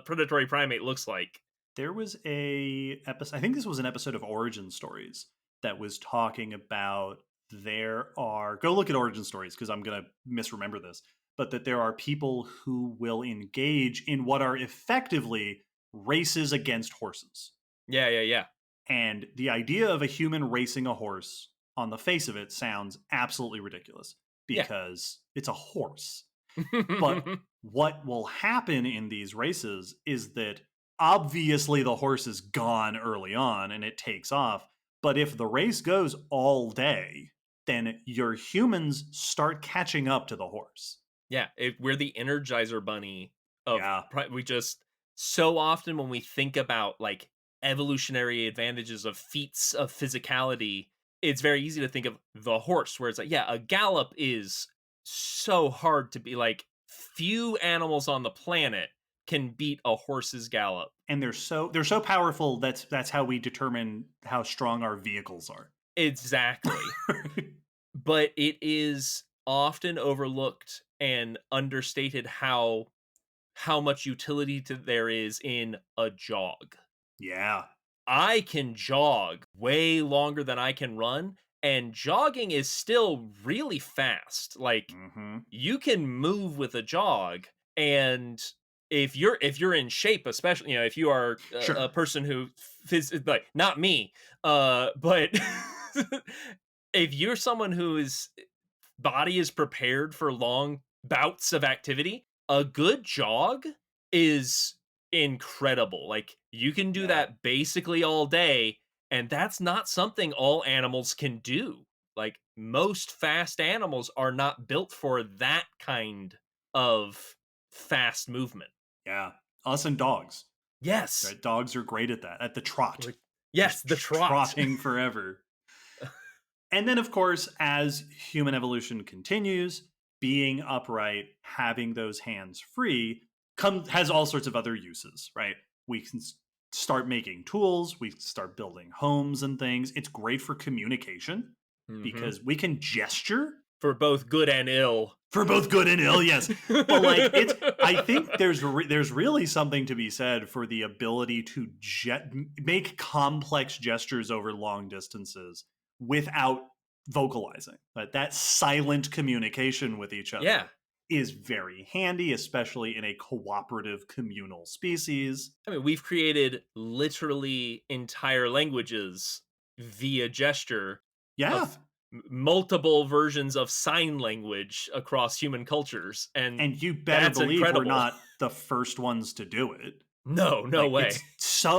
predatory primate looks like. There was a episode, I think this was an episode of Origin Stories that was talking about go look at Origin Stories because I'm going to misremember this, but that there are people who will engage in what are effectively races against horses. Yeah, yeah, yeah. And the idea of a human racing a horse on the face of it sounds absolutely ridiculous Yeah. because it's a horse. But what will happen in these races is that obviously the horse is gone early on and it takes off. But if the race goes all day, then your humans start catching up to the horse. Yeah, we're the Energizer Bunny of Yeah. we just so often when we think about like evolutionary advantages of feats of physicality, it's very easy to think of the horse, where it's like, yeah, a gallop is so hard to be like few animals on the planet can beat a horse's gallop. And they're so powerful that's how we determine how strong our vehicles are. Exactly. But it is often overlooked and understated how much utility there is in a jog. Yeah. I can jog way longer than I can run, and jogging is still really fast. Like Mm-hmm. you can move with a jog, and if you're in shape, especially if you are a Sure. person who like not me, but if you're someone whose body is prepared for long bouts of activity, a good jog is incredible. Like you can do Yeah. that basically all day, and that's not something all animals can do. Like most fast animals are not built for that kind of fast movement. Yeah. Us and dogs. Yes. Right? Dogs are great at that, at the trot. Like, yes, Just the trot. trotting forever. And then, of course, as human evolution continues, being upright, having those hands free, has all sorts of other uses, right? We can start making tools, we start building homes and things. It's great for communication Mhm. because we can gesture For both good and ill. for both good and ill, yes. But like I think there's really something to be said for the ability to make complex gestures over long distances without vocalizing. But that silent communication with each other Yeah. is very handy, especially in a cooperative communal species. I mean, we've created literally entire languages via gesture Yeah. of multiple versions of sign language across human cultures, and And you better that's believe we're incredible. not the first ones to do it. No Like way.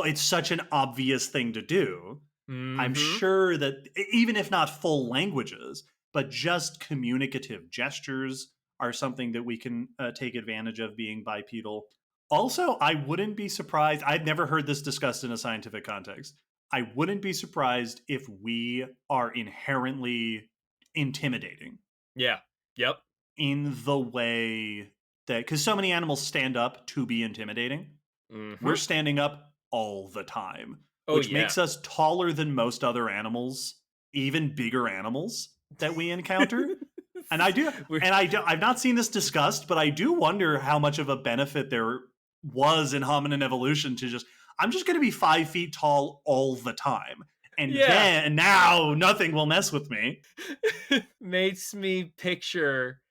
it's such an obvious thing to do. I'm Mhm. sure that even if not full languages, but just communicative gestures are something that we can take advantage of being bipedal. Also, I wouldn't be surprised. I've never heard this discussed in a scientific context. I wouldn't be surprised if we are inherently intimidating Yeah. Yep. in the way that, because so many animals stand up to be intimidating. We're Mhm. standing up all the time, Oh which yeah. makes us taller than most other animals, even bigger animals that we encounter. And We're I've not seen this discussed, but I do wonder how much of a benefit there was in hominin evolution to I'm just going to be 5 feet tall all the time. And yeah. now nothing will mess with me. Makes me picture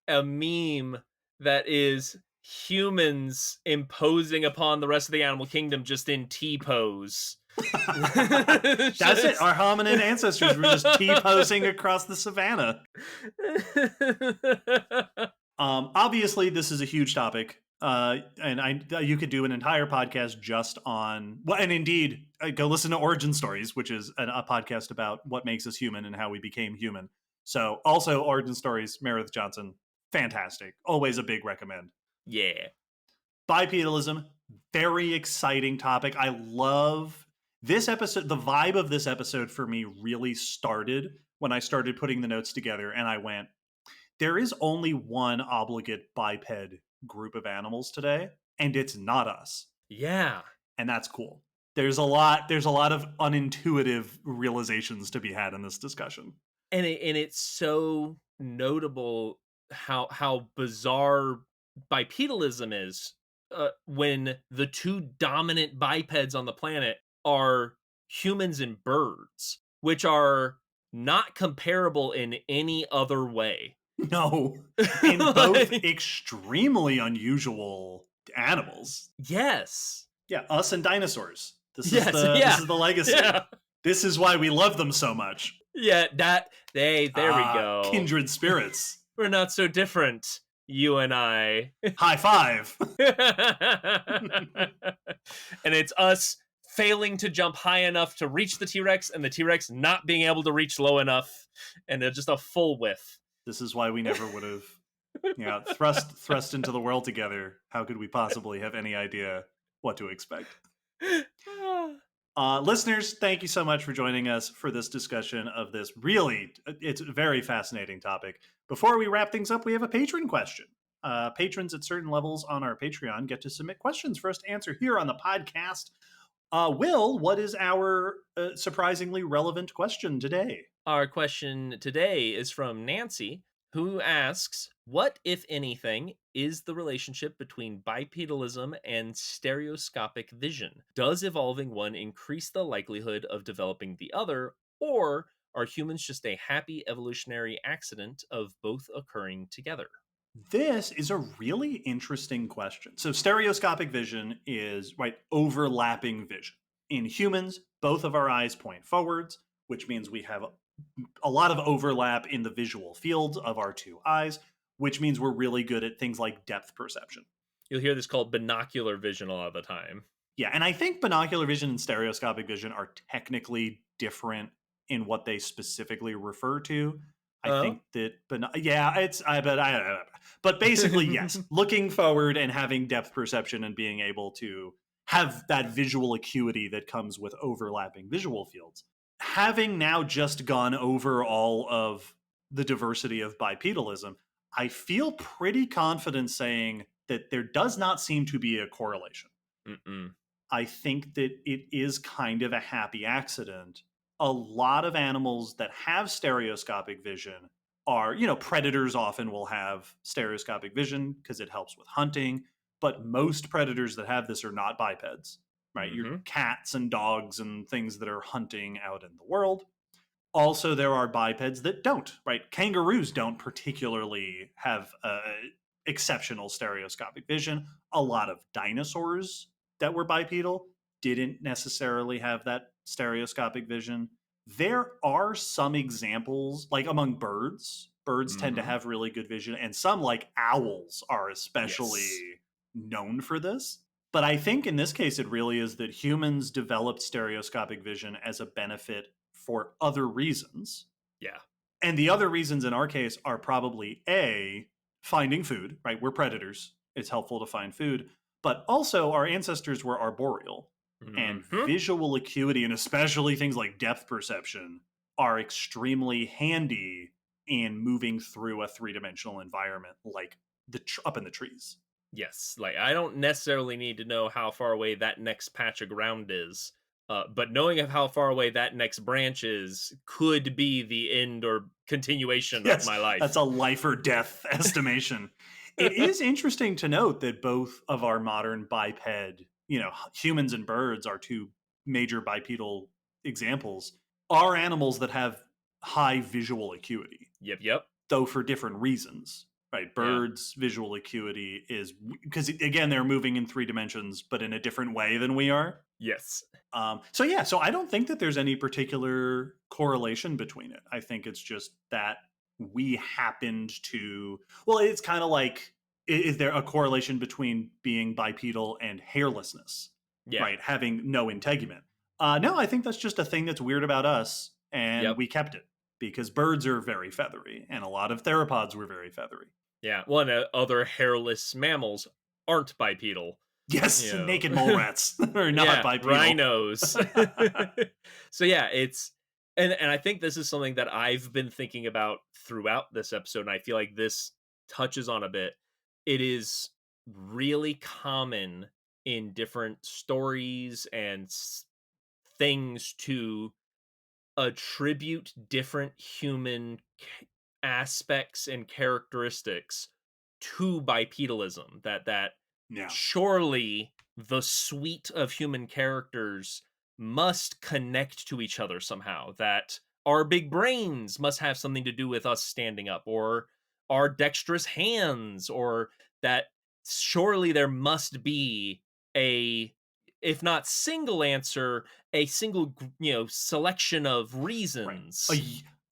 a meme that is humans imposing upon the rest of the animal kingdom just in T-pose. That's it. Our hominin ancestors were just T-posing across the savannah. Obviously, this is a huge topic. And you could do an entire podcast just on, well, and indeed, go listen to Origin Stories, which is a podcast about what makes us human and how we became human. So, also Origin Stories, Meredith Johnson, fantastic. Always a big recommend. Yeah. Bipedalism, very exciting topic. I love this episode. The vibe of this episode for me really started when I started putting the notes together, and I went, there is only one obligate biped group of animals today, and it's not us. Yeah. And that's cool. There's a lot of unintuitive realizations to be had in this discussion. And it's so notable how bizarre bipedalism is when the two dominant bipeds on the planet are humans and birds, which are not comparable in any other way. No, and both extremely unusual animals. Yes. Yeah, us and dinosaurs. This Yes, is the legacy. Yeah. This is why we love them so much. Yeah, there we go. Kindred spirits. We're not so different, you and I. High five. And it's us failing to jump high enough to reach the T-Rex and the T-Rex not being able to reach low enough, and just a full whiff. This is why we never would have thrust into the world together. How could we possibly have any idea what to expect? Listeners, thank you so much for joining us for this discussion of this it's a very fascinating topic. Before we wrap things up, we have a patron question. Patrons at certain levels on our Patreon get to submit questions for us to answer here on the podcast. Will, what is our surprisingly relevant question today? Our question today is from Nancy, who asks, what, if anything, is the relationship between bipedalism and stereoscopic vision? Does evolving one increase the likelihood of developing the other, or are humans just a happy evolutionary accident of both occurring together? This is a really interesting question. So stereoscopic vision is overlapping vision. In humans, both of our eyes point forwards, which means we have a lot of overlap in the visual fields of our two eyes, which means we're really good at things like depth perception. You'll hear this called binocular vision a lot of the time. Yeah, and I think binocular vision and stereoscopic vision are technically different in what they specifically refer to. I think that, but basically, yes, looking forward and having depth perception and being able to have that visual acuity that comes with overlapping visual fields. Having now just gone over all of the diversity of bipedalism, I feel pretty confident saying that there does not seem to be a correlation. I think that it is kind of a happy accident. A lot of animals that have stereoscopic vision are, predators often will have stereoscopic vision because it helps with hunting, but most predators that have this are not bipeds, right? Your cats and dogs and things that are hunting out in the world. Also, there are bipeds that don't, right? Kangaroos don't particularly have exceptional stereoscopic vision. A lot of dinosaurs that were bipedal didn't necessarily have that stereoscopic vision. There are some examples, like among birds. Birds tend to have really good vision, and some, like owls, are especially known for this. But I think in this case, it really is that humans developed stereoscopic vision as a benefit for other reasons. Yeah. And the other reasons in our case are probably A, finding food, right? We're predators. It's helpful to find food. But also our ancestors were arboreal. And visual acuity, and especially things like depth perception, are extremely handy in moving through a three-dimensional environment like up in the trees. Yes, like I don't necessarily need to know how far away that next patch of ground is, but knowing of how far away that next branch is could be the end or continuation of my life. That's a life or death estimation. It is interesting to note that both of our modern biped, humans and birds, are two major bipedal examples, are animals that have high visual acuity. Yep. Though for different reasons. right? Birds' visual acuity is, because again, they're moving in 3 dimensions, but in a different way than we are. Yes. So I don't think that there's any particular correlation between it. I think it's just that we happened to, well, it's kind of like, is there a correlation between being bipedal and hairlessness, Yeah. right? Having no integument. No, I think that's just a thing that's weird about us, and Yep. we kept it because birds are very feathery, and a lot of theropods were very feathery. Yeah. Well, and other hairless mammals aren't bipedal. Yes, You know. naked mole rats are not Yeah, bipedal. rhinos. So yeah, it's and I think this is something that I've been thinking about throughout this episode, and I feel like this touches on a bit. It is really common in different stories and things to attribute different human aspects and characteristics to bipedalism. That Yeah. surely the suite of human characters must connect to each other somehow. That our big brains must have something to do with us standing up, or our dexterous hands, or that surely there must be a, if not single answer, a single selection of Right. reasons.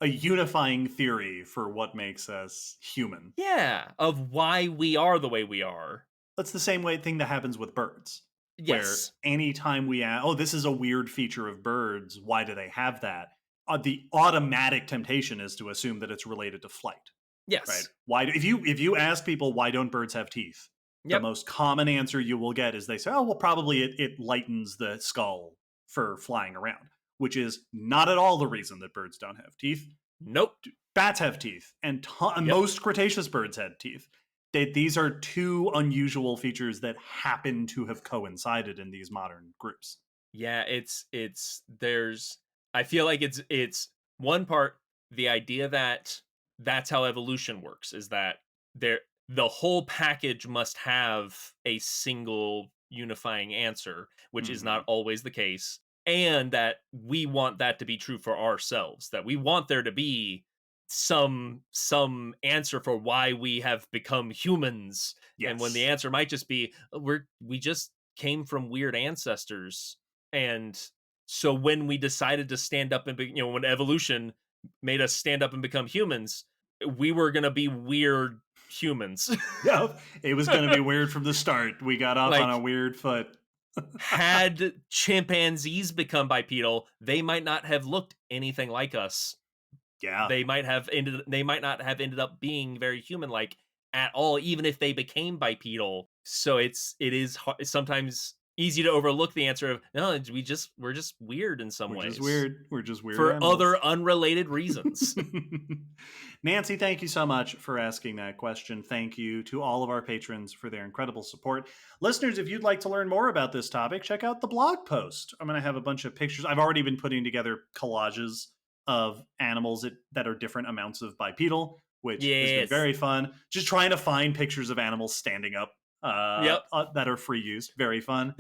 A unifying theory for what makes us human. Yeah, of why we are the way we are. That's the same way thing that happens with birds. Where Yes. anytime we ask, oh, this is a weird feature of birds, why do they have that? The automatic temptation is to assume that it's related to flight, Yes. right? Why? If you ask people why don't birds have teeth, the Yep. most common answer you will get is they say, oh, well, probably it lightens the skull for flying around, which is not at all the reason that birds don't have teeth. Nope. Bats have teeth, and Yep. most Cretaceous birds had teeth. These are 2 unusual features that happen to have coincided in these modern groups. Yeah, it's there's I feel like it's one part, the idea that that's how evolution works, is that the whole package must have a single unifying answer, which is not always the case, and that we want that to be true for ourselves, that we want there to be some answer for why we have become humans. Yes. And when the answer might just be, we just came from weird ancestors. And so when we decided to stand up and when evolution made us stand up and become humans, we were going to be weird humans. Yeah, it was going to be weird from the start. We got off on a weird foot. Had chimpanzees become bipedal, they might not have looked anything like us. Yeah. They might not have ended up being very human-like at all, even if they became bipedal. So it is sometimes easy to overlook the answer of, no, we're just weird in some ways. We're just weird for animals. Other unrelated reasons. Nancy, thank you so much for asking that question. Thank you to all of our patrons for their incredible support. Listeners, if you'd like to learn more about this topic, check out the blog post. I'm going to have a bunch of pictures. I've already been putting together collages of animals that are different amounts of bipedal, which has been very fun. Just trying to find pictures of animals standing up that are free use. Very fun.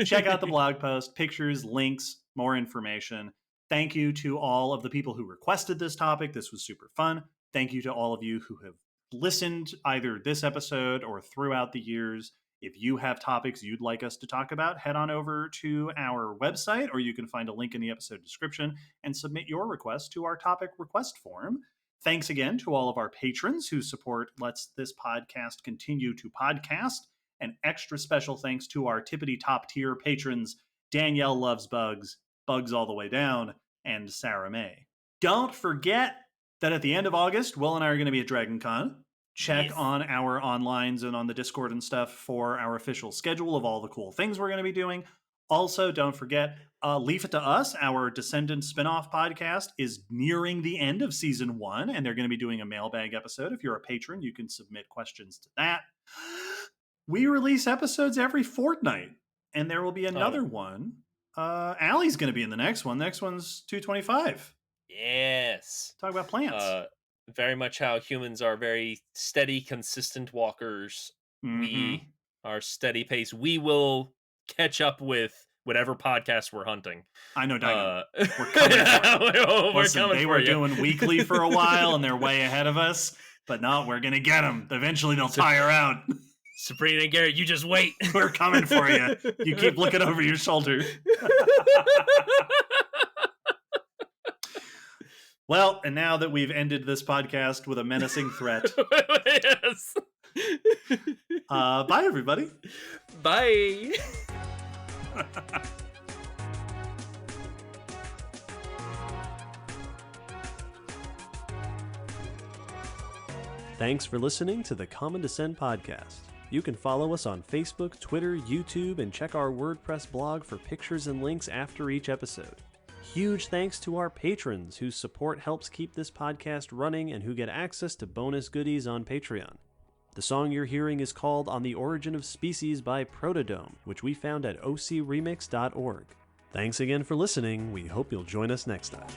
Check out the blog post, pictures, links, more information. Thank you to all of the people who requested this topic. This was super fun. Thank you to all of you who have listened either this episode or throughout the years. If you have topics you'd like us to talk about, head on over to our website, or you can find a link in the episode description and submit your request to our topic request form. Thanks again to all of our patrons whose support lets this podcast continue to podcast. An extra special thanks to our tippity top tier patrons, Danielle Loves Bugs, Bugs All the Way Down, and Sarah May. Don't forget that at the end of August, Will and I are going to be at Dragon Con. Check on our onlines and on the Discord and stuff for our official schedule of all the cool things we're going to be doing. Also, don't forget, Leave It to Us, our Descendants spinoff podcast, is nearing the end of season 1, and they're going to be doing a mailbag episode. If you're a patron, you can submit questions to that. We release episodes every fortnight, and there will be another one. Allie's going to be in the next one. Next one's 225. Yes. Talk about plants. Very much how humans are very steady, consistent walkers. We are steady pace. We will catch up with whatever podcast we're hunting. I know, Dino. We're coming for you. Listen, they were doing weekly for a while, and they're way ahead of us. But no, we're going to get them. Eventually they'll tire out. Sabrina and Garrett, you just wait. We're coming for you. You keep looking over your shoulder. Well, and now that we've ended this podcast with a menacing threat. Yes. Bye, everybody. Bye. Thanks for listening to the Common Descent Podcast. You can follow us on Facebook, Twitter, YouTube, and check our WordPress blog for pictures and links after each episode. Huge thanks to our patrons whose support helps keep this podcast running and who get access to bonus goodies on Patreon. The song you're hearing is called On the Origin of Species by Protodome, which we found at ocremix.org. Thanks again for listening. We hope you'll join us next time.